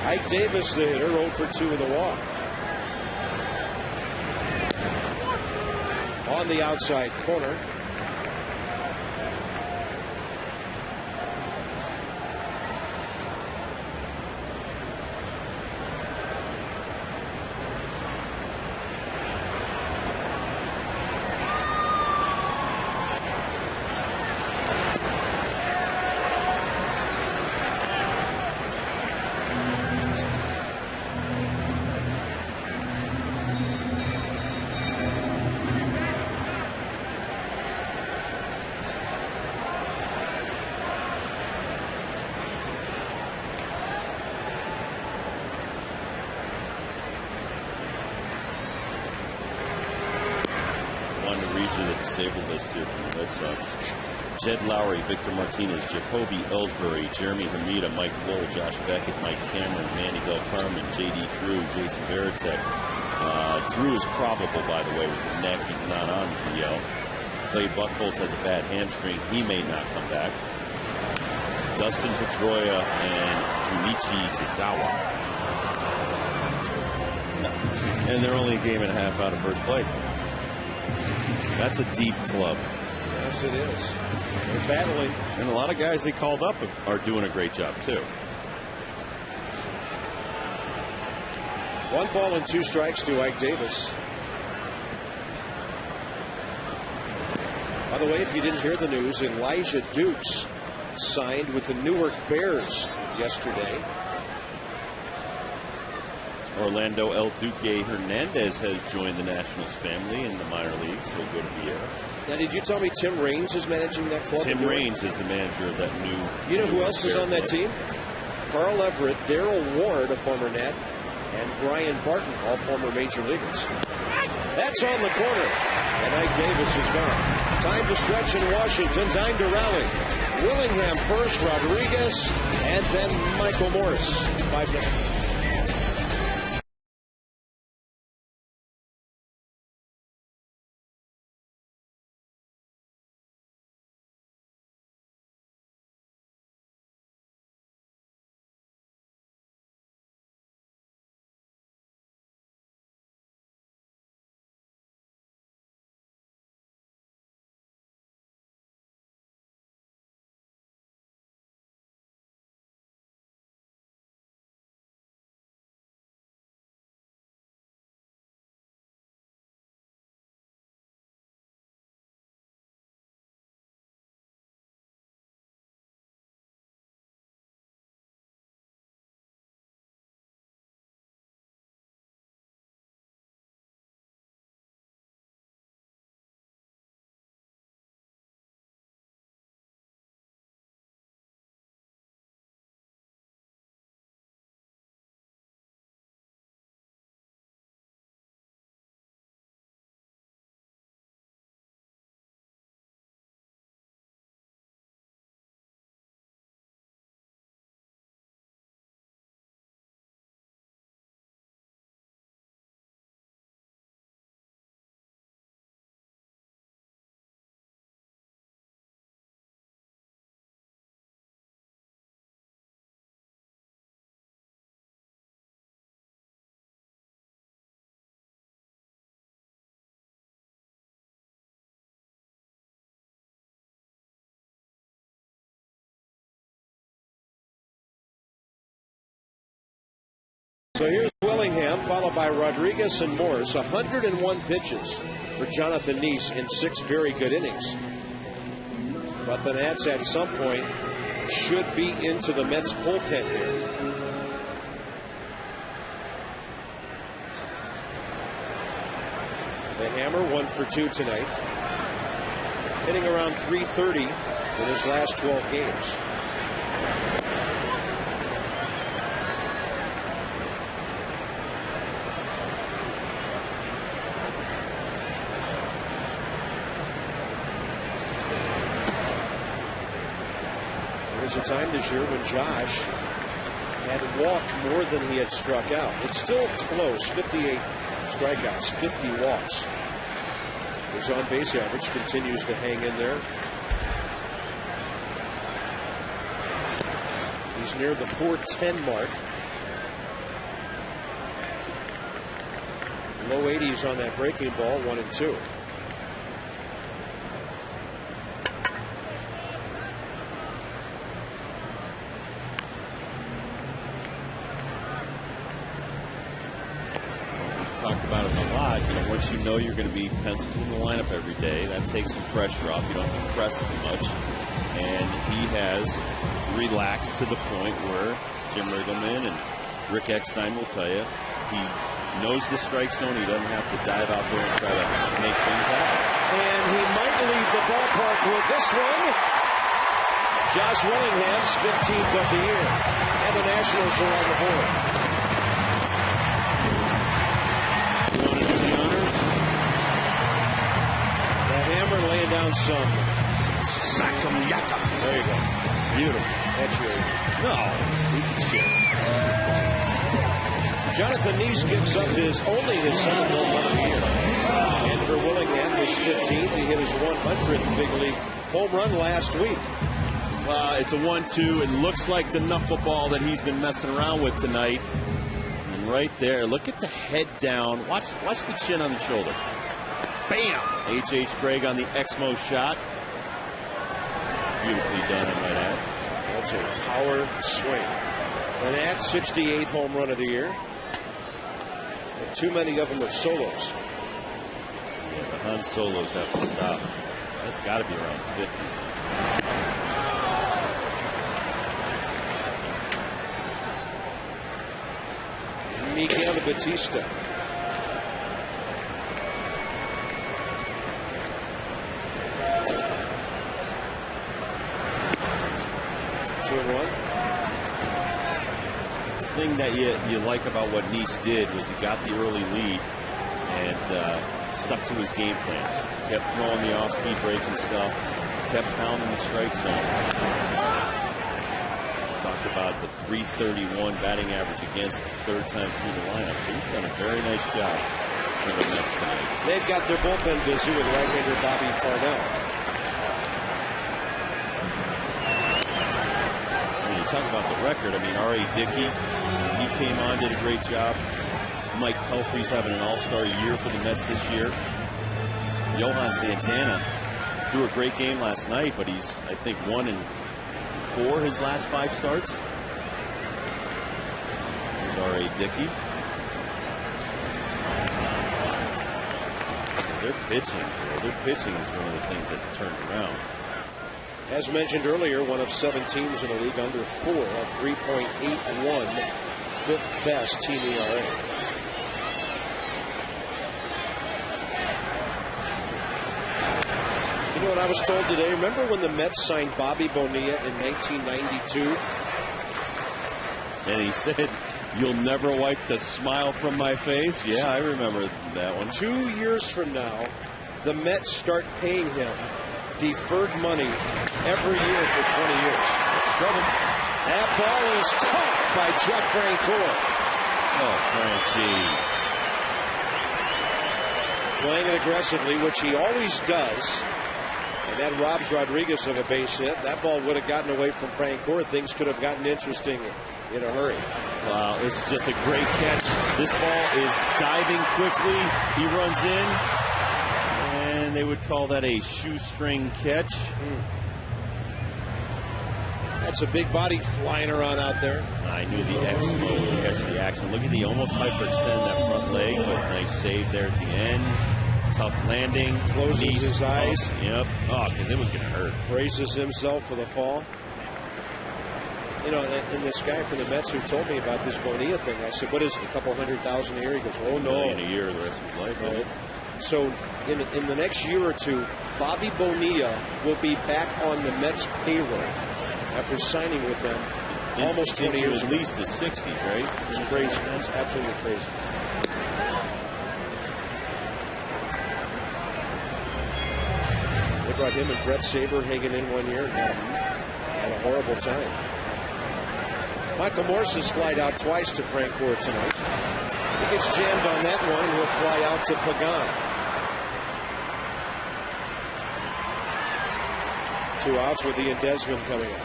Ike Davis, the hitter, 0 for 2 in the walk. On the outside corner. Disabled list here from the Red Sox. Jed Lowry, Victor Martinez, Jacoby Ellsbury, Jeremy Hamida, Mike Lowell, Josh Beckett, Mike Cameron, Manny Del Carmen, J.D. Drew, Jason Varitek. Drew is probable, by the way, with the neck. He's not on the DL. Clay Buchholz has a bad hamstring. He may not come back. Dustin Pedroia and Junichi Tozawa. And they're only a game and a half out of first place. That's a deep club. Yes, it is. They're battling. And a lot of guys they called up are doing a great job, too. 1 ball and 2 strikes to Ike Davis. By the way, if you didn't hear the news, Elijah Dukes signed with the Newark Bears yesterday. Orlando El Duque Hernandez has joined the Nationals family in the minor leagues. He'll go to Vieira. Now, did you tell me Tim Raines is managing that club? Tim Raines is the manager of that new. You know who else is on that team? Carl Everett, Darrell Ward, a former Nat, and Brian Barton, all former major leaguers. That's on the corner, and Ike Davis is gone. Time to stretch in Washington, time to rally. Willingham first, Rodriguez, and then Michael Morris. 5-9. So here's Willingham, followed by Rodriguez and Morris. 101 pitches for Jonathan Neese in 6 very good innings. But the Nats at some point should be into the Mets bullpen here. The Hammer 1 for 2 tonight. Hitting around .330 in his last 12 games. There was a time this year when Josh had walked more than he had struck out. It's still close, 58 strikeouts, 50 walks. His on-base average continues to hang in there. He's near the 410 mark. Low 80s on that breaking ball, 1 and 2. Talked about it a lot. You know, once you know you're going to be penciled in the lineup every day, that takes some pressure off. You don't have to press as much. And he has relaxed to the point where Jim Riggleman and Rick Eckstein will tell you, he knows the strike zone. He doesn't have to dive out there and try to make things happen. And he might leave the ballpark with this one. Josh Willingham's 15th of the year. And the Nationals are on the board. You want to do the honors? The Hammer laying down some. Smack 'em yakka. There you go. Beautiful. That's your... No. We can share. Jonathan Neese gives up only his second home run of the year. And for Willingham, his 15th, he hit his 100th big league home run last week. It's a 1-2. It looks like the knuckleball that he's been messing around with tonight. And right there, look at the head down. Watch the chin on the shoulder. Bam! H.H. Craig on the Exmo shot. Beautifully done, I might add. That's a power swing. And that's 68th home run of the year. And too many of them are solos. Yeah, the Han Solos have to stop. That's got to be around 50. Miguel Batista. Two and one. The thing that you like about what Neese did was he got the early lead and stuck to his game plan. Kept throwing the off-speed breaking stuff. Kept pounding the strike zone. Talked about the .331 batting average against the third time through the lineup. So he's done a very nice job for the Mets tonight. They've got their bullpen busy with right-hander Bobby Farnell. When you talk about the record, I mean, R.A. Dickey, he came on, did a great job. Mike Pelfrey's having an all-star year for the Mets this year. Johan Santana threw a great game last night, but he's, I think, 1-4 his last 5 starts. There's R.A. Dickey. So their pitching is one of the things that's turned around. As mentioned earlier, one of 7 teams in the league under 4 at 3.81, 5th best team ERA. You know what I was told today? Remember when the Mets signed Bobby Bonilla in 1992? And he said, "You'll never wipe the smile from my face." Yeah, I remember that one. 2 years from now, the Mets start paying him deferred money every year for 20 years. That's trouble. That ball is caught by Jeff Francoeur. Oh, Franchi. Playing it aggressively, which he always does. And that robs Rodriguez of a base hit. That ball would have gotten away from Francoeur. Things could have gotten interesting in a hurry. Wow, it's just a great catch. This ball is diving quickly. He runs in. And they would call that a shoestring catch. That's a big body flying around out there. I knew the Exmo would catch the action. Look at the almost hyperextend that front leg, but nice save there at the end. Tough landing. Closes his eyes. Yep. Oh, because it was going to hurt. Braces himself for the fall. You know, and this guy from the Mets who told me about this Bonilla thing, I said, what is it, a couple $100,000 a year? He goes, oh, no. In a year, the rest of his life. Right. So in the next year or two, Bobby Bonilla will be back on the Mets payroll after signing with them almost 20 years ago. At least the 60s, right? It's crazy. That's absolutely crazy. They brought him and Brett Saber hanging in 1 year and had a horrible time. Michael Morse has flied out twice to Francoeur tonight. He gets jammed on that one and he'll fly out to Pagan. 2 outs with Ian Desmond coming up.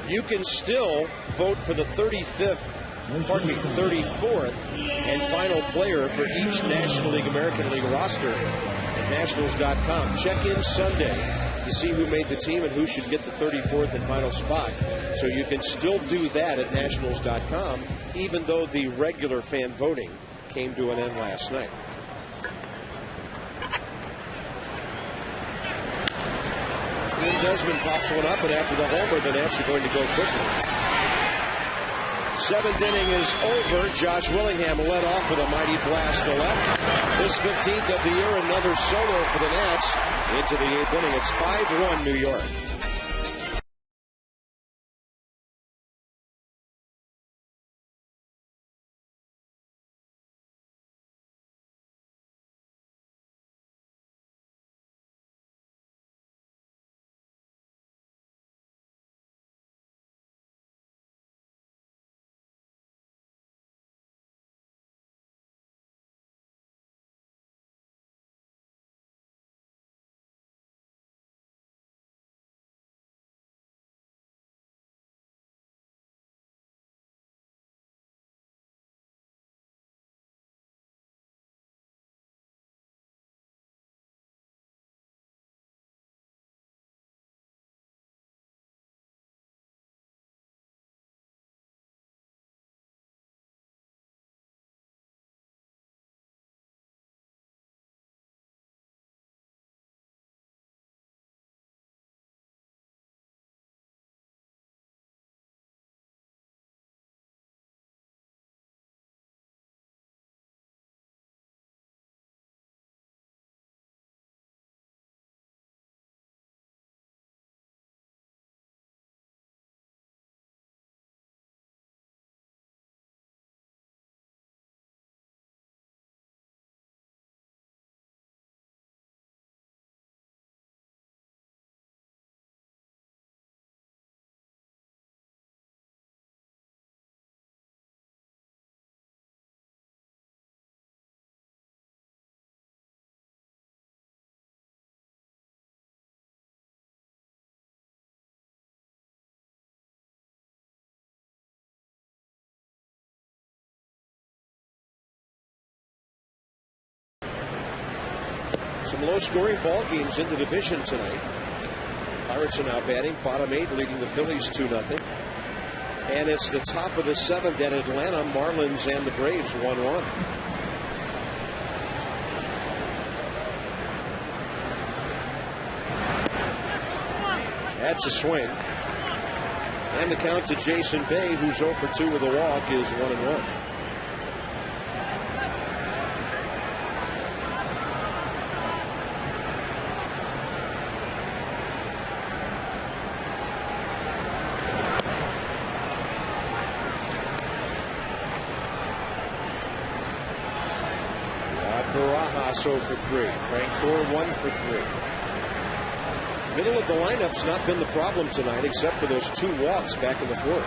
You can still vote for the 34th and final player for each National League American League roster at Nationals.com. Check in Sunday to see who made the team and who should get the 34th and final spot. So you can still do that at Nationals.com, even though the regular fan voting came to an end last night. Then Desmond pops one up, and after the homer, the Nats are going to go quickly. Seventh inning is over. Josh Willingham led off with a mighty blast to left. His 15th of the year, another solo for the Nats. Into the 8th inning, it's 5-1 New York. Some low-scoring ball games in the division tonight. Pirates are now batting, bottom 8, leading the Phillies 2-0. And it's the top of the 7th at Atlanta. Marlins and the Braves 1-1. That's a swing. And the count to Jason Bay, who's 0 for 2 with a walk, is 1-1. Barajas 0 for 3. Francoeur 1 for 3. Middle of the lineup's not been the problem tonight, except for those 2 walks back in the 4th.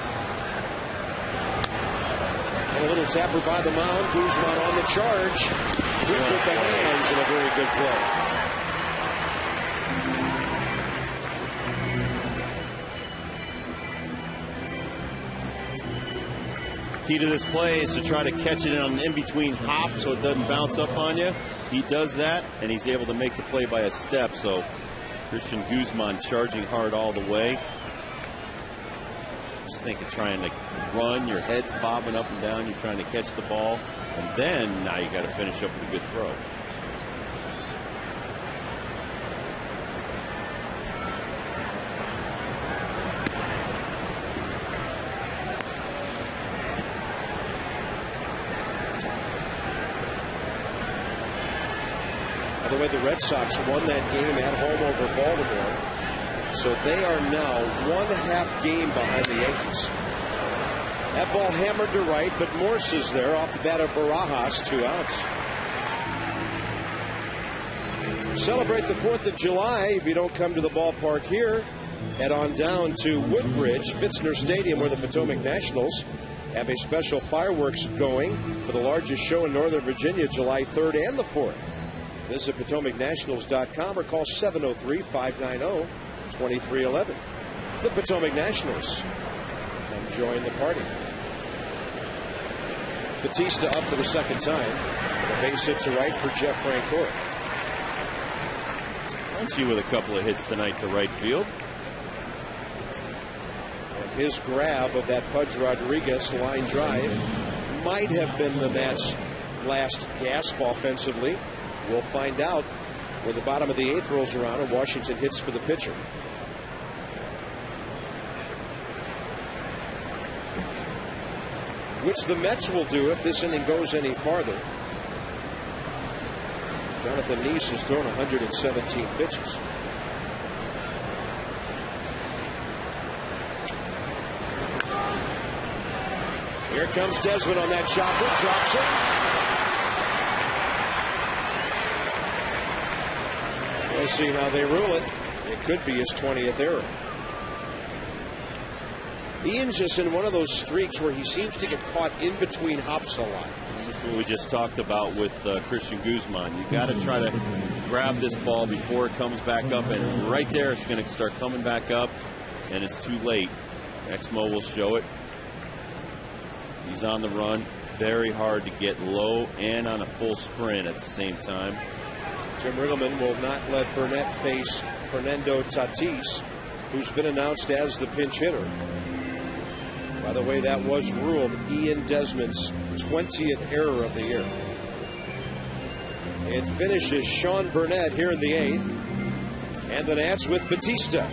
And a little tapper by the mound. Guzman on the charge. Quick with the hands and a very good play. Key to this play is to try to catch it on an in-between hop so it doesn't bounce up on you. He does that, and he's able to make the play by a step. So Christian Guzman charging hard all the way. Just think of trying to run, your head's bobbing up and down, you're trying to catch the ball, and then now you got to finish up with a good throw. By the way, the Red Sox won that game at home over Baltimore. So they are now 1/2 game behind the Yankees. That ball hammered to right, but Morse is there off the bat of Barajas, 2 outs. Celebrate the 4th of July. If you don't come to the ballpark here, head on down to Woodbridge, Fitzner Stadium, where the Potomac Nationals have a special fireworks going for the largest show in Northern Virginia, July 3rd and the 4th. Visit PotomacNationals.com or call 703-590-2311. The Potomac Nationals come join the party. Batista up for the 2nd time. And a base hit to right for Jeff Francoeur. Punchy with a couple of hits tonight to right field. And his grab of that Pudge Rodriguez line drive might have been the Nats' last gasp offensively. We'll find out when the bottom of the 8th rolls around and Washington hits for the pitcher. which the Mets will do if this inning goes any farther. Jonathan Neese has thrown 117 pitches. Here comes Desmond on that chopper, drops it. We'll see how they rule it. It could be his 20th error. Ian's just in one of those streaks where he seems to get caught in between hops a lot. This is what we just talked about with Christian Guzman. You got to try to grab this ball before it comes back up, and right there it's going to start coming back up, and it's too late. Exmo will show it. He's on the run. Very hard to get low and on a full sprint at the same time. Jim Riggleman will not let Burnett face Fernando Tatis, who's been announced as the pinch hitter. By the way, that was ruled Ian Desmond's 20th error of the year. It finishes Sean Burnett here in the 8th. And the Nats with Batista.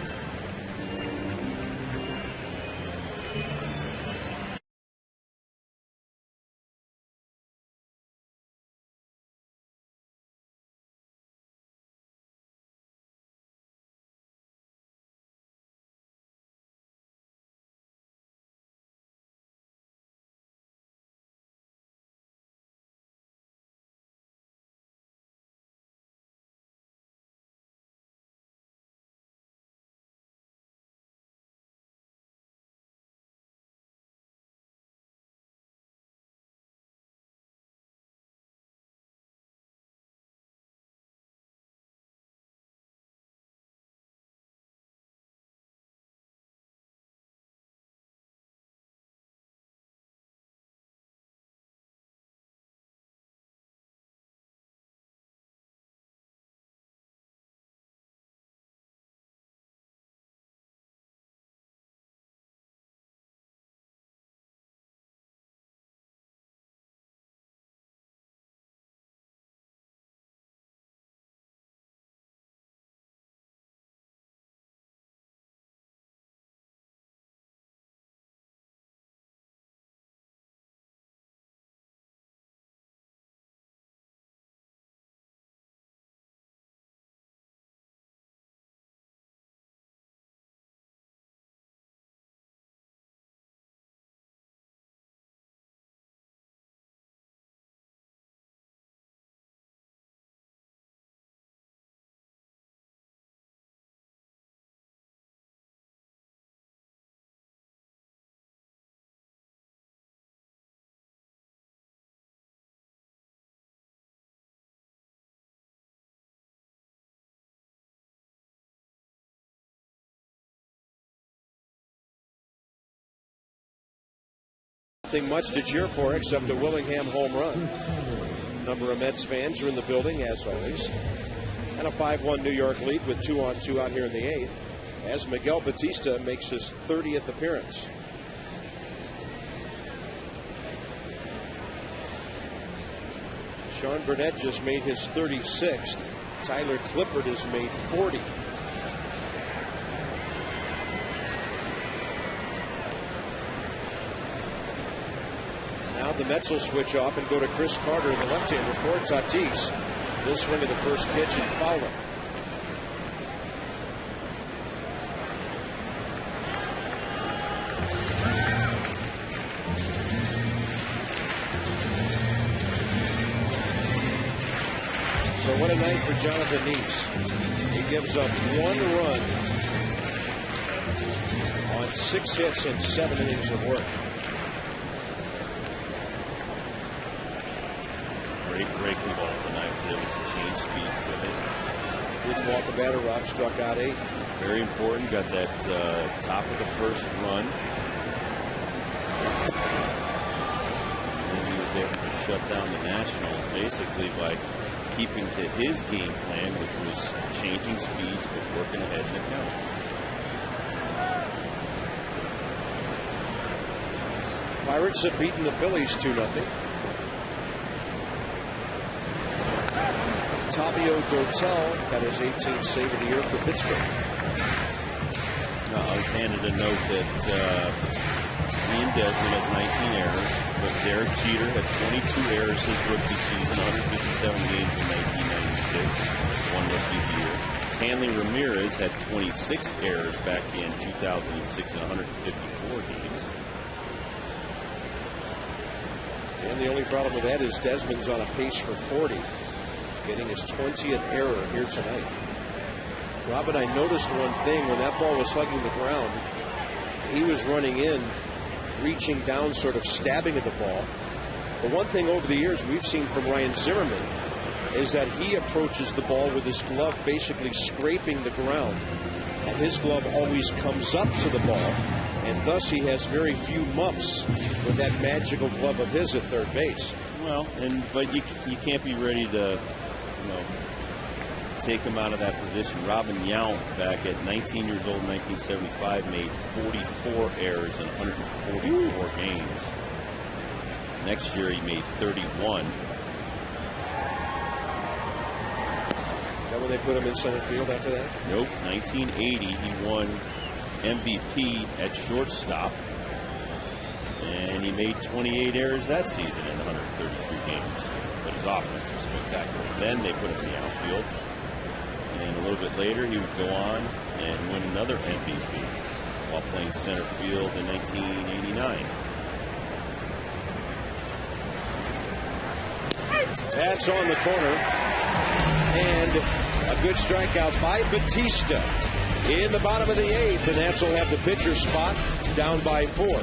Nothing much to cheer for except a Willingham home run. A number of Mets fans are in the building, as always. And a 5-1 New York lead with 2-on-2 out here in the 8th as Miguel Batista makes his 30th appearance. Sean Burnett just made his 36th. Tyler Clippard has made 40. Now the Mets will switch off and go to Chris Carter, the left-hander for Tatis. He'll swing at the first pitch and foul it. So what a night for Jonathan Neese. He gives up 1 run on 6 hits and 7 innings of work. Great breaking ball tonight. Able to change speeds with it. Didn't walk a batter. Rob struck out 8. Very important. Got that top of the first run. And he was able to shut down the Nationals basically by keeping to his game plan, which was changing speeds but working ahead in the count. Pirates have beaten the Phillies 2-0. Tavio Dotel got his 18th save of the year for Pittsburgh. I was handed a note that Ian Desmond has 19 errors, but Derek Jeter had 22 errors his rookie season, 157 games in 1996, one rookie of the year. Hanley Ramirez had 26 errors back in 2006 and 154 games. And the only problem with that is Desmond's on a pace for 40, getting his 20th error here tonight. Robin, I noticed one thing when that ball was hugging the ground. He was running in, reaching down, sort of stabbing at the ball. But one thing over the years we've seen from Ryan Zimmerman is that he approaches the ball with his glove basically scraping the ground. And his glove always comes up to the ball. And thus he has very few muffs with that magical glove of his at third base. Well, but you can't be ready to, take him out of that position. Robin Yount, back at 19 years old in 1975, made 44 errors in 144 games. Next year he made 31. Is that when they put him in center field after that? Nope. 1980 he won MVP at shortstop, and he made 28 errors that season in 133 games. But his offense was spectacular. Then they put him in the outfield, and a little bit later he would go on and win another MVP while playing center field in 1989. That's on the corner, and a good strikeout by Batista in the bottom of the 8th, and Nats will have the pitcher spot down by 4.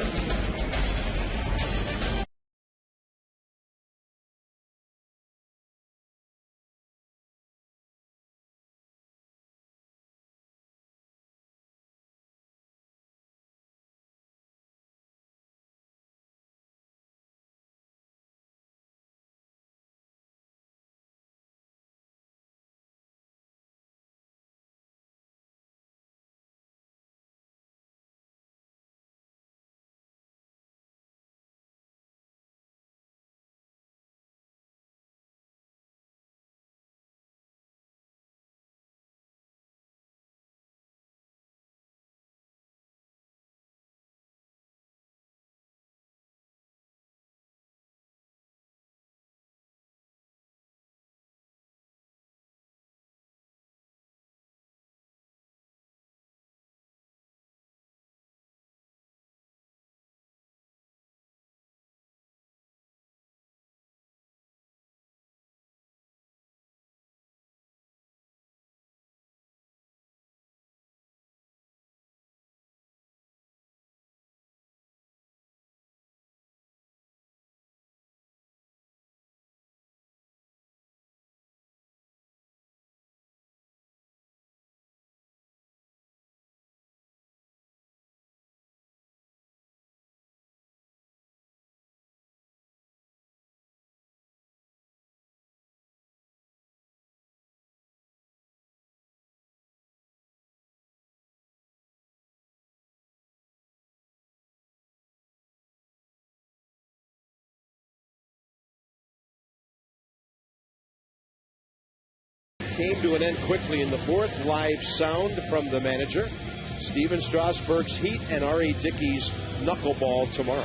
Came to an end quickly in the 4th. Live sound from the manager. Steven Strasburg's Heat and R.A. Dickey's Knuckleball tomorrow.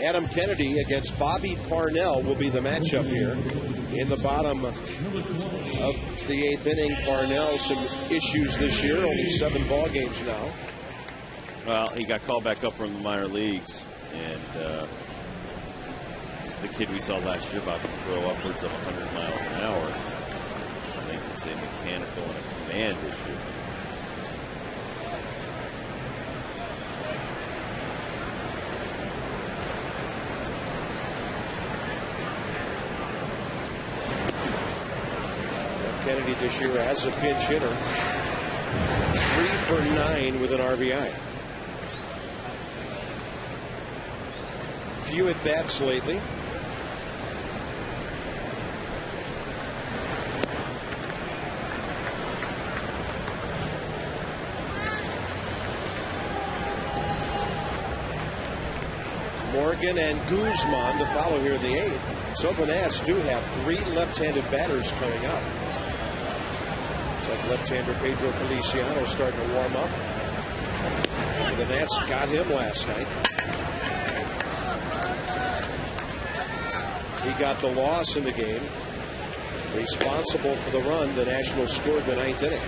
Adam Kennedy against Bobby Parnell will be the matchup here. In the bottom of the 8th inning, Parnell some issues this year, only 7 ball games now. Well, he got called back up from the minor leagues, and the kid we saw last year about to throw upwards of 100 miles an hour. I think it's a mechanical and a command issue. Kennedy this year as a pinch hitter. 3 for 9 with an RBI. Few at bats lately. Morgan and Guzman to follow here in the 8th. So the Nats do have 3 left-handed batters coming up. It's like left-hander Pedro Feliciano starting to warm up. The Nats got him last night. He got the loss in the game. Responsible for the run the Nationals scored in the 9th inning.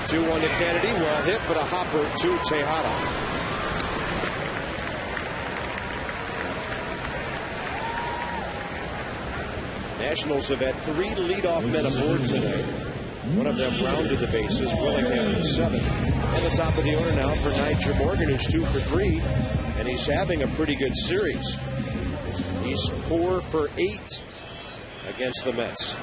Two-one to Kennedy. Well hit, but a hopper to Tejada. Nationals have had 3 leadoff men aboard tonight. One of them rounded the bases. Willingham in the 7th. On the top of the order now for Nyjer Morgan, who's 2 for 3. And he's having a pretty good series. He's 4 for 8 against the Mets.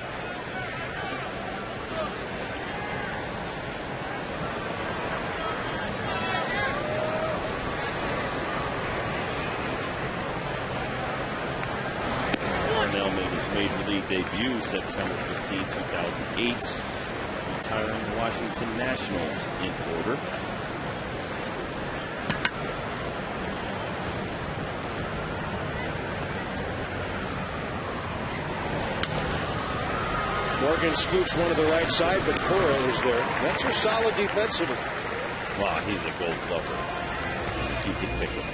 Cornell made his major league debut September 15, 2008, retiring the Washington Nationals in order. Morgan scoots one to the right side, but Cora is there. That's a solid defensively. Wow, he's a gold glover. He can pick him.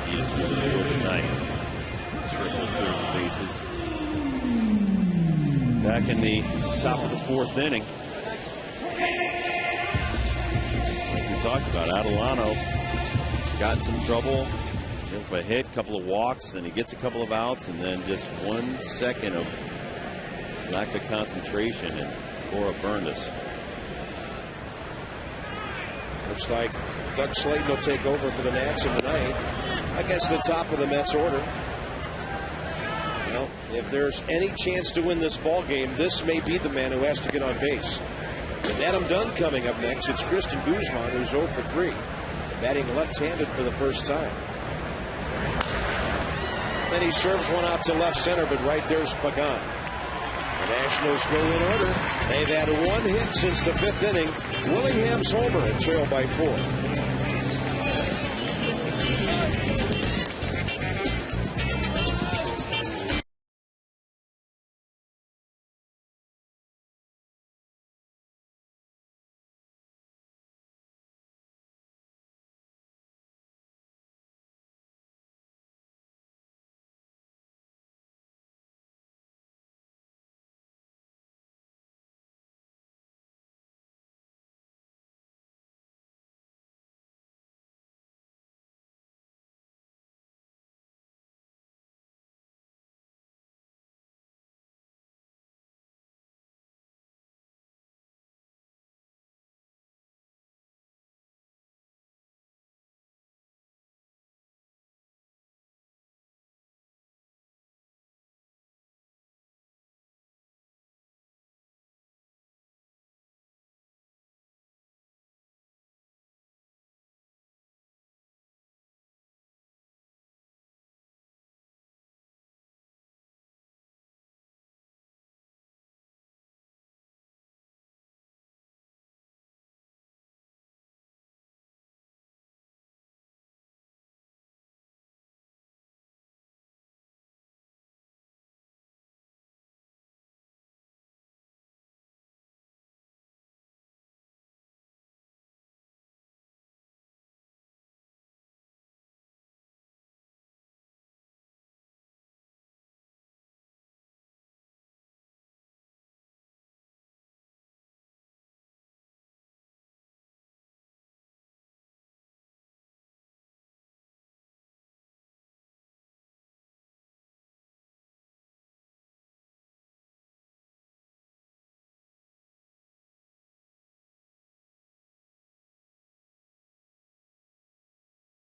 He just won the field tonight. Triple clear the bases. Back in the top of the 4th inning. Like we talked about, Adelano got in some trouble. A hit, couple of walks, and he gets a couple of outs, and then just 1 second of lack of concentration, and Cora burned us. Looks like Doug Slayton will take over for the Nats in the 9th against the top of the Mets order. Well, if there's any chance to win this ball game, this may be the man who has to get on base. With Adam Dunn coming up next, it's Christian Guzman, who's 0 for 3, batting left-handed for the first time. Then he serves one out to left center, but right there's Pagan. The Nationals go in order. They've had 1 hit since the 5th inning. Willingham's homer and trail by 4.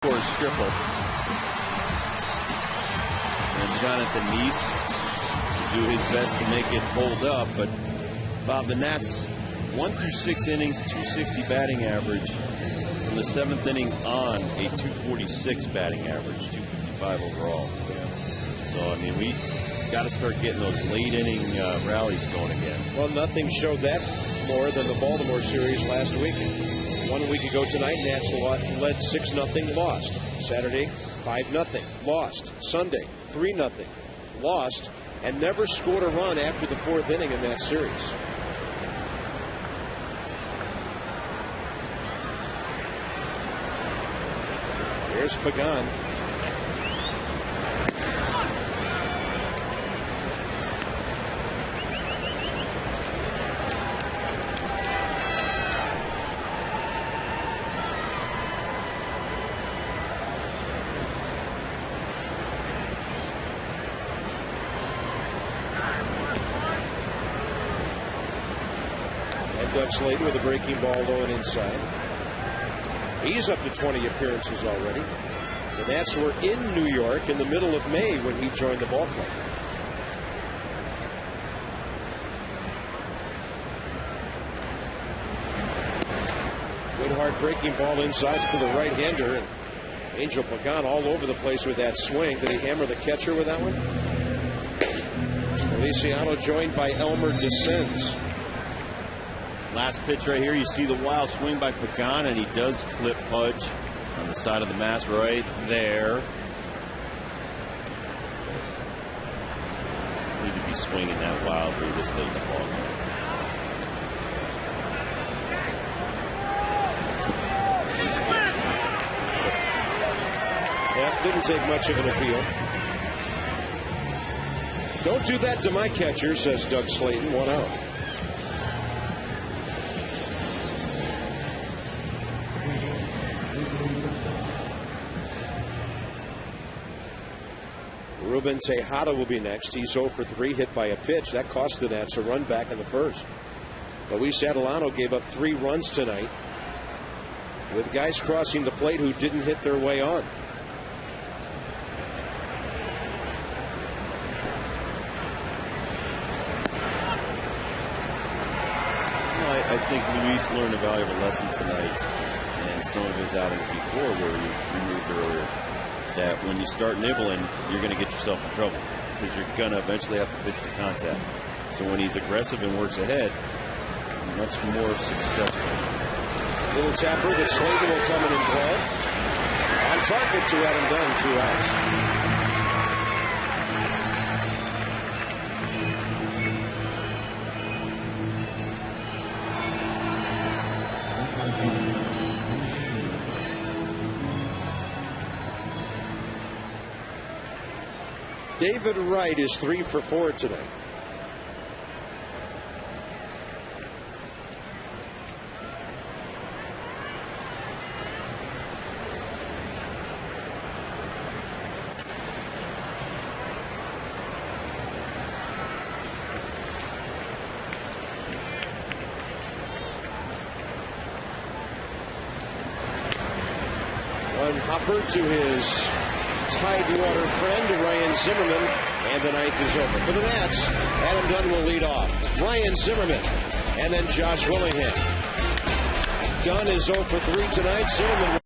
Scores triple. And Jonathan Neese will do his best to make it hold up, but Bob, the Nats 1 through 6 innings, 260 batting average. From the 7th inning on, a 246 batting average, 255 overall. So, I mean, we got to start getting those late inning rallies going again. Well, nothing showed that more than the Baltimore series last week. 1 week ago tonight, Nats led 6-0, lost. Saturday, 5-0, lost. Sunday, 3-0, lost, and never scored a run after the 4th inning in that series. Here's Pagan. Doug Slayton with a breaking ball low and inside. He's up to 20 appearances already. The Nats were in New York in the middle of May when he joined the ball club. Good hard breaking ball inside for the right-hander. And Angel Pagan all over the place with that swing. Did he hammer the catcher with that one? Feliciano joined by Elmer Descends. Last pitch right here, you see the wild swing by Pagan, and he does clip Pudge on the side of the mask right there. Need to be swinging that wildly this late in the ball game. Yeah, didn't take much of an appeal. Don't do that to my catcher, says Doug Slayton. 1 out. Ruben Tejada will be next. He's 0 for 3, hit by a pitch. That cost the Nats a run back in the first. Luis Adelano gave up 3 runs tonight with guys crossing the plate who didn't hit their way on. I think Luis learned a valuable lesson tonight, and some of his outings before where he was removed earlier, that when you start nibbling, you're going to get yourself in trouble because you're going to eventually have to pitch to contact. So when he's aggressive and works ahead, much more successful. Little tapper that Slayton will come in and glove. On target to Adam Dunn, 2 outs. David Wright is 3 for 4 tonight. One hopper to his Tidewater friend, Ryan Zimmerman, and the ninth is over. For the Nats, Adam Dunn will lead off. Ryan Zimmerman, and then Josh Willingham. Dunn is 0 for 3 tonight. Zimmerman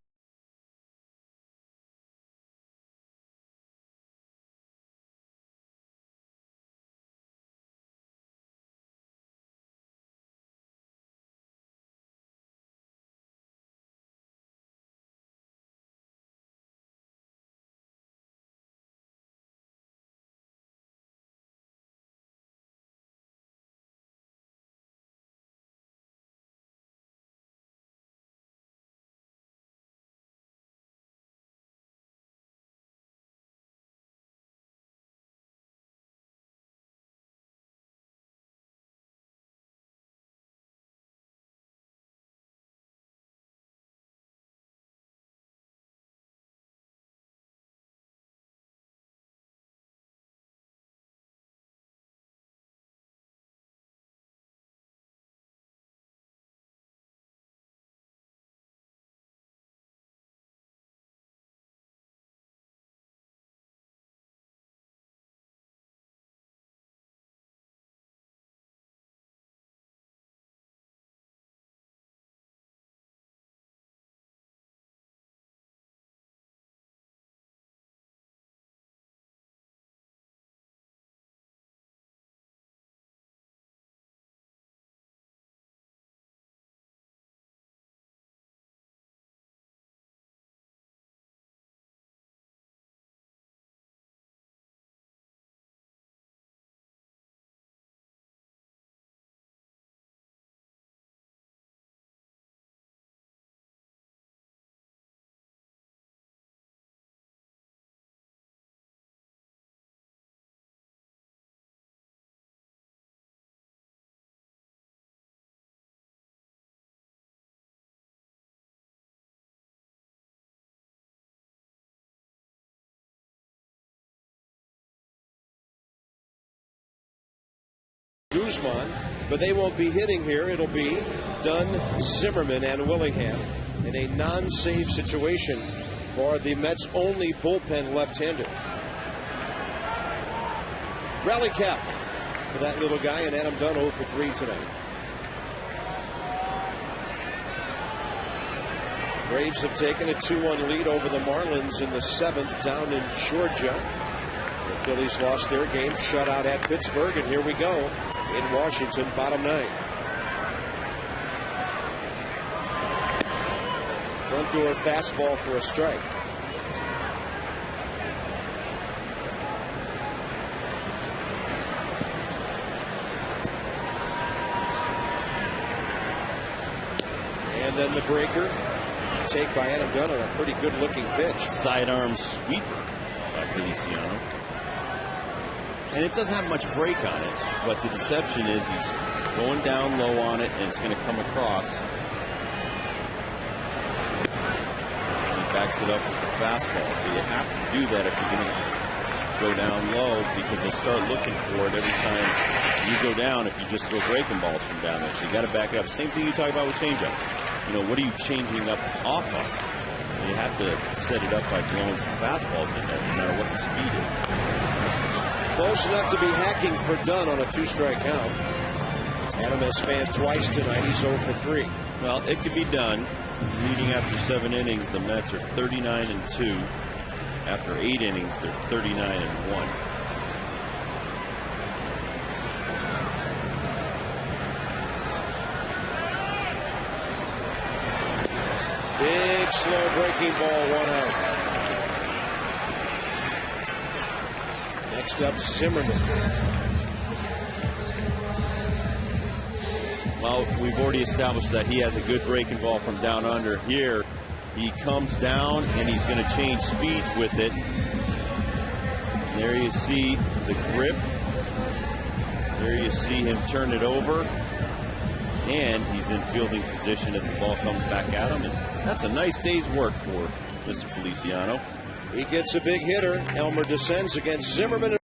Guzman, but they won't be hitting here. It'll be Dunn, Zimmerman, and Willingham in a non-save situation for the Mets' only bullpen left-hander. Rally cap for that little guy, and Adam Dunn 0 for 3 tonight. Braves have taken a 2-1 lead over the Marlins in the 7th down in Georgia. The Phillies lost their game, shutout at Pittsburgh, and here we go in Washington, bottom 9. Front door fastball for a strike. And then the breaker. Take by Adam Dunn on a pretty good looking pitch. Sidearm sweeper by Feliciano. And it doesn't have much break on it, but the deception is he's going down low on it and it's going to come across. He backs it up with the fastball. So you have to do that if you're going to go down low, because they'll start looking for it every time you go down if you just throw breaking balls from down there. So you got to back it up. Same thing you talk about with changeup. You know, what are you changing up off of? So you have to set it up by blowing some fastballs in there, no matter what the speed is. Close enough to be hacking for Dunn on a 2-strike count. Adam has fanned twice tonight. He's 0 for 3. Well, it could be done. Leading after 7 innings, the Mets are 39-2. After 8 innings, they're 39-1. Big, slow breaking ball, 1 out. Next up, Zimmerman. Well, we've already established that he has a good breaking ball from down under. Here, he comes down and he's going to change speeds with it. There you see the grip. There you see him turn it over. And he's in fielding position as the ball comes back at him. And that's a nice day's work for Mr. Feliciano. He gets a big hitter. Elmer descends against Zimmerman.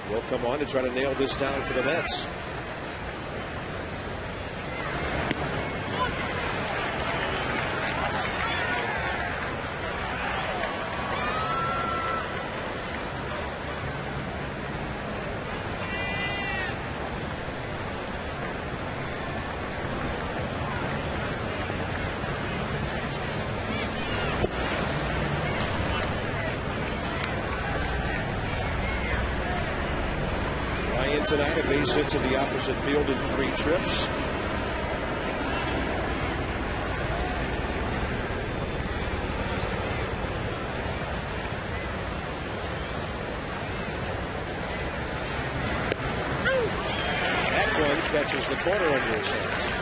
Will come on to try to nail this down for the Mets. Tonight, a base hit to the opposite field in 3 trips. catches the corner under his hands.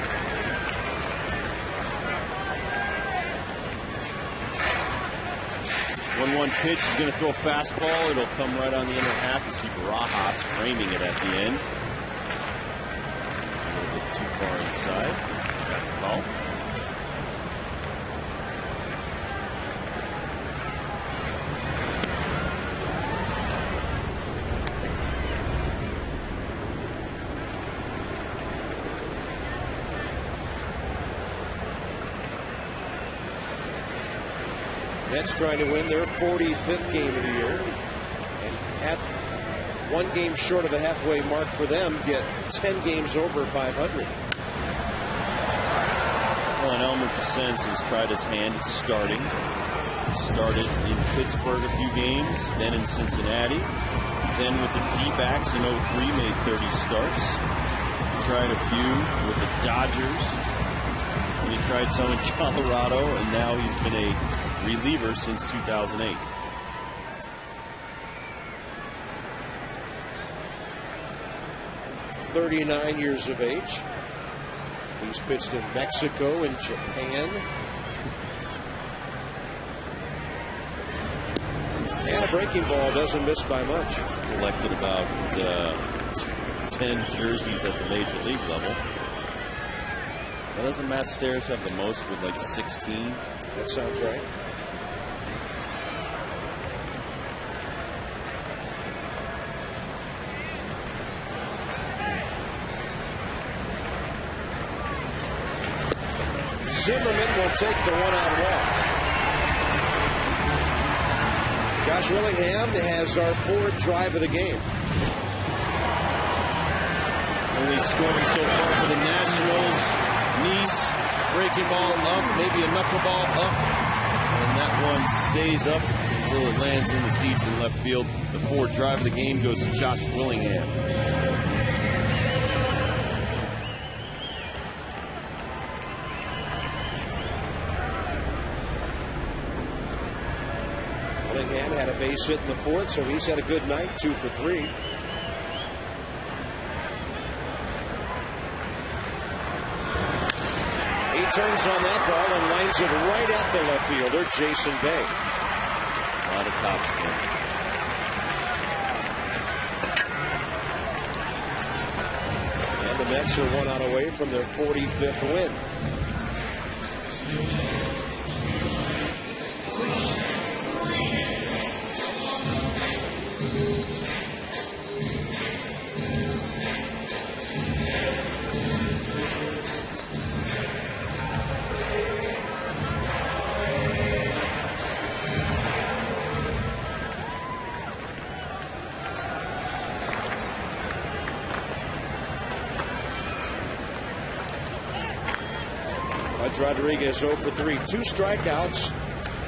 One pitch, he's going to throw a fastball. It'll come right on the inner half. You see Barajas framing it at the end. A little bit too far inside. Got the ball. Mets trying to win their 45th game of the year. And at one game short of the halfway mark for them, get 10 games over 500. Well, and Elmer Pacens has tried his hand at starting. Started in Pittsburgh a few games, then in Cincinnati. Then with the D-backs in 03, made 30 starts. Tried a few with the Dodgers. And he tried some in Colorado, and now he's been a reliever since 2008. "39 years of age. He's pitched in Mexico and Japan. And a breaking ball, doesn't miss by much. He's collected about 10 jerseys at the major league level. Now, doesn't Matt Stairs have the most with like 16? That sounds right. Zimmerman will take the one-out walk. Josh Willingham has our fourth drive of the game. Only scoring so far for the Nationals. Nice, breaking ball up, maybe a knuckleball up. And that one stays up until it lands in the seats in left field. The fourth drive of the game goes to Josh Willingham. Willingham had a base hit in the fourth, so he's had a good night, 2 for 3. He turns on that ball and lines it right at the left fielder, Jason Bay. A lot of top spin. And the Mets are 1 out away from their 45th win. Rodriguez 0 for 3, 2 strikeouts,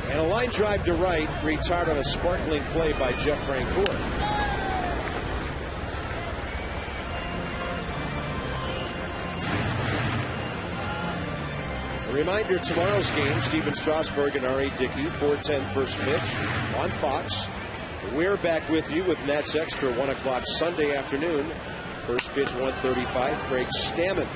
and a line drive to right, retired on a sparkling play by Jeff Francoeur. A reminder, tomorrow's game, Steven Strasburg and R.A. Dickey, 4:10 first pitch on Fox. We're back with you with Nats Extra, 1 o'clock Sunday afternoon. First pitch, 1:35, Craig Stammen.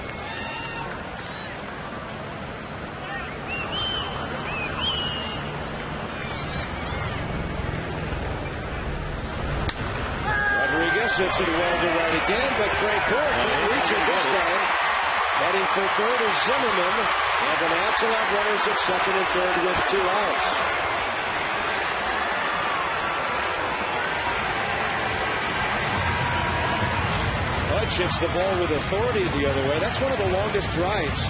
Hits it well to right again, but Francoeur can't reach it this time. Heading for third is Zimmerman, and the Nats will have runners at second and third with 2 outs. Budge hits the ball with authority the other way. That's one of the longest drives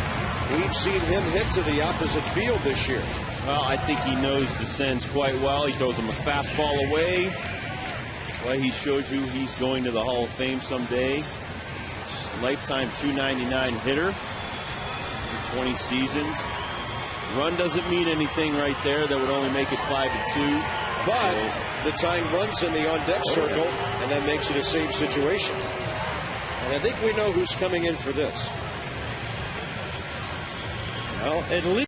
we've seen him hit to the opposite field this year. Well, I think he knows the Sens quite well. He throws him a fastball away. Well, he shows you he's going to the Hall of Fame someday. Lifetime .299 hitter for 20 seasons. Run doesn't mean anything right there. That would only make it 5-2. But the tying runs in the on-deck circle, and that makes it a save situation. And I think we know who's coming in for this. Well, at least.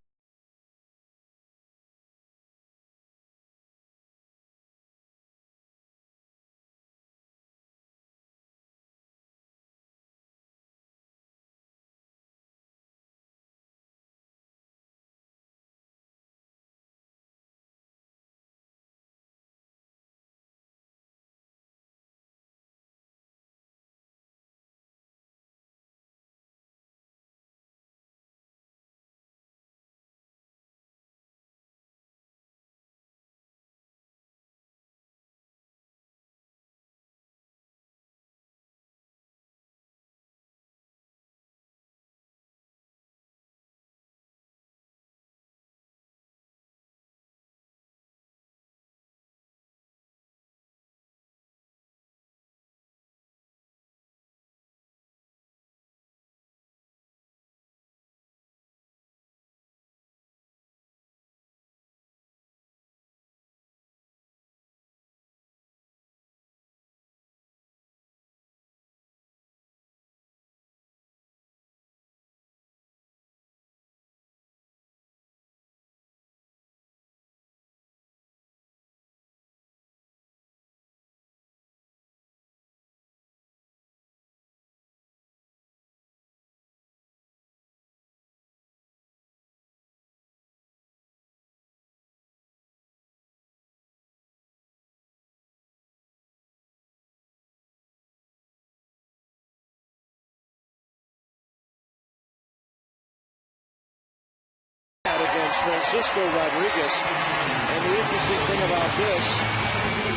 against Francisco Rodriguez. And the interesting thing about this,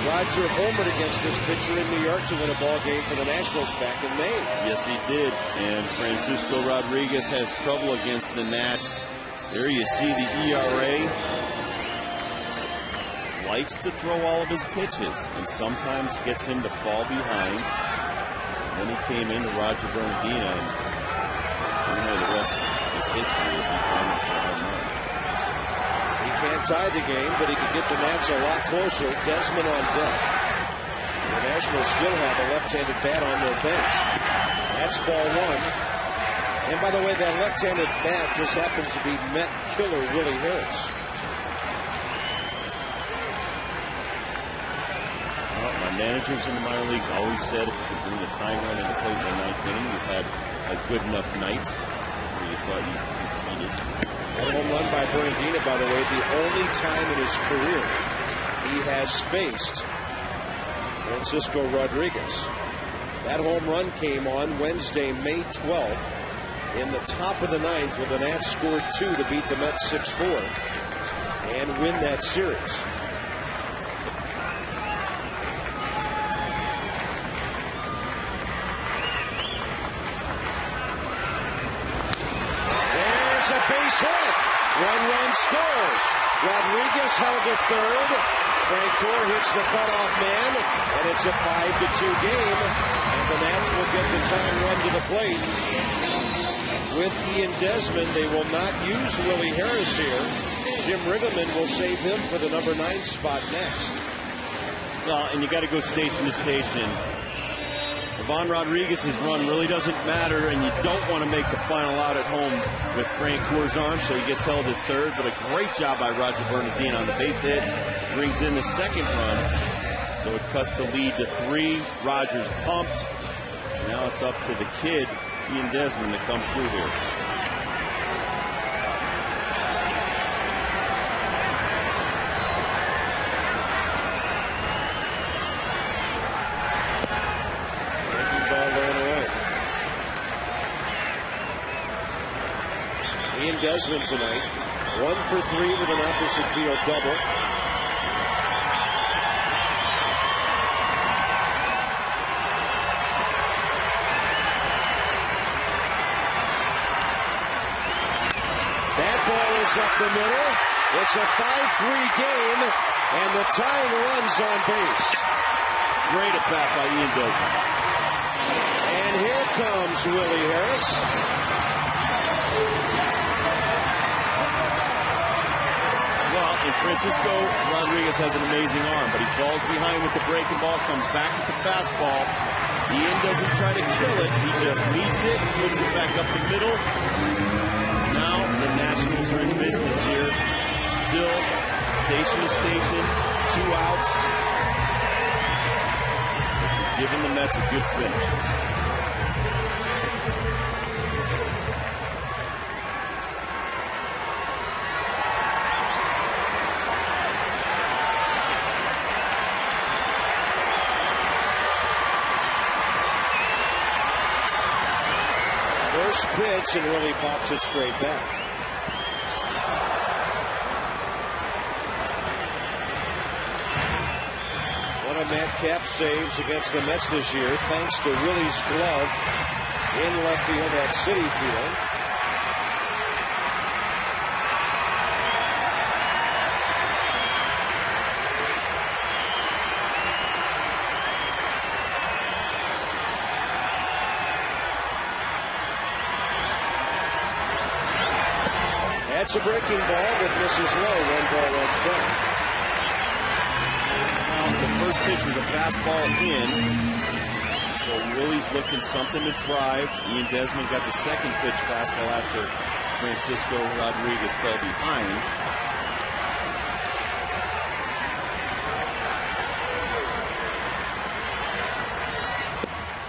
Roger homered against this pitcher in New York to win a ball game for the Nationals back in May. Yes, he did. And Francisco Rodriguez has trouble against the Nats. There you see the ERA. Likes to throw all of his pitches and sometimes gets him to fall behind. Then he came into Roger Bernardina, and you know the rest is history as he came for a home run. He can't tie the game, but he could get the Nats a lot closer. Desmond on deck. The Nationals still have a left-handed bat on their bench. That's ball one. And by the way, that left-handed bat just happens to be Met killer Willie Harris. Well, my managers in the minor leagues always said if you could bring the tying run into play in the ninth inning, you've had a good enough night where you thought you defeated. That home run by Bernardina, by the way, the only time in his career he has faced Francisco Rodriguez. That home run came on Wednesday, May 12th, in the top of the ninth, where the Nats scored 2 to beat the Mets 6-4 and win that series. There's a base hit. 1 run scores. Rodriguez held to third. Francoeur hits the cutoff man, and it's a 5-2 game. And the Nats will get the tying run to the plate. With Ian Desmond, they will not use Willie Harris here. Jim Riggleman will save him for the number 9 spot next. Well, and you got to go station to station. Ivan Rodriguez's run really doesn't matter, and you don't want to make the final out at home with Francoeur's arm, so he gets held at third. But a great job by Roger Bernardina on the base hit. Brings in the second run, so it cuts the lead to 3. Rogers pumped. Now it's up to the kid, Ian Desmond, to come through here. Ian Desmond tonight, 1 for 3 with an opposite field double. That ball is up the middle. It's a 5-3 game, and the tying run's on base. Great at bat by Ian Desmond. And here comes Willie Harris. Well, and Francisco Rodriguez has an amazing arm, but he falls behind with the breaking ball, comes back with the fastball. Ian doesn't try to kill it. He just meets it, puts it back up the middle. Now the Nationals are in business here. Still station to station, 2 outs. But you're giving the Mets a good finish. First pitch, and Willie pops it straight back. One of Matt Cap's saves against the Mets this year, thanks to Willie's glove in left field at Citi Field. That's a breaking ball that misses low. 1 ball, 1 strike. Now, the first pitch was a fastball in, so Willie's looking something to drive. Ian Desmond got the second pitch fastball after Francisco Rodriguez fell behind.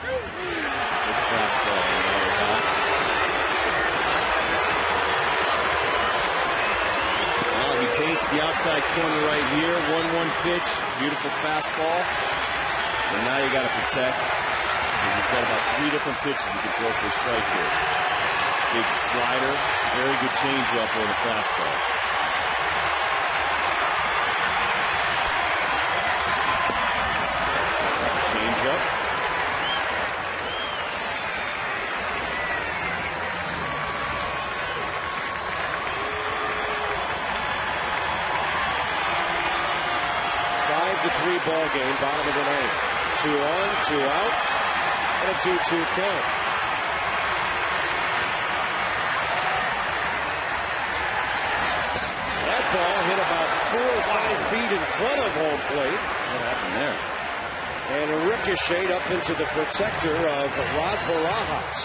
Good fastball. The outside corner right here, 1-1 pitch, beautiful fastball. And now you got to protect. He's got about 3 different pitches you can throw for a strike here. Big slider, very good changeup or the fastball. Changeup. Three ball game, bottom of the ninth. 2 on, 2 out, and a 2-2 count. That ball hit about 4 or 5 feet in front of home plate. What happened there? And ricocheted up into the protector of Rod Barajas.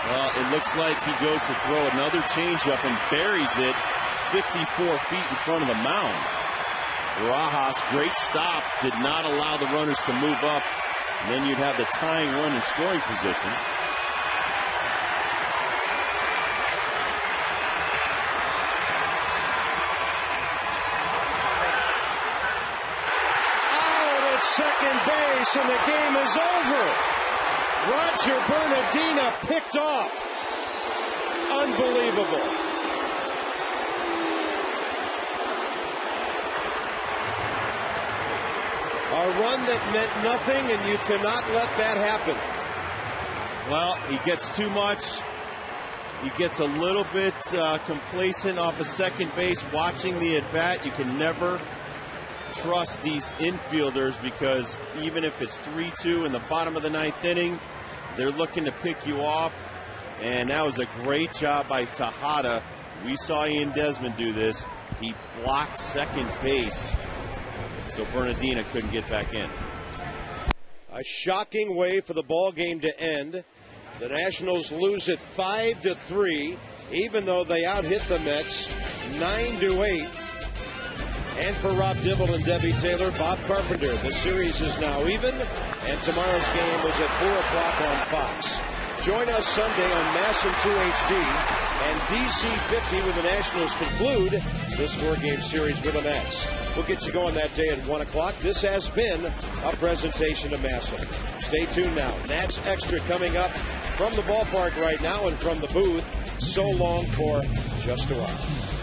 Well, it looks like he goes to throw another changeup and buries it 54 feet in front of the mound. Barajas, great stop, did not allow the runners to move up. And then you'd have the tying run in scoring position. Out at second base, and the game is over. Roger Bernardina picked off. Unbelievable. A run that meant nothing, and you cannot let that happen. Well, he gets too much. He gets a little bit complacent off of second base watching the at-bat. You can never trust these infielders because even if it's 3-2 in the bottom of the ninth inning, they're looking to pick you off. And that was a great job by Tejada. We saw Ian Desmond do this. He blocked second base, so Bernardina couldn't get back in. A shocking way for the ball game to end. The Nationals lose it 5-3, even though they out-hit the Mets 9-8. And for Rob Dibble and Debbie Taylor, Bob Carpenter, the series is now even, and tomorrow's game is at 4 o'clock on Fox. Join us Sunday on MASN 2 HD and DC 50 when the Nationals conclude this 4-game series with the Mets. We'll get you going that day at 1 o'clock. This has been a presentation of MASN. Stay tuned now. Nats Extra coming up from the ballpark right now and from the booth. So long for just a while.